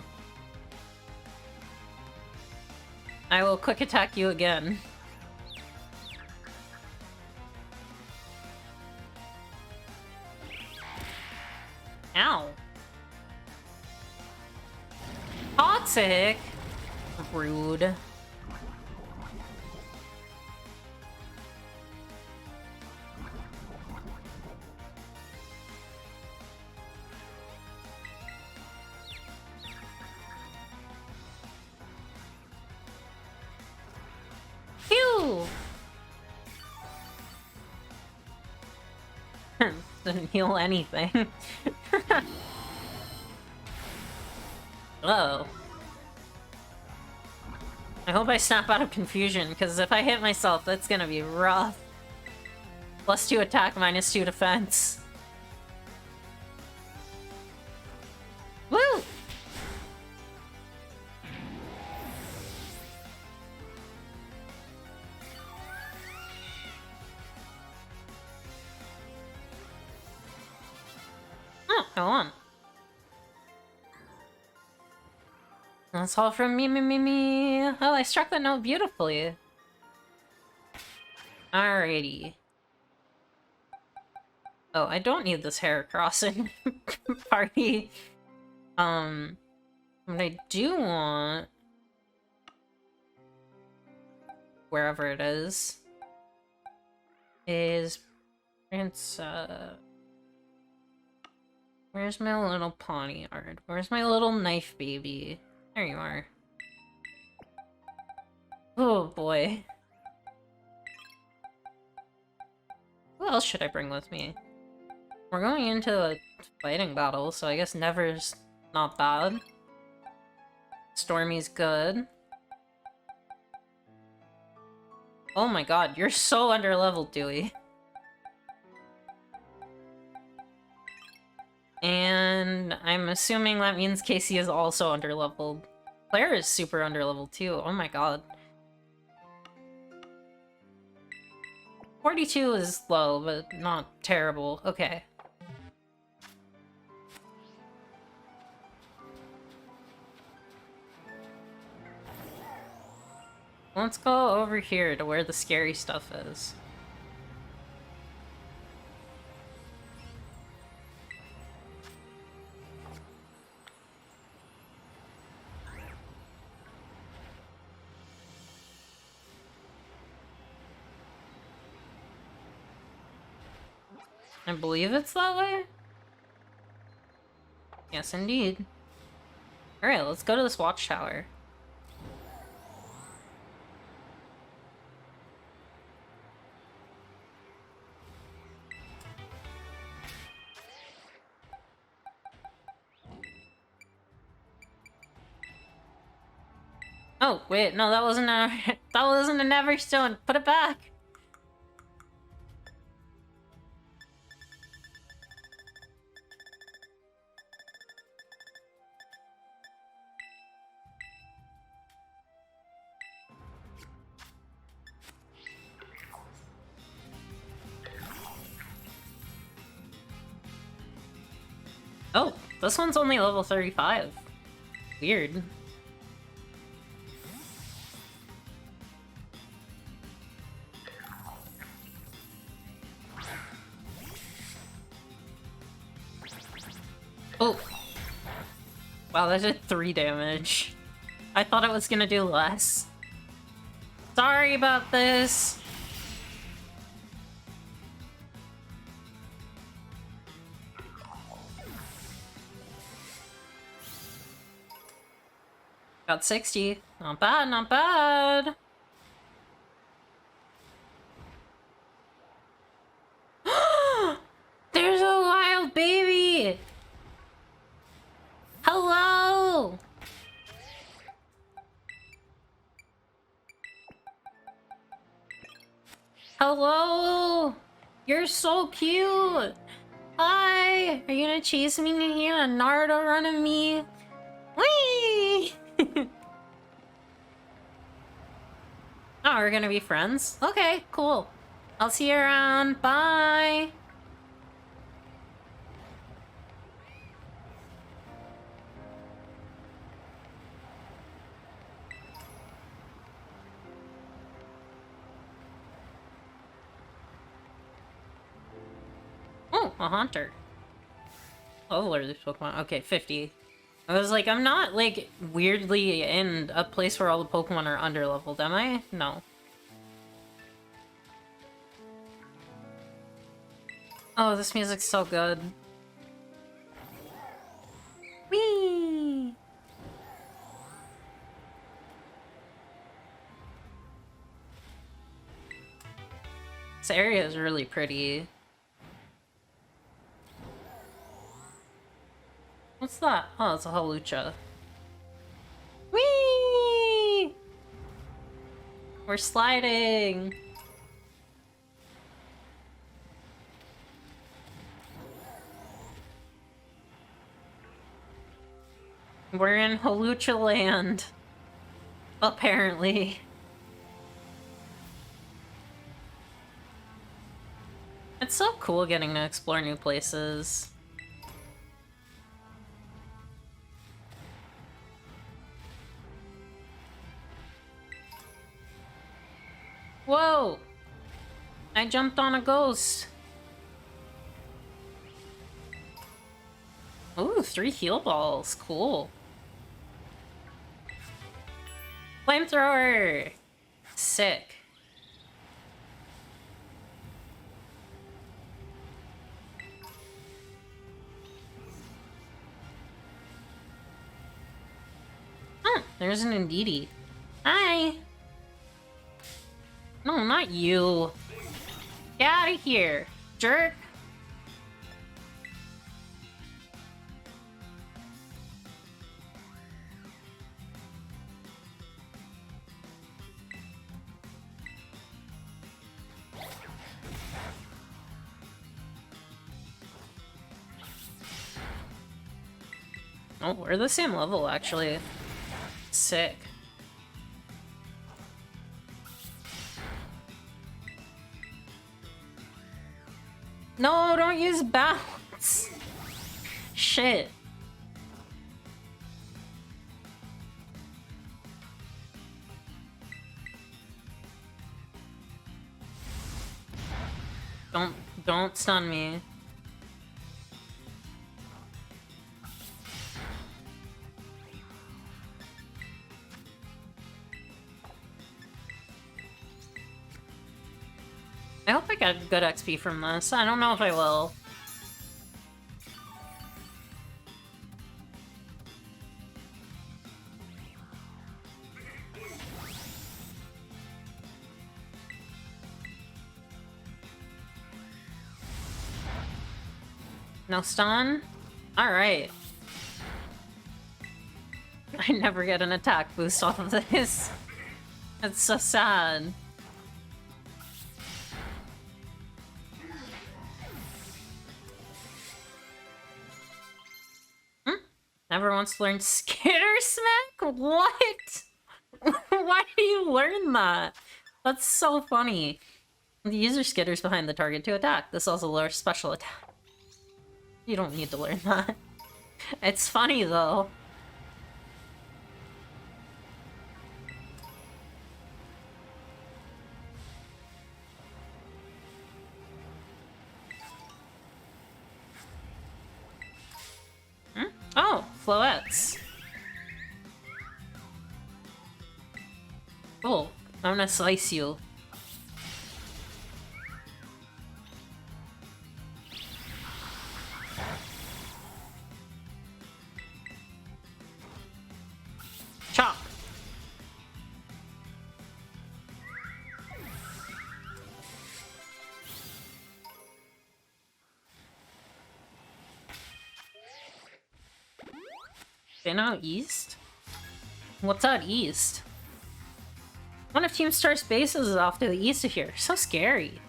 I will quick attack you again. Ow. Toxic? Rude. Phew! Didn't heal anything. Oh. I hope I snap out of confusion, because if I hit myself, that's gonna be rough. +2 attack, -2 defense. Woo! Oh, I won. That's all from me. Oh, I struck that note beautifully. Alrighty. Oh, I don't need this hair crossing party. What I do want... wherever it is Prince, where's my little poniard? Where's my little knife baby? There you are. Oh boy. Who else should I bring with me? We're going into a fighting battle, so I guess Never's not bad. Stormy's good. Oh my god, you're so underleveled, Dewey. And I'm assuming that means Casey is also underleveled. Claire is super underleveled too, oh my god. 42 is low, but not terrible. Okay. Let's go over here to where the scary stuff is. I believe it's that way. Yes, indeed. Alright, let's go to this watchtower. Oh, wait, no, that wasn't a that wasn't a Neverstone. Put it back. Oh, this one's only level 35. Weird. Oh. Wow, that did 3 damage. I thought it was gonna do less. Sorry about this. Got 60. Not bad, not bad. There's a wild baby! Hello! Hello! You're so cute! Hi! Are you gonna chase me in here? A Naruto run at me? Whee! Oh, we're gonna be friends? Okay, cool. I'll see you around. Bye! Oh, a Haunter. Oh, what are these Pokemon? Okay, 50. I was like, I'm not, like, weirdly in a place where all the Pokemon are underleveled, am I? No. Oh, this music's so good. Whee! This area is really pretty. What's that? Oh, it's a Halucha. Whee! We're sliding! We're in Halucha land. Apparently. It's so cool getting to explore new places. Whoa! I jumped on a ghost. Ooh, 3 heal balls. Cool. Flamethrower! Sick. Huh, there's an Indeedee. Hi! No, not you. Get out of here, jerk. Oh, we're the same level, actually. Sick. No, don't use bounce. Shit. Don't stun me. I hope I get good XP from this. I don't know if I will. No stun? Alright. I never get an attack boost off of this. That's so sad. Never wants to learn Skitter Smack? What? Why do you learn that? That's so funny. The user skitters behind the target to attack. This also lowers special attack. You don't need to learn that. It's funny though. Oh, floettes. Cool. I'm gonna slice you. Chop. Okay, now east? What's out east? One of Team Star's bases is off to the east of here. So scary.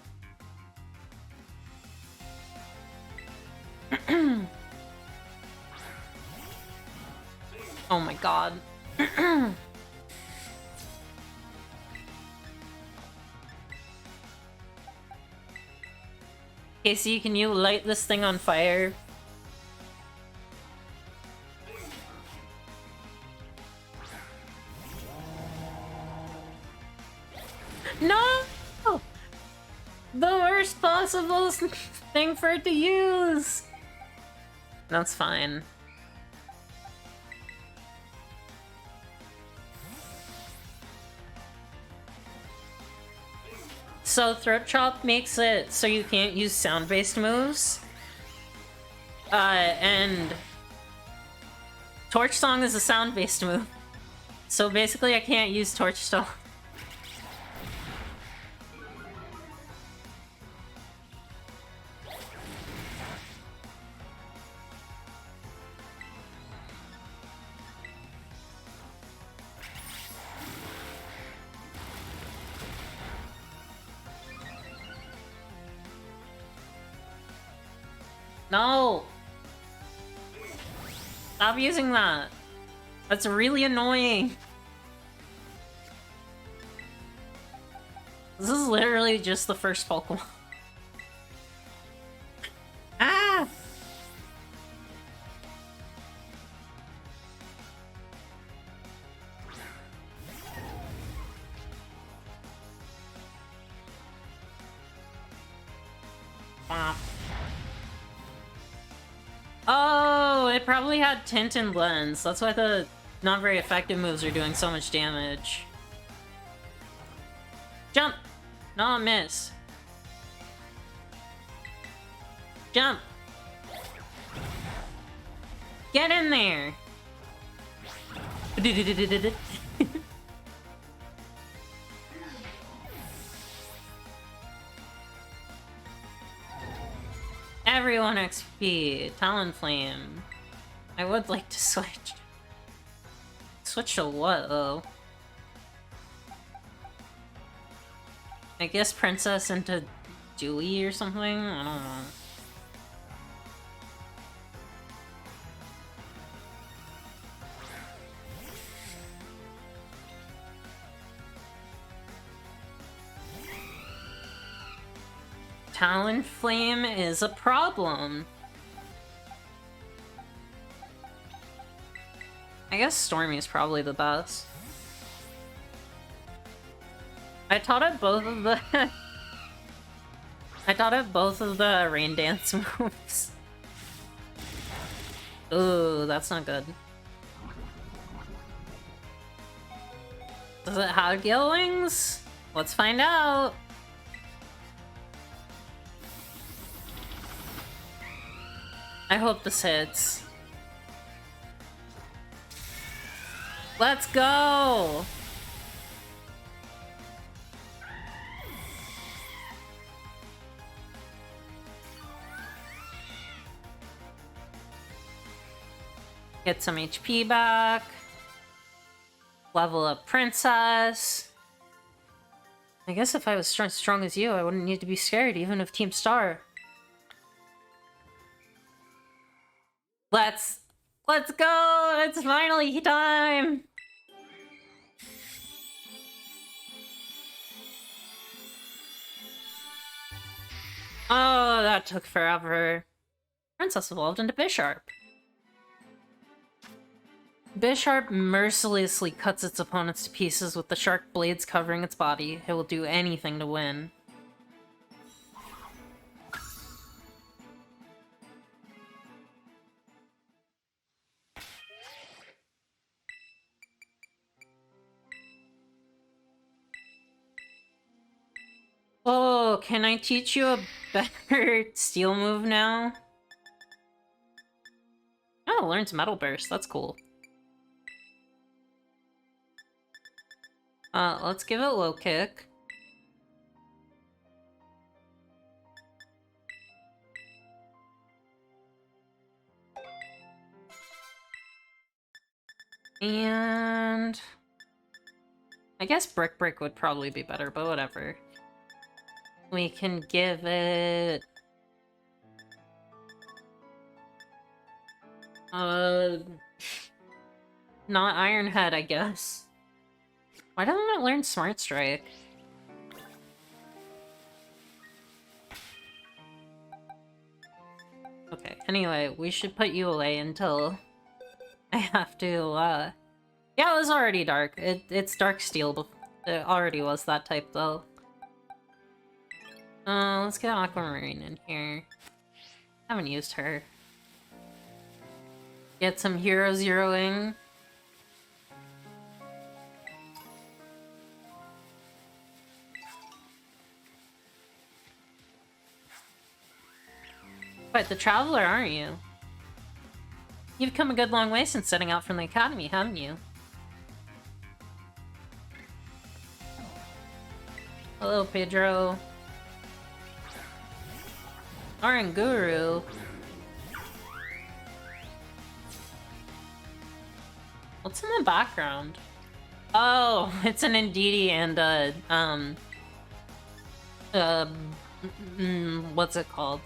Oh my god. Casey, can you light this thing on fire? No! The worst possible thing for it to use! That's fine. So Throat Chop makes it so you can't use sound-based moves. And Torch Song is a sound-based move. So basically I can't use Torch Song. No! Stop using that. That's really annoying. This is literally just the first Pokemon. Ah! Oh, it probably had Tint and Lens. That's why the not very effective moves are doing so much damage. Jump! No, miss. Jump! Get in there! Everyone XP. Talonflame. I would like to switch. Switch to what, though? I guess Princess into Dewey or something? I don't know. Talonflame is a problem. I guess Stormy's probably the best. I taught it both of the I taught it both of the Rain Dance moves. Ooh, that's not good. Does it have Gale Wings? Let's find out. I hope this hits. Let's go! Get some HP back. Level up Princess. I guess if I was strong as you, I wouldn't need to be scared, even of Team Star. Let's go! It's finally time! Oh, that took forever. Princess evolved into Bisharp. Bisharp mercilessly cuts its opponents to pieces with the sharp blades covering its body. It will do anything to win. Oh, can I teach you a better steel move now? Oh, learns Metal Burst. That's cool. Let's give it low kick. And I guess Brick Break would probably be better, but whatever. We can give it... not Iron Head, I guess. Why doesn't it learn Smart Strike? Okay, anyway, we should put you away until I have to, Yeah, it was already dark. It's Dark Steel, but it already was that type, though. Let's get Aquamarine in here. Haven't used her. Get some hero zeroing. Quite the traveler, aren't you? You've come a good long way since setting out from the academy, haven't you? Hello, Pedro. Oranguru. What's in the background? Oh, it's an Indeedee and what's it called?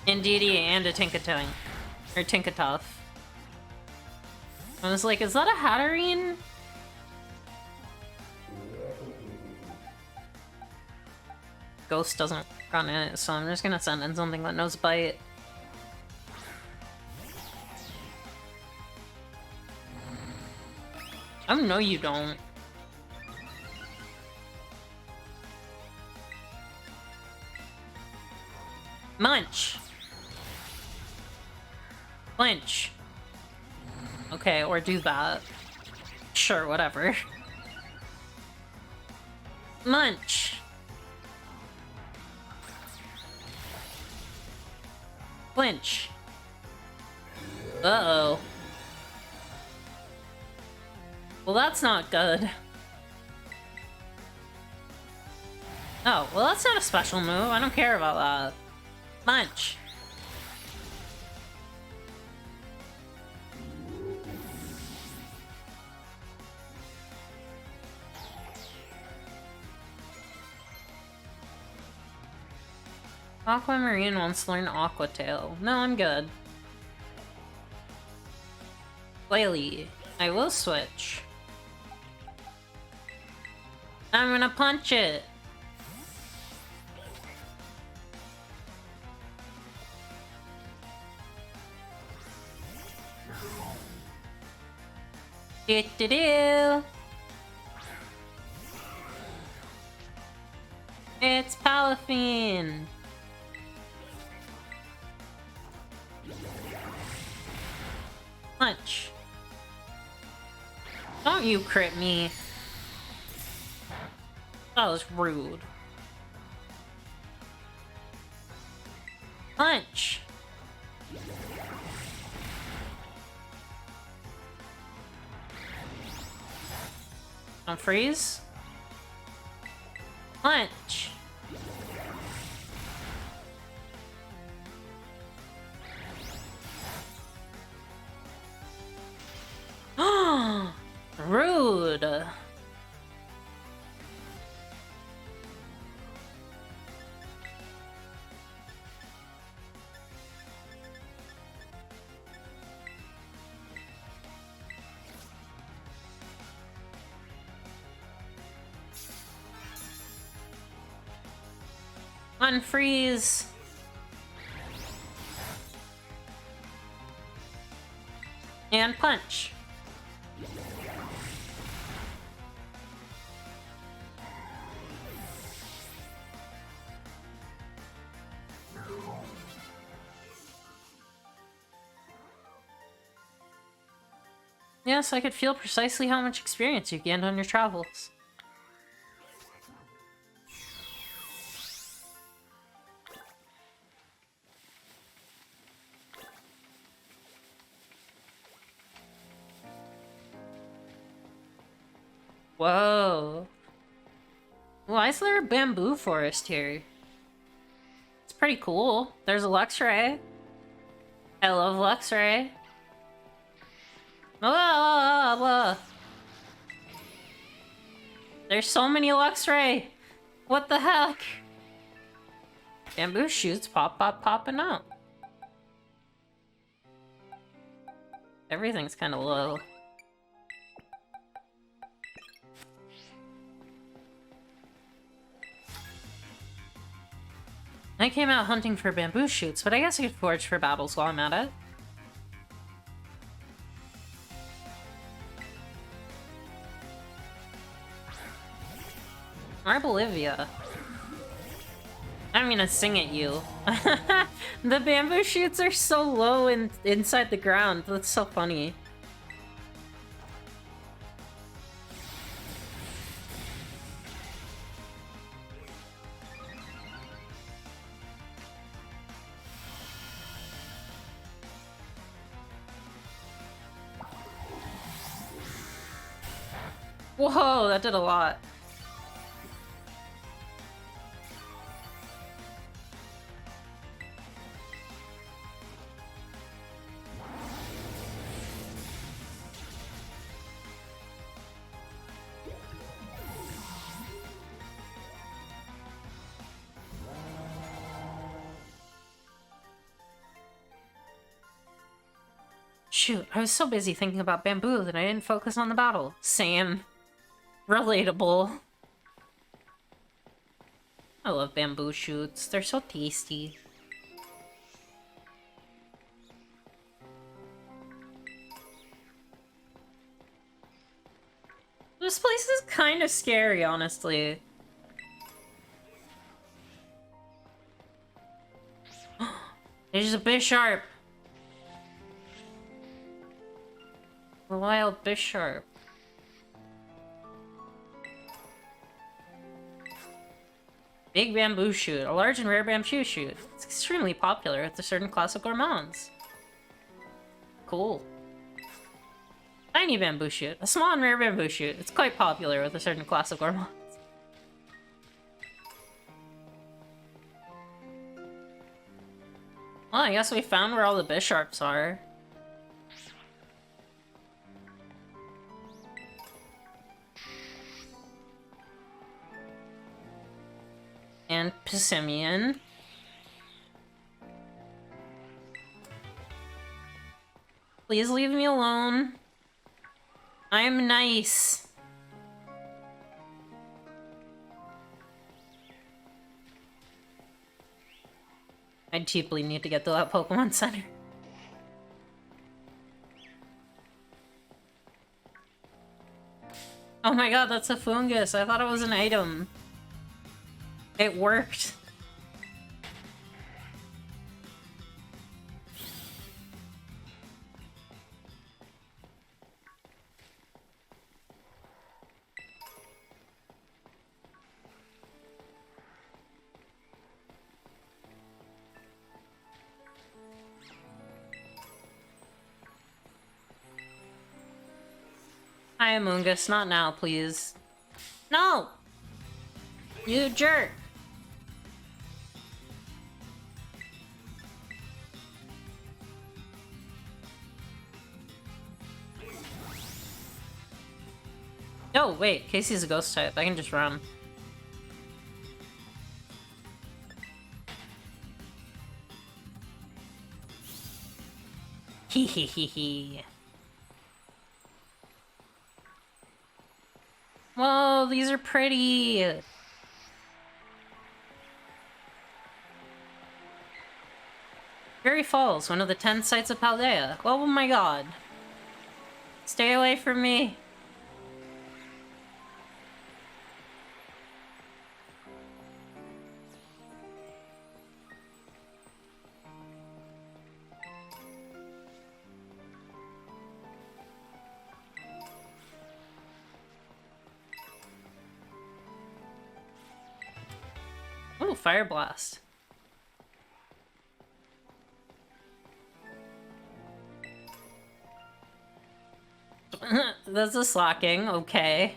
Indeedee and a Tinkatonk. Or Tinkatuff. I was like, is that a Hatterene? Ghost doesn't run in it, so I'm just gonna send in something that knows Bite. Oh, no you don't. Munch! Flinch. Okay, or do that. Sure, whatever. Munch! Flinch. Uh-oh. Well, that's not good. Oh, well that's not a special move. I don't care about that. Munch. Aquamarine wants to learn Aqua Tail. No, I'm good. Flaily. I will switch. I'm gonna punch it. Do-do-do. It's Palafine. Punch. Don't you crit me. That was rude. Punch. Don't freeze. Punch. Rude. Unfreeze. And punch. Yes, I could feel precisely how much experience you gained on your travels. Whoa. Why is there a bamboo forest here? It's pretty cool. There's a Luxray. I love Luxray. Blah. There's so many Luxray. What the heck? Bamboo shoots popping out. Everything's kind of low. I came out hunting for bamboo shoots, but I guess I could forage for battles while I'm at it. Bolivia. I'm gonna sing at you. The bamboo shoots are so low inside the ground. That's so funny. Whoa, that did a lot. Shoot, I was so busy thinking about bamboo that I didn't focus on the battle. Same. Relatable. I love bamboo shoots. They're so tasty. This place is kind of scary, honestly. There's a Bisharp. A wild Bisharp. Big bamboo shoot. A large and rare bamboo shoot. It's extremely popular with a certain class of gourmands. Cool. Tiny bamboo shoot. A small and rare bamboo shoot. It's quite popular with a certain class of gourmands. Well, I guess we found where all the Bisharps are. And Pissimian. Please leave me alone. I'm nice. I deeply need to get to that Pokemon Center. Oh my god, that's a fungus. I thought it was an item. It worked. Hi, Amoongus. Not now, please. No! You jerk! Oh, wait. Casey's a ghost type. I can just run. Hee hee hee hee. Whoa, these are pretty! Fairy Falls, one of the 10 sites of Paldea. Oh my god. Stay away from me. Ooh, Fire Blast. That's a slacking, okay.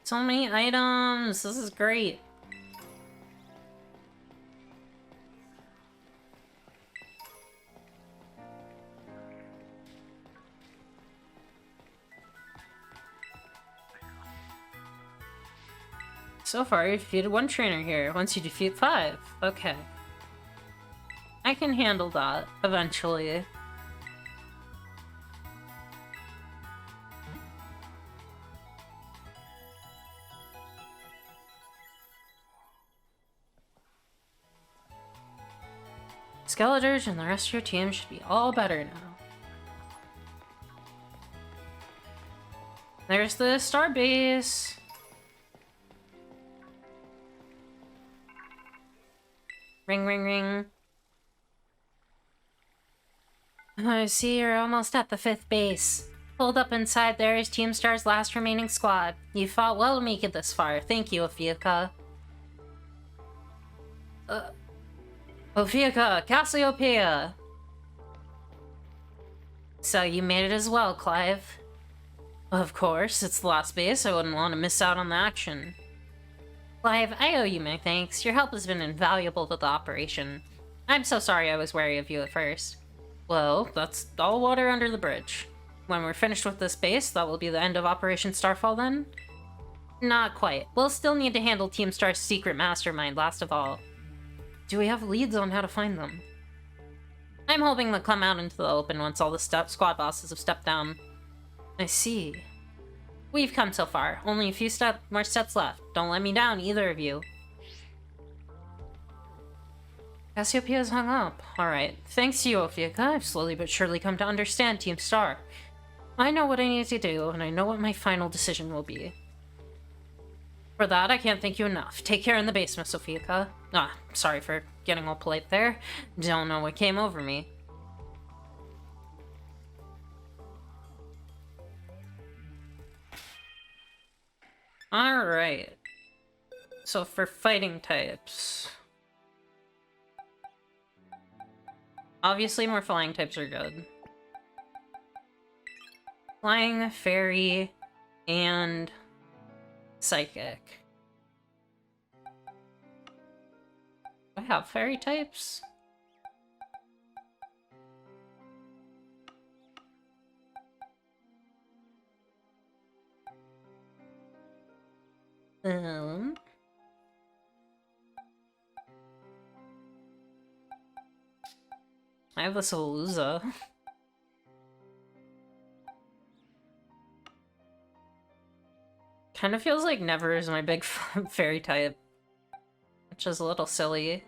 So many items, this is great. So far, you defeated 1 trainer here. Once you defeat 5. Okay. I can handle that, eventually. Skeletor's and the rest of your team should be all better now. There's the star base. Ring, ring, ring. I see you're almost at the 5th base. Pulled up inside there is Team Star's last remaining squad. You fought well to make it this far. Thank you, Ophiucha. Ophiucha, Cassiopeia! So you made it as well, Clive. Of course, it's the last base. I wouldn't want to miss out on the action. Clive, I owe you my thanks. Your help has been invaluable to the operation. I'm so sorry I was wary of you at first. Well, that's all water under the bridge. When we're finished with this base, that will be the end of Operation Starfall then? Not quite. We'll still need to handle Team Star's secret mastermind last of all. Do we have leads on how to find them? I'm hoping they'll come out into the open once all the squad bosses have stepped down. I see. We've come so far. Only a few more steps left. Don't let me down, either of you. Cassiopeia's hung up. Alright. Thanks to you, Ophiucha, I've slowly but surely come to understand Team Star. I know what I need to do, and I know what my final decision will be. For that, I can't thank you enough. Take care in the basement, Ophiucha. Ah, sorry for getting all polite there. Don't know what came over me. Alright. So for fighting types... obviously more flying types are good. Flying, fairy, and... psychic. Do I have fairy types? I have the Soluza. Kind of feels like Never is my big fairy type, which is a little silly.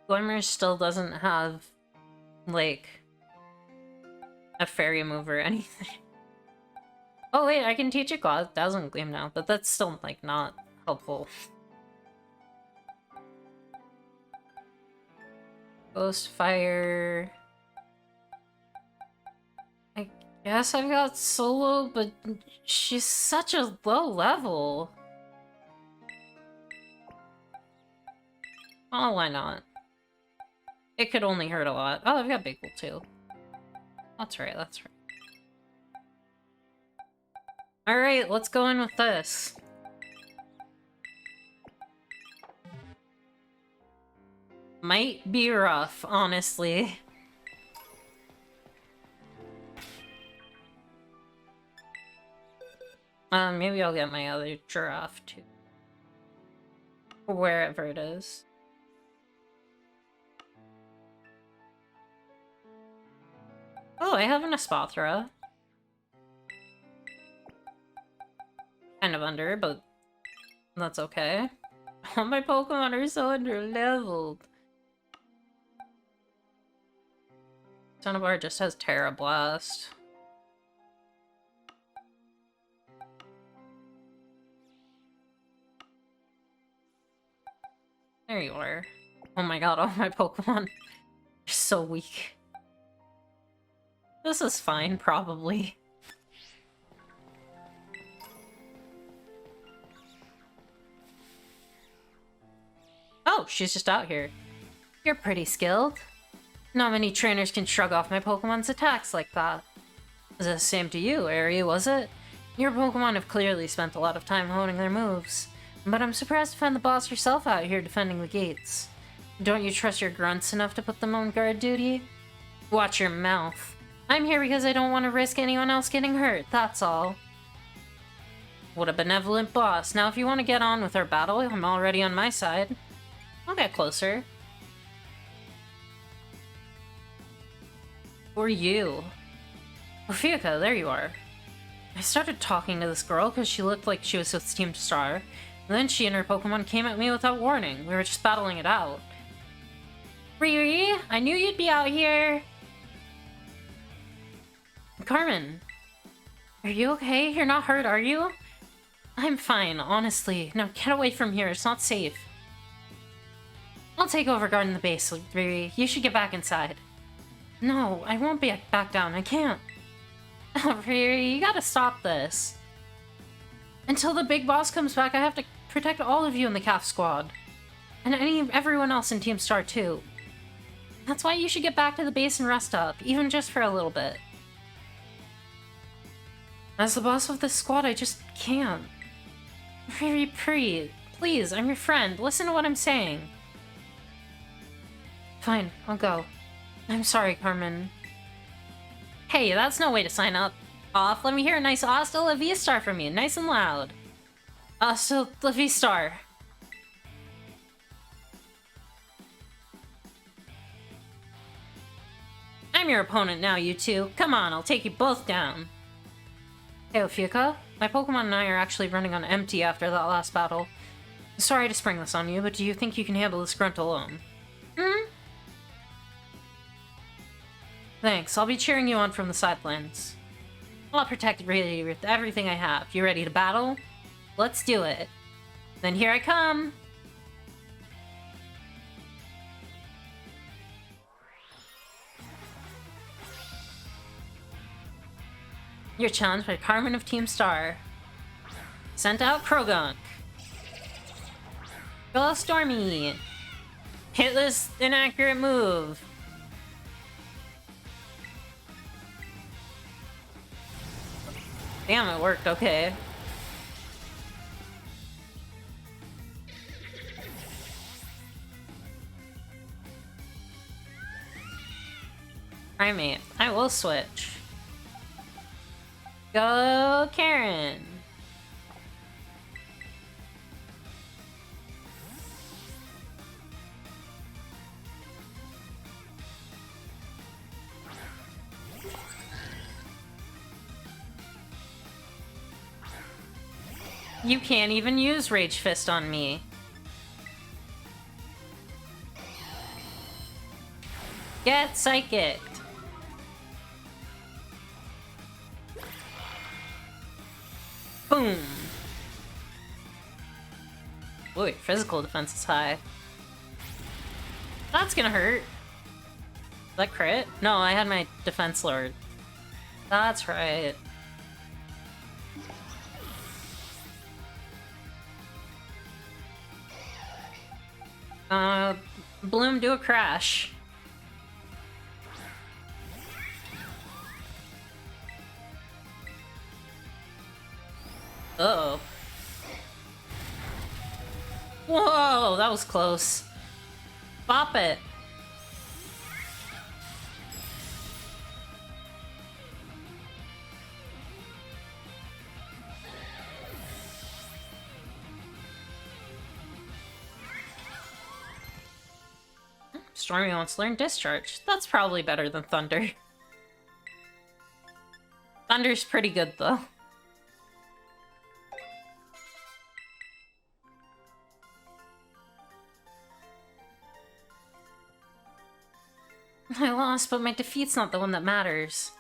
Glimmer still doesn't have, like, a fairy move or anything. Oh wait, I can teach it Dazzling Gleam now, but that's still, like, not helpful. Ghost Fire... I guess I've got Solo, but she's such a low level. Oh, why not? It could only hurt a lot. Oh, I've got Big Bull too. That's right, that's right. Alright, let's go in with this. Might be rough, honestly. Maybe I'll get my other giraffe too. Wherever it is. Oh, I have an Espathra. Kind of under, but that's okay. All my Pokemon are so under-leveled. Cinnabar just has Terra Blast. There you are. Oh my god, all my Pokemon are so weak. This is fine, probably. Oh, she's just out here. You're pretty skilled. Not many trainers can shrug off my Pokemon's attacks like that. Was it the same to you, Aerie, was it? Your Pokemon have clearly spent a lot of time honing their moves. But I'm surprised to find the boss herself out here defending the gates. Don't you trust your grunts enough to put them on guard duty? Watch your mouth. I'm here because I don't want to risk anyone else getting hurt, that's all. What a benevolent boss. Now if you want to get on with our battle, I'm already on my side. I'll get closer. Who are you? Ophiuka, there you are. I started talking to this girl because she looked like she was with Team Star, and then she and her Pokemon came at me without warning. We were just battling it out. Riri, I knew you'd be out here! Carmen, are you okay? You're not hurt, are you? I'm fine, honestly. Now get away from here, it's not safe. I'll take over guarding the base, Riri. You should get back inside. No, I won't be back down, I can't. Oh, Riri, you gotta stop this. Until the big boss comes back, I have to protect all of you in the CAF squad. And everyone else in Team Star too. That's why you should get back to the base and rest up, even just for a little bit. As the boss of this squad, I just can't. Riri, please, I'm your friend. Listen to what I'm saying. Fine, I'll go. I'm sorry, Carmen. Hey, that's no way to sign up. Off. Let me hear a nice Hasta La Vista from you, nice and loud. Hasta La Vista. I'm your opponent now, you two. Come on, I'll take you both down. Hey, Ophiuka. My Pokemon and I are actually running on empty after that last battle. Sorry to spring this on you, but do you think you can handle this grunt alone? Thanks, I'll be cheering you on from the sidelines. I'll protect Riri with everything I have. You ready to battle? Let's do it. Then here I come! You're challenged by Carmen of Team Star. Sent out Krogunk. Go Stormy! Hit this inaccurate move. Damn, it worked, okay. Primate, I will switch. Go, Karen! You can't even use Rage Fist on me. Get psychicked. Boom! Ooh, your physical defense is high. That's gonna hurt. Is that crit? No, I had my defense lowered. That's right. Bloom, do a crash. Uh-oh. Whoa, that was close. Bop it. Stormy wants to learn Discharge. That's probably better than Thunder. Thunder's pretty good, though. I lost, but my defeat's not the one that matters.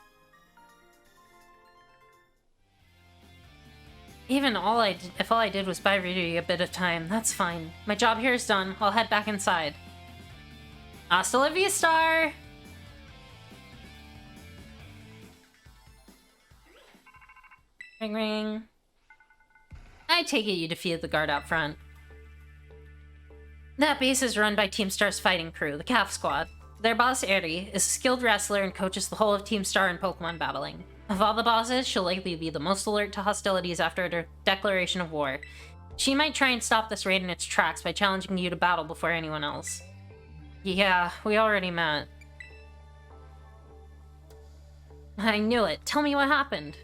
Even if all I did was buy Rudy a bit of time, that's fine. My job here is done. I'll head back inside. Hasta la vista! Ring ring. I take it you defeated the guard out front. That base is run by Team Star's fighting crew, the Calf Squad. Their boss, Eri, is a skilled wrestler and coaches the whole of Team Star in Pokemon battling. Of all the bosses, she'll likely be the most alert to hostilities after a declaration of war. She might try and stop this raid in its tracks by challenging you to battle before anyone else. Yeah, we already met. I knew it. Tell me what happened.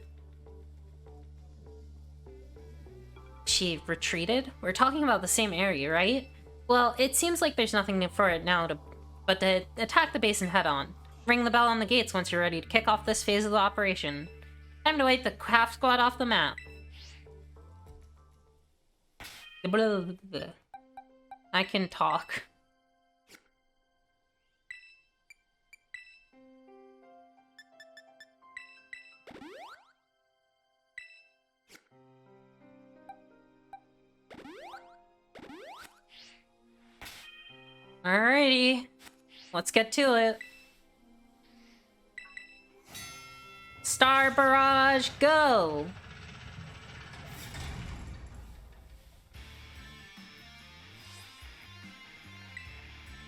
She retreated? We're talking about the same area, right? Well, it seems like there's nothing new for it now but to attack the base and head on. Ring the bell on the gates once you're ready to kick off this phase of the operation. Time to wipe the Calf Squad off the map. I can talk. Alrighty. Let's get to it. Star Barrage, go!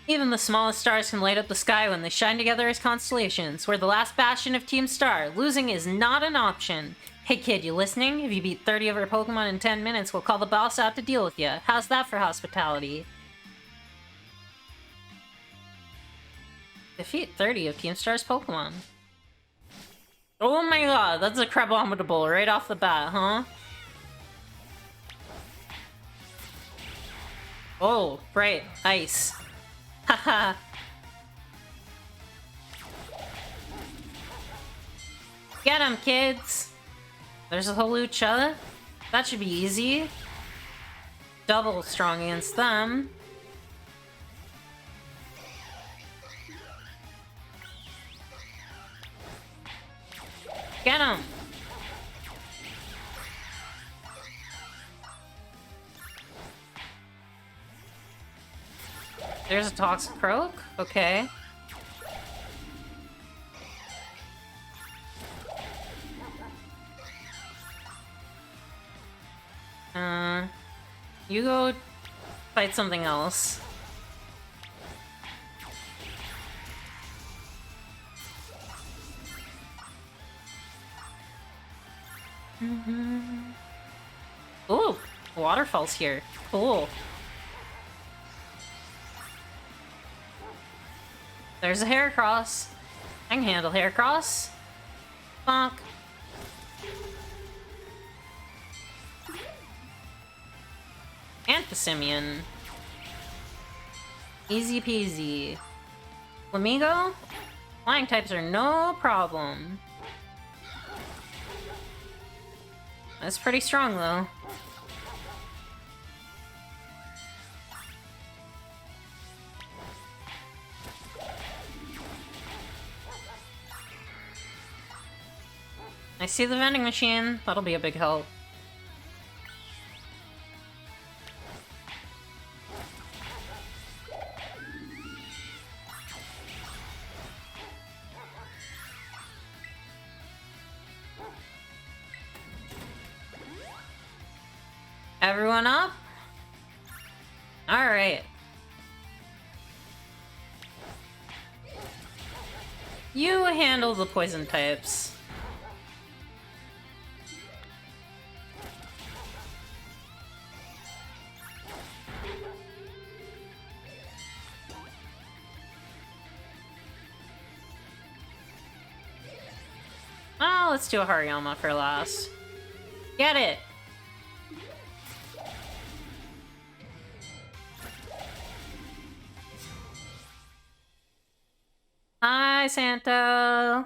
Even the smallest stars can light up the sky when they shine together as constellations. We're the last bastion of Team Star. Losing is not an option. Hey kid, you listening? If you beat 30 of our Pokemon in 10 minutes, we'll call the boss out to deal with you. How's that for hospitality? Defeat 30 of Team Star's Pokemon. Oh my god, that's a Crabominable right off the bat, huh? Oh, right, ice. Haha. Get him, kids! There's a Hawlucha. That should be easy. Double strong against them. Get him! There's a Toxicroak? Okay. You go fight something else. Ooh, waterfall's here. Cool. There's a Heracross. I can handle Heracross. Bonk. Anthocimian. Easy peasy. Flamigo? Flying types are no problem. That's pretty strong, though. I see the vending machine. That'll be a big help. Everyone up? Alright. You handle the poison types. Oh, let's do a Hariyama for last. Get it! Hi, Santo. I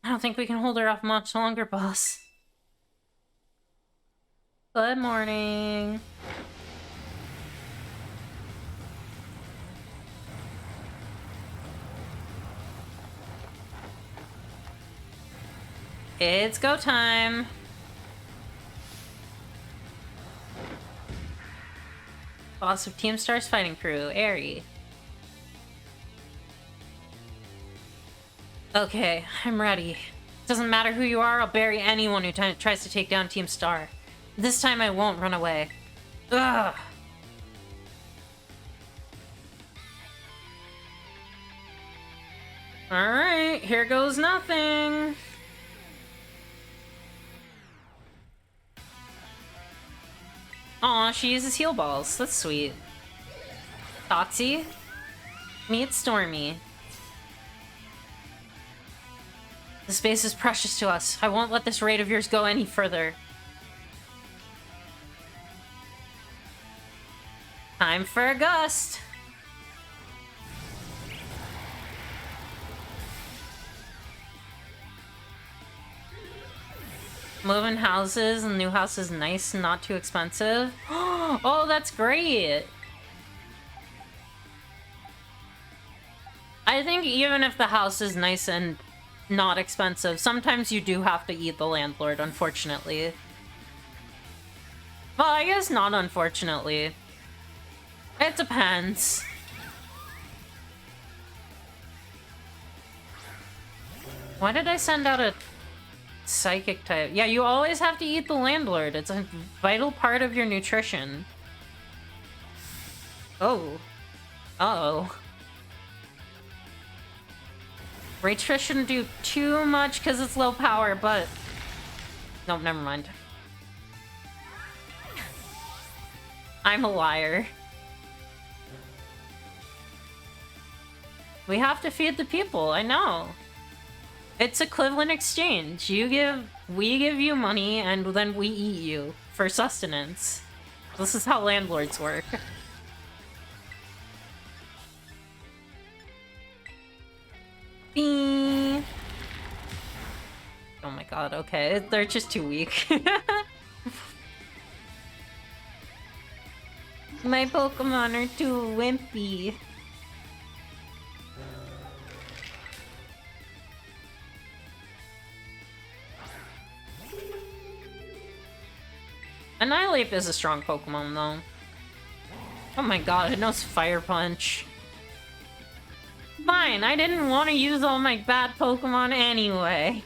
don't think we can hold her off much longer, boss. Good morning. It's go time. Boss of Team Star's fighting crew, Aerie. Okay, I'm ready. Doesn't matter who you are, I'll bury anyone who tries to take down Team Star. This time I won't run away. Ugh. Alright, here goes nothing. Aw, she uses heal balls. That's sweet. Toxie? Meet Stormy. The space is precious to us. I won't let this raid of yours go any further. Time for a gust. Moving houses, and new house is nice and not too expensive. Oh, that's great. I think even if the house is nice and not expensive, sometimes you do have to eat the landlord, unfortunately. Well, I guess not unfortunately. It depends. Why did I send out a psychic type? Yeah, you always have to eat the landlord. It's a vital part of your nutrition. Oh. Uh-oh. Rage shouldn't do too much because it's low power, but... Nope, never mind. I'm a liar. We have to feed the people, I know. It's equivalent exchange. We give you money, and then we eat you for sustenance. This is how landlords work. Beep. Oh my god, okay. They're just too weak. My Pokemon are too wimpy. Annihilate is a strong Pokemon, though. Oh my god, it knows Fire Punch. Fine, I didn't want to use all my bad Pokemon anyway.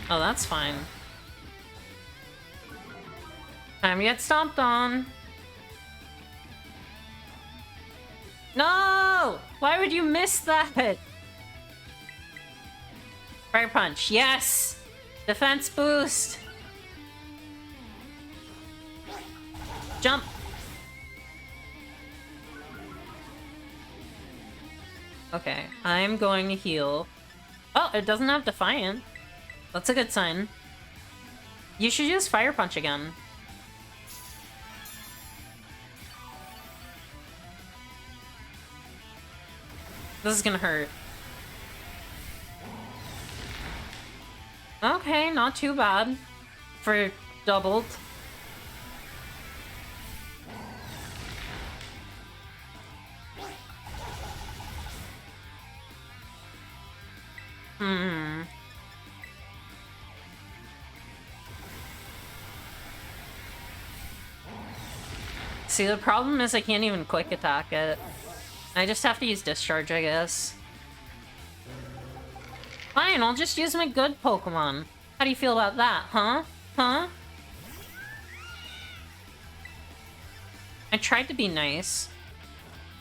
Oh, that's fine. Time to get stomped on. No! Why would you miss that? Fire Punch, yes! Defense boost! Jump! Okay, I'm going to heal. Oh, it doesn't have Defiant. That's a good sign. You should use Fire Punch again. This is gonna hurt. Okay, not too bad. For doubled. See, the problem is I can't even quick attack it. I just have to use Discharge, I guess. Fine, I'll just use my good Pokemon. How do you feel about that, huh? Huh? I tried to be nice.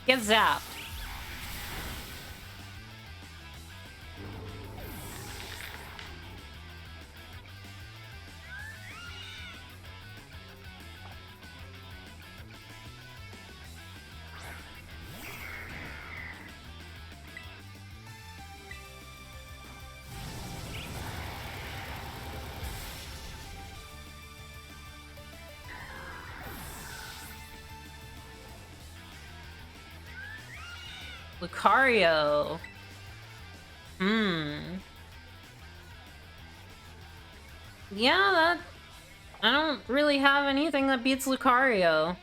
Get zapped. Lucario. Yeah, that... I don't really have anything that beats Lucario.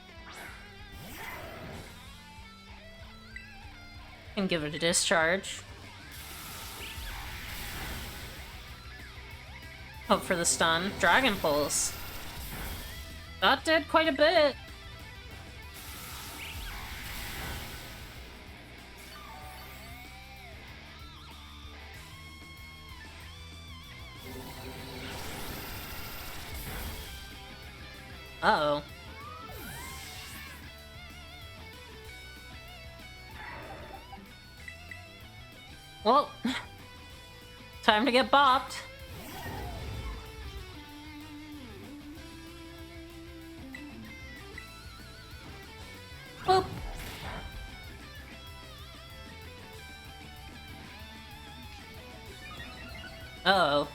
Can give it a discharge. Hope for the stun. Dragon Pulse. That did quite a bit. Uh-oh. Well, time to get bopped. Boop. Uh-oh.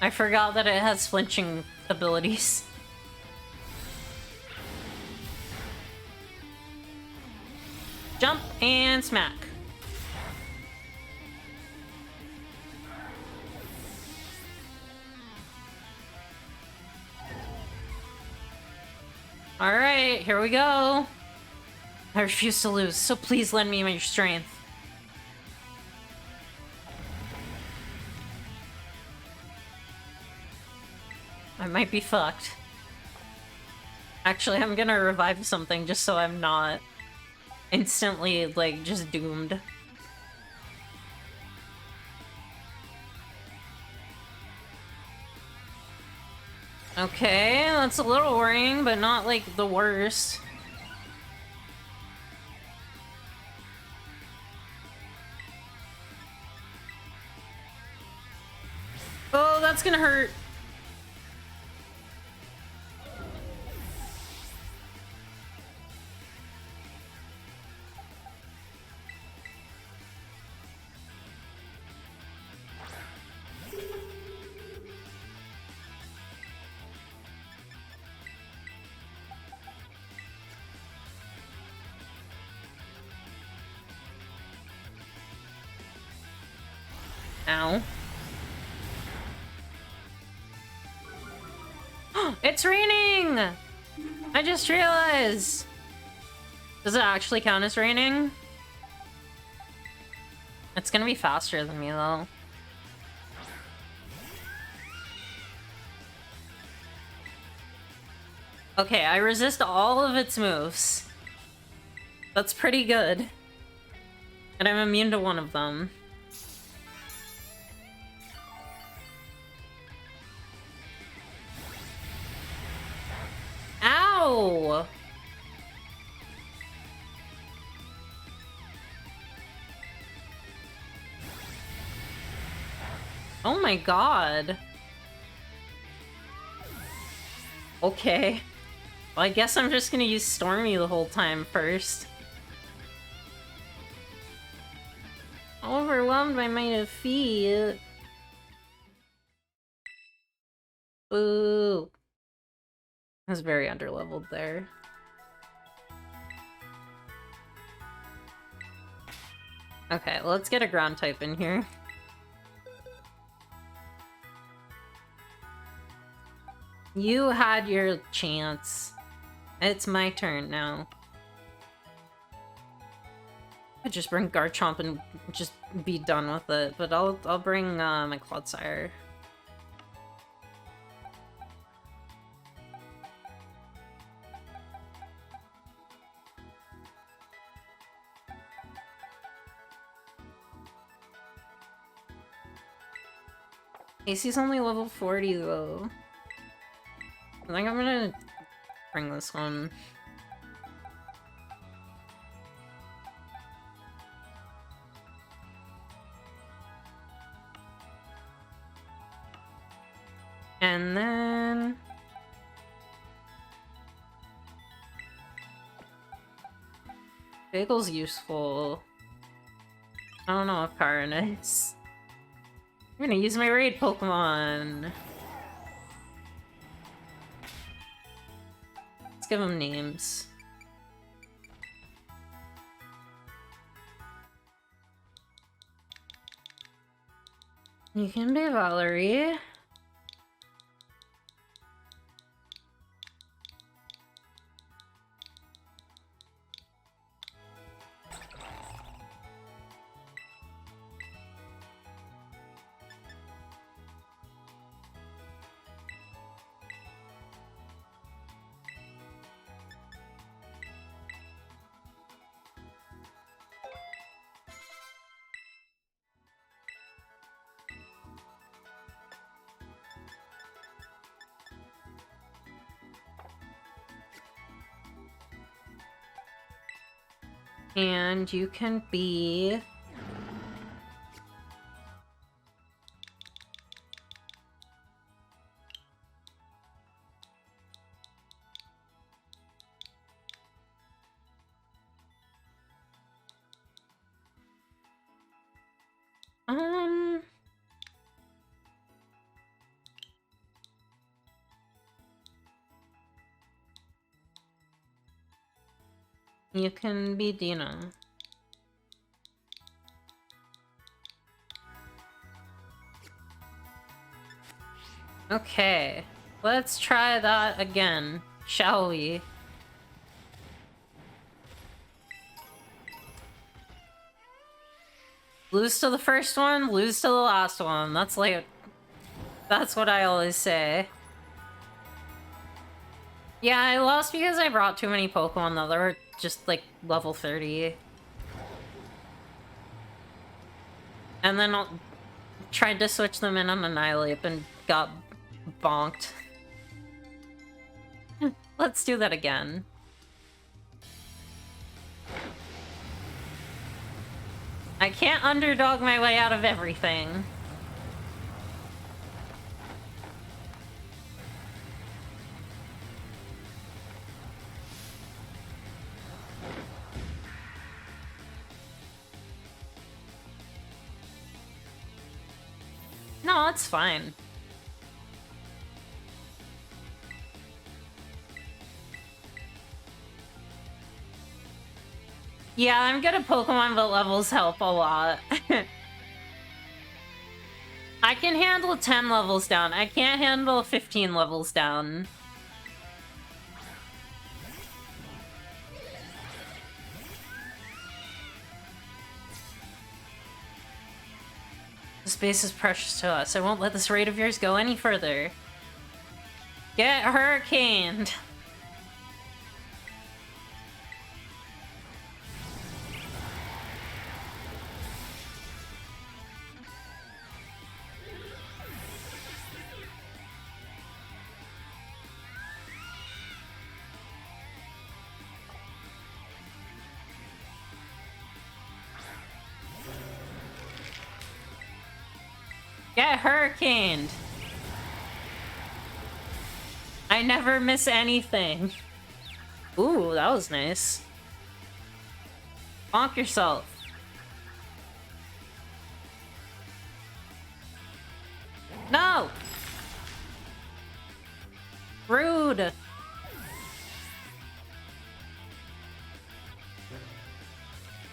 I forgot that it has flinching abilities. Jump and smack. Alright, here we go. I refuse to lose, so please lend me your strength. I might be fucked. Actually, I'm gonna revive something just so I'm not instantly, like, just doomed. Okay, that's a little worrying, but not, like, the worst. Oh, that's gonna hurt. Ow. It's raining! I just realized! Does it actually count as raining? It's gonna be faster than me, though. Okay, I resist all of its moves. That's pretty good. And I'm immune to one of them. Ow! Oh my god. Okay. Well, I guess I'm just gonna use Stormy the whole time first. Overwhelmed by my defeat. Boo. I was very underleveled there. Okay, let's get a ground type in here. You had your chance. It's my turn now. I just bring Garchomp and just be done with it, but I'll bring my Clodsire. AC's only level 40 though. I think I'm gonna bring this one. And then... Bagel's useful. I don't know if Karin is. I'm gonna use my raid Pokemon. Let's give them names. You can be Valerie. And you can be... You can be Dina. Okay, let's try that again, shall we? Lose to the first one, lose to the last one. That's like... That's what I always say. Yeah, I lost because I brought too many Pokemon though. They were just like level 30. And then I tried to switch them in on Annihilate and got bonked. Let's do that again. I can't underdog my way out of everything. No, it's fine. Yeah, I'm good at Pokemon, but levels help a lot. I can handle 10 levels down. I can't handle 15 levels down. This base is precious to us. I won't let this raid of yours go any further. Get hurricaned! Get hurricaned! I never miss anything. Ooh, that was nice. Bonk yourself. No! Rude!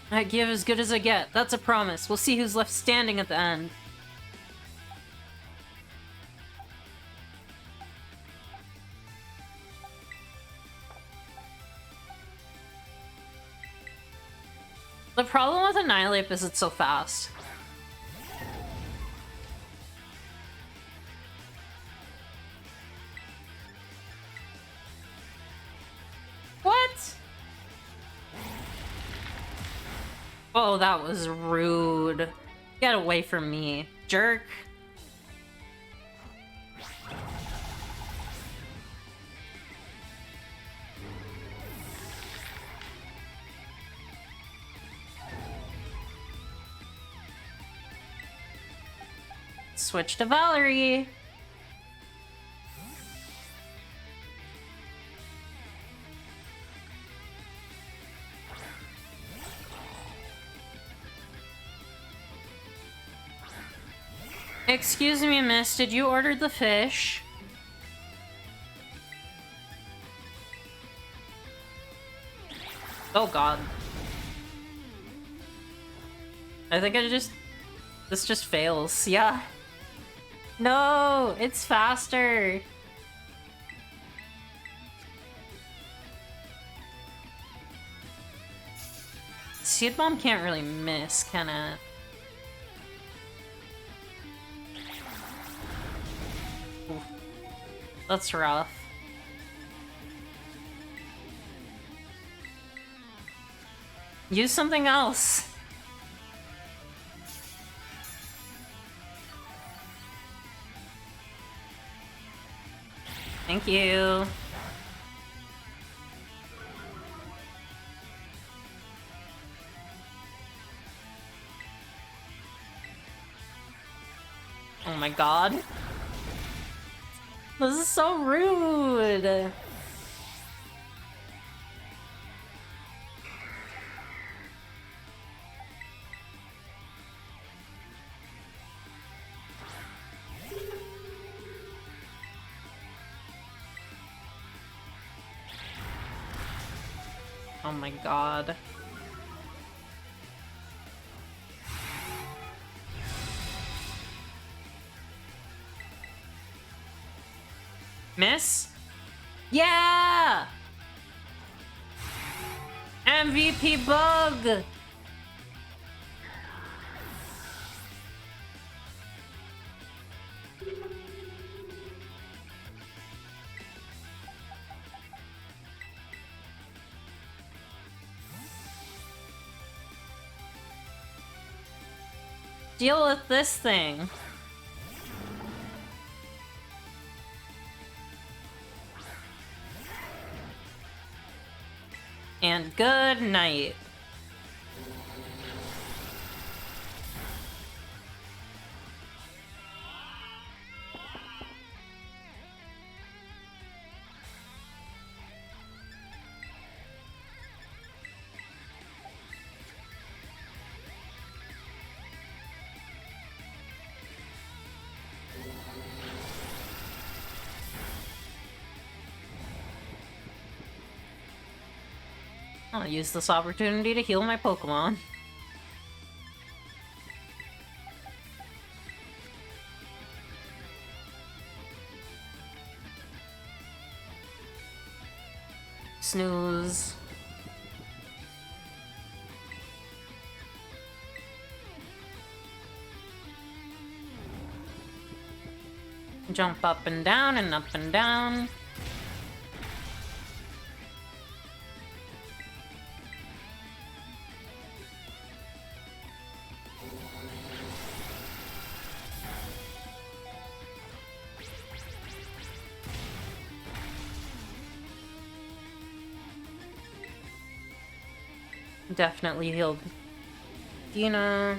I give as good as I get. That's a promise. We'll see who's left standing at the end. The problem with Annihilate is it's so fast. What? Oh, that was rude. Get away from me, jerk. Switch to Valerie. Excuse me, miss, did you order the fish? Oh god. I think this just fails. Yeah. No, it's faster. Seed Bomb can't really miss, can it? Oof. That's rough. Use something else. Thank you. Oh my god. This is so rude. Oh my god. Miss? Yeah! MVP bug! Deal with this thing. And good night. I'll use this opportunity to heal my Pokemon. Snooze. Jump up and down and up and down. Definitely healed Dina.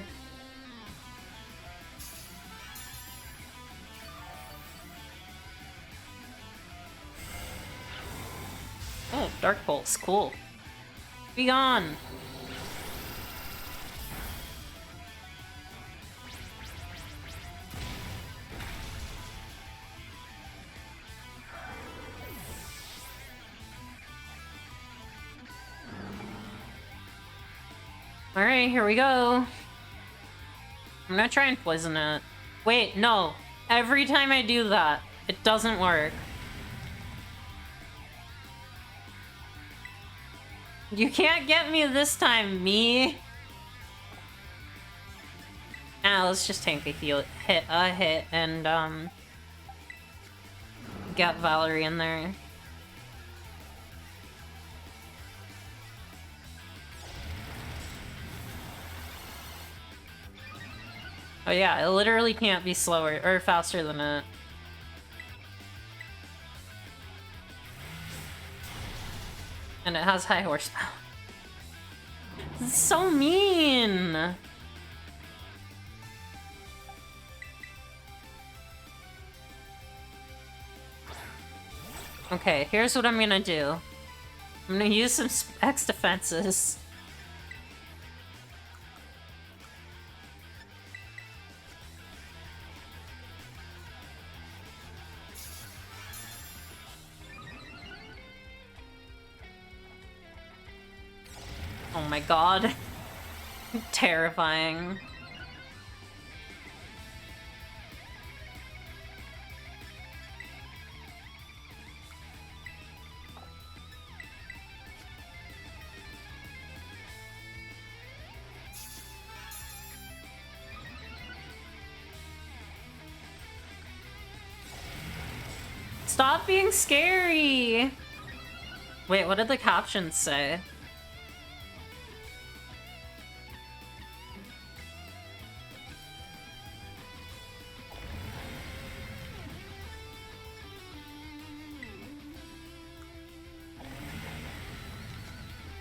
Oh, Dark Pulse, cool. Be gone! Alright, here we go. I'm gonna try and poison it. Wait, no. Every time I do that, it doesn't work. You can't get me this time, me. Ah, let's just tank a hit and get Valerie in there. Oh yeah, it literally can't be slower or faster than it. And it has high horsepower. This is so mean! Okay, here's what I'm gonna do. I'm gonna use some X defenses. Oh my god. Terrifying. Stop being scary! Wait, what did the captions say?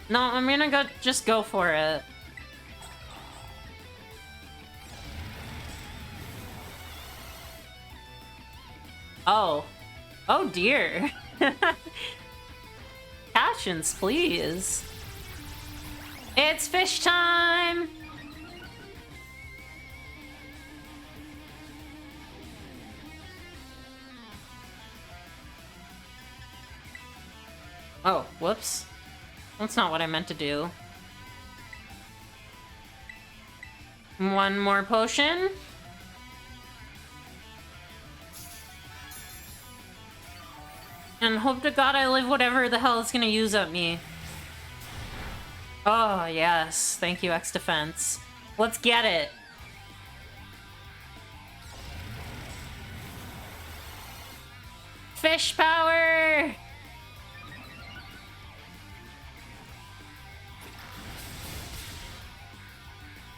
No, I'm gonna just go for it. Oh. Oh dear. Captions, please. It's fish time! Oh, whoops. That's not what I meant to do. One more potion. And hope to God I live whatever the hell it's gonna use at me. Oh, yes. Thank you, X Defense. Let's get it. Fish power!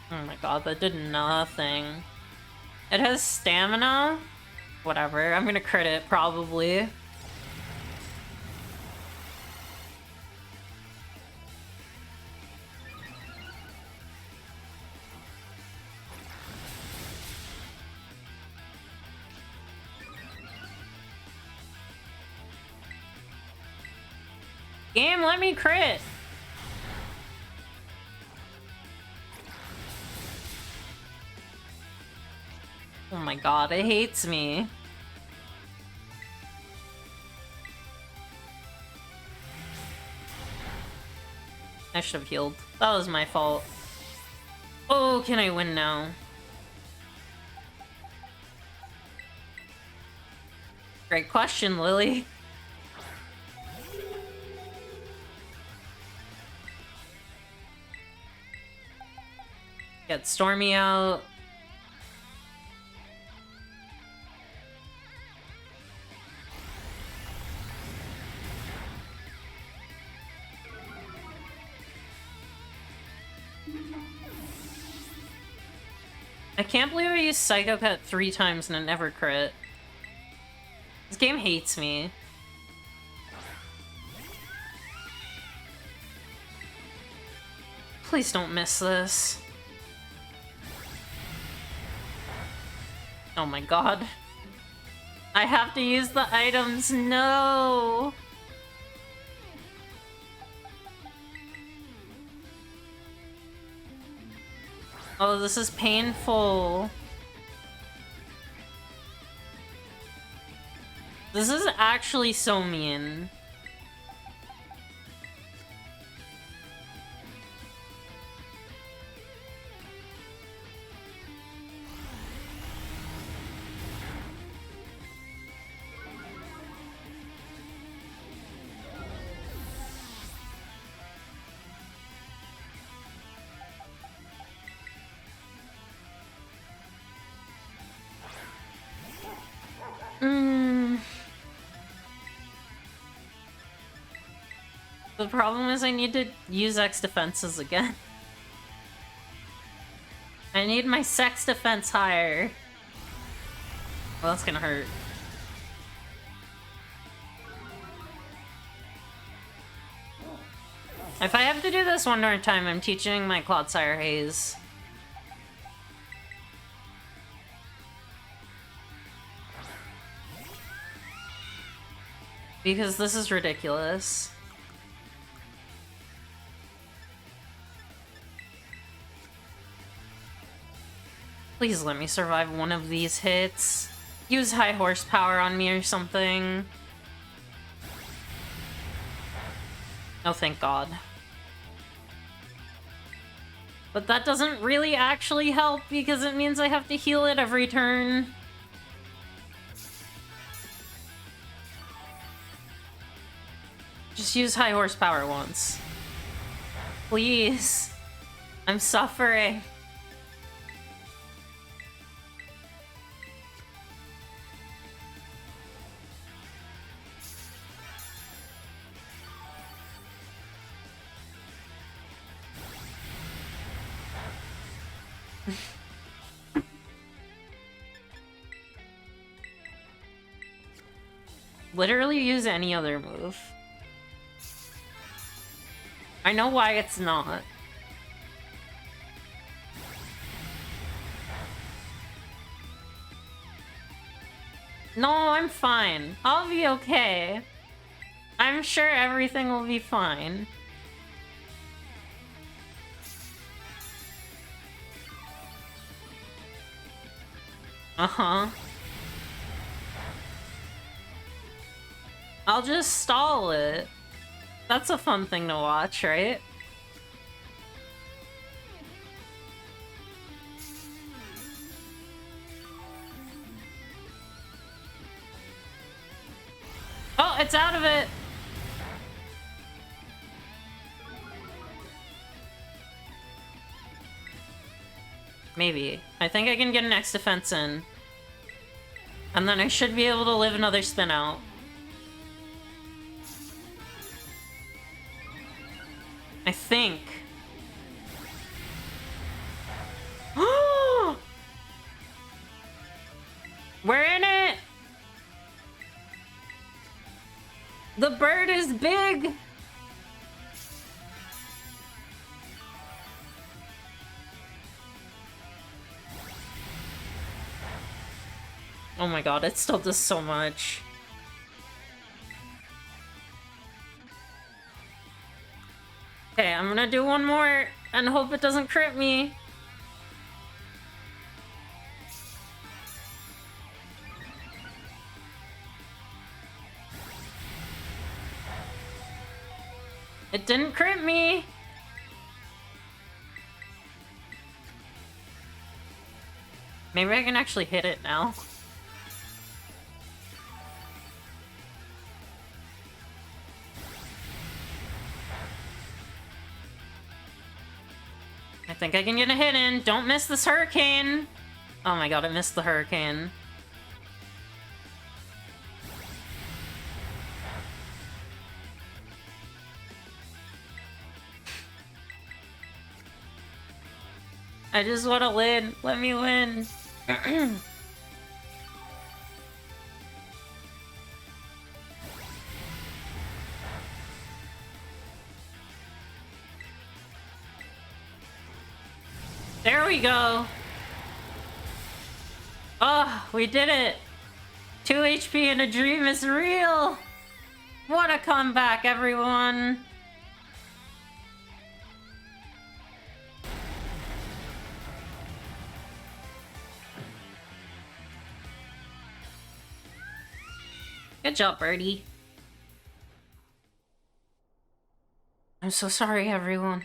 Oh my god, that did nothing. It has stamina? Whatever, I'm gonna crit it, probably. Game, let me crit! Oh my god, it hates me. I should have healed. That was my fault. Oh, can I win now? Great question, Lily. Get Stormy out. I can't believe I used Psycho Cut 3 times and it never crit. This game hates me. Please don't miss this. Oh my god. I have to use the items, no! Oh, this is painful. This is actually so mean. The problem is I need to use X defenses again. I need my sex defense higher. Well, that's gonna hurt. If I have to do this one more time, I'm teaching my Clodsire Haze. Because this is ridiculous. Please let me survive one of these hits. Use high horsepower on me or something. Oh, thank God. But that doesn't really actually help because it means I have to heal it every turn. Just use high horsepower once. Please. I'm suffering. Literally use any other move. I know why it's not. No, I'm fine. I'll be okay. I'm sure everything will be fine. Uh-huh. I'll just stall it. That's a fun thing to watch, right? Oh, it's out of it! Maybe. I think I can get an X defense in. And then I should be able to live another spin out. I think. We're in it! The bird is big! Oh my god, it still does so much. Okay, I'm gonna do one more and hope it doesn't crit me. It didn't crit me. Maybe I can actually hit it now. I think I can get a hit in. Don't miss this hurricane. Oh my god, I missed the hurricane. I just want to win. Let me win. There we go. Oh, we did it. 2 HP and a dream is real. What a comeback, everyone. Good job, Birdie. I'm so sorry, everyone.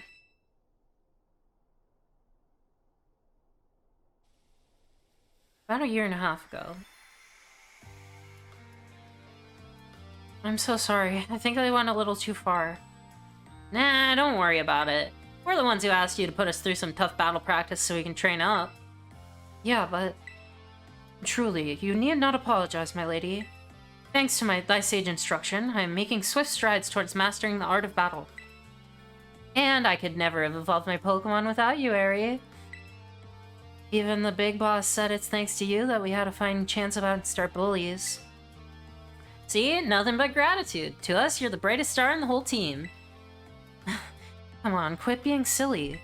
About a year and a half ago. I'm so sorry. I think I went a little too far. Nah, don't worry about it. We're the ones who asked you to put us through some tough battle practice so we can train up. Yeah, but... Truly, you need not apologize, my lady. Thanks to thy sage instruction, I am making swift strides towards mastering the art of battle. And I could never have evolved my Pokemon without you, Aerie. Even the big boss said it's thanks to you that we had a fighting chance against our bullies. See? Nothing but gratitude. To us, you're the brightest star in the whole team. Come on, quit being silly.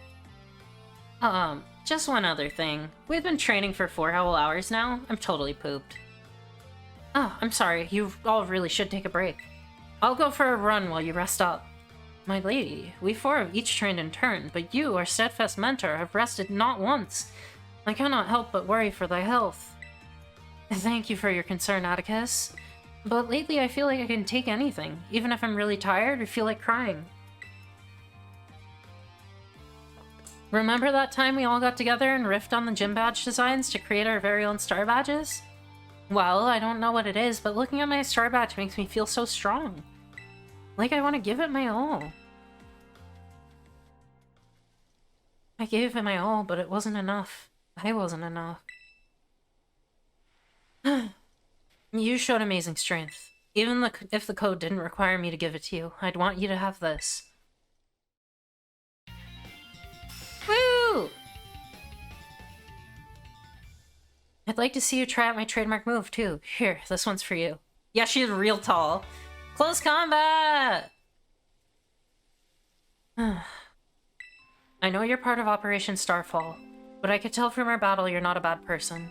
Just one other thing. We've been training for 4 whole hours now. I'm totally pooped. Oh, I'm sorry. You all really should take a break. I'll go for a run while you rest up. My lady, we four have each trained in turn, but you, our steadfast mentor, have rested not once. I cannot help but worry for thy health. Thank you for your concern, Atticus. But lately I feel like I can take anything, even if I'm really tired or feel like crying. Remember that time we all got together and riffed on the gym badge designs to create our very own star badges? Well, I don't know what it is, but looking at my star badge makes me feel so strong. Like I want to give it my all. I gave it my all, but it wasn't enough. I wasn't enough. You showed amazing strength. Even if the code didn't require me to give it to you, I'd want you to have this. Woo! I'd like to see you try out my trademark move, too. Here, this one's for you. Yeah, she's real tall. Close combat! I know you're part of Operation Starfall, but I could tell from our battle you're not a bad person.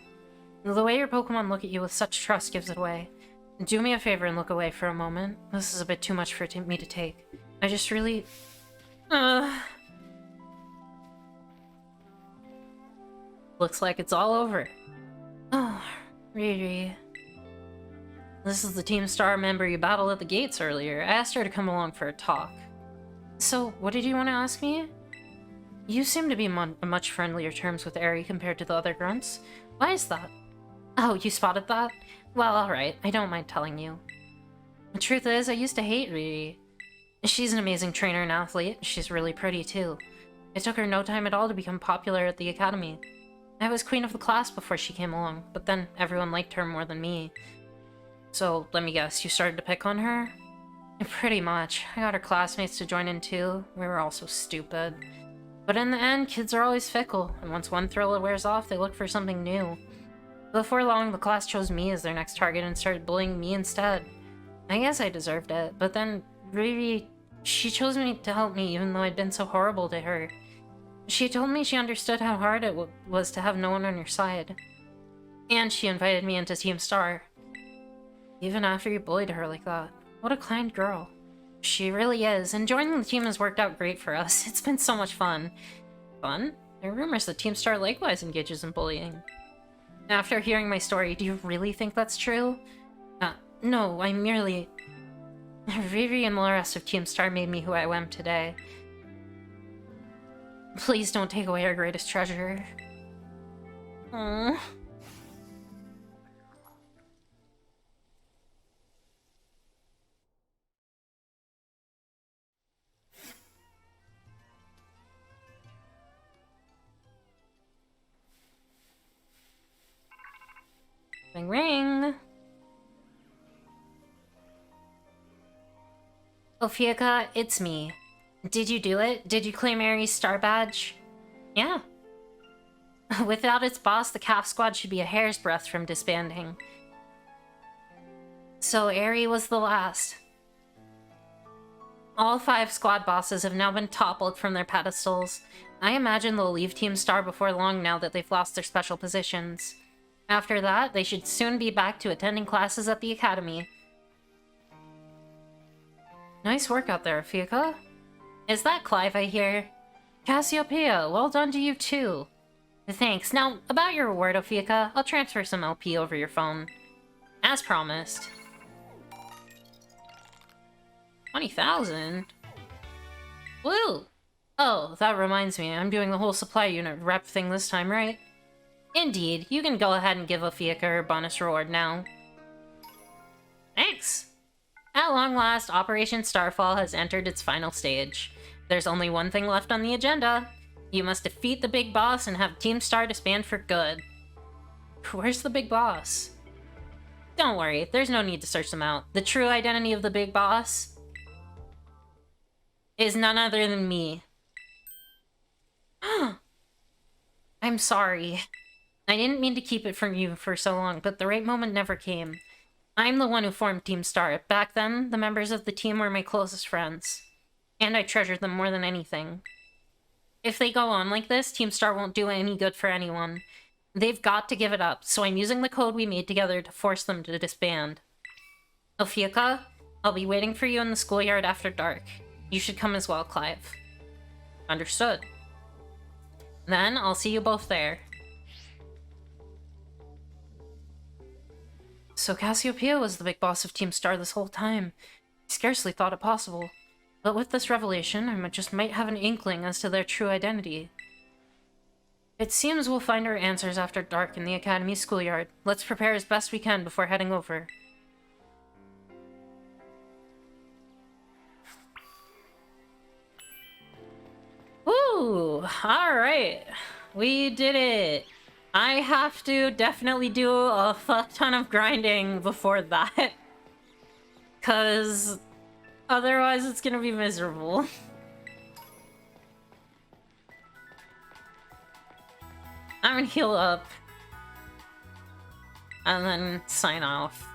The way your Pokemon look at you with such trust gives it away. Do me a favor and look away for a moment. This is a bit too much for me to take. I just really... Looks like it's all over. Oh, Riri. This is the Team Star member you battled at the gates earlier. I asked her to come along for a talk. So, what did you want to ask me? You seem to be on much friendlier terms with Eri compared to the other grunts. Why is that? Oh, you spotted that? Well, alright. I don't mind telling you. The truth is, I used to hate Riri. She's an amazing trainer and athlete. She's really pretty, too. It took her no time at all to become popular at the academy. I was queen of the class before she came along, but then everyone liked her more than me. So, let me guess, you started to pick on her? Pretty much. I got her classmates to join in too. We were all so stupid. But in the end, kids are always fickle, and once one thrill wears off, they look for something new. Before long, the class chose me as their next target and started bullying me instead. I guess I deserved it, but then Riri, she chose me to help me even though I'd been so horrible to her. She told me she understood how hard it was to have no one on your side. And she invited me into Team Star. Even after you bullied her like that. What a kind girl. She really is, and joining the team has worked out great for us. It's been so much fun. Fun? There are rumors that Team Star likewise engages in bullying. After hearing my story, do you really think that's true? No, I merely... Riri and the rest of Team Star made me who I am today. Please don't take away our greatest treasure. Aww. Ring ring! Ophiuka, it's me. Did you do it? Did you claim Eri's star badge? Yeah. Without its boss, the Calf Squad should be a hair's breadth from disbanding. So Eri was the last. All 5 squad bosses have now been toppled from their pedestals. I imagine they'll leave Team Star before long now that they've lost their special positions. After that, they should soon be back to attending classes at the academy. Nice work out there, Ophiuka. Is that Clive I hear? Cassiopeia, well done to you too. Thanks. Now, about your reward, Ophiuka, I'll transfer some LP over your phone. As promised. 20,000? Woo! Oh, that reminds me, I'm doing the whole supply unit rep thing this time, right? Indeed, you can go ahead and give Ophiuka her bonus reward now. Thanks! At long last, Operation Starfall has entered its final stage. There's only one thing left on the agenda. You must defeat the big boss and have Team Star disband for good. Where's the big boss? Don't worry, there's no need to search them out. The true identity of the big boss is none other than me. I'm sorry. I didn't mean to keep it from you for so long, but the right moment never came. I'm the one who formed Team Star. Back then, the members of the team were my closest friends. And I treasured them more than anything. If they go on like this, Team Star won't do any good for anyone. They've got to give it up, so I'm using the code we made together to force them to disband. Ophiuka, I'll be waiting for you in the schoolyard after dark. You should come as well, Clive. Understood. Then I'll see you both there. So Cassiopeia was the big boss of Team Star this whole time. I scarcely thought it possible. But with this revelation, I just might have an inkling as to their true identity. It seems we'll find our answers after dark in the Academy schoolyard. Let's prepare as best we can before heading over. Ooh, alright. We did it. I have to definitely do a fuck ton of grinding before that. Because otherwise it's gonna be miserable. I'm gonna heal up. And then sign off.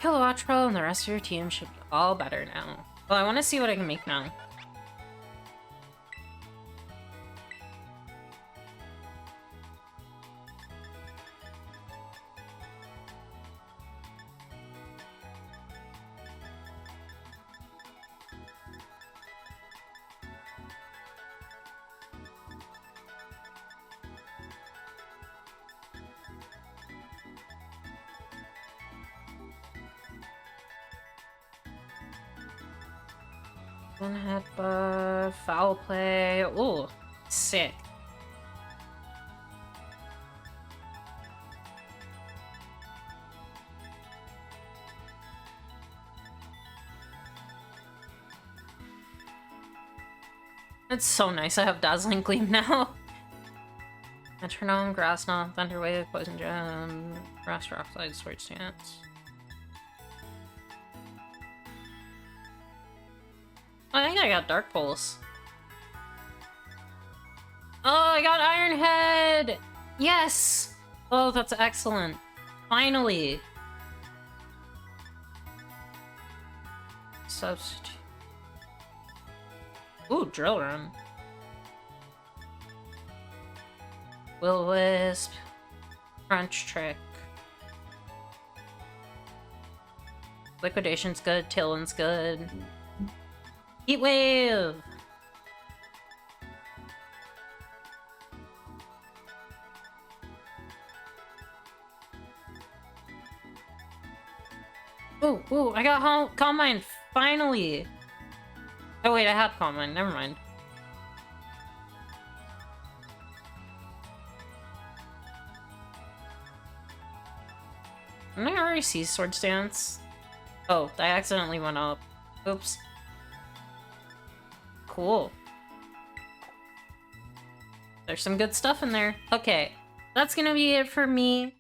Kilowatro and the rest of your team should be all better now. Well, I want to see what I can make now. One headbutt, foul play. Ooh, sick. It's so nice I have Dazzling Gleam now. Metronome, Grass Knot, Thunder Wave, Poison Gem, Raster Oxide, Sword Stance. I think I got Dark Pulse. Oh, I got Iron Head! Yes! Oh, that's excellent. Finally! Substitute. Ooh, Drill Run. Will-O-Wisp. Crunch Trick. Liquidation's good, Tillin's good. Heat Wave! Ooh, I got Calm Mind, finally! Oh wait, I had Calm Mind, never mind. Didn't I already see Sword Stance? Oh, I accidentally went up. Oops. Cool. There's some good stuff in there. Okay, that's gonna be it for me.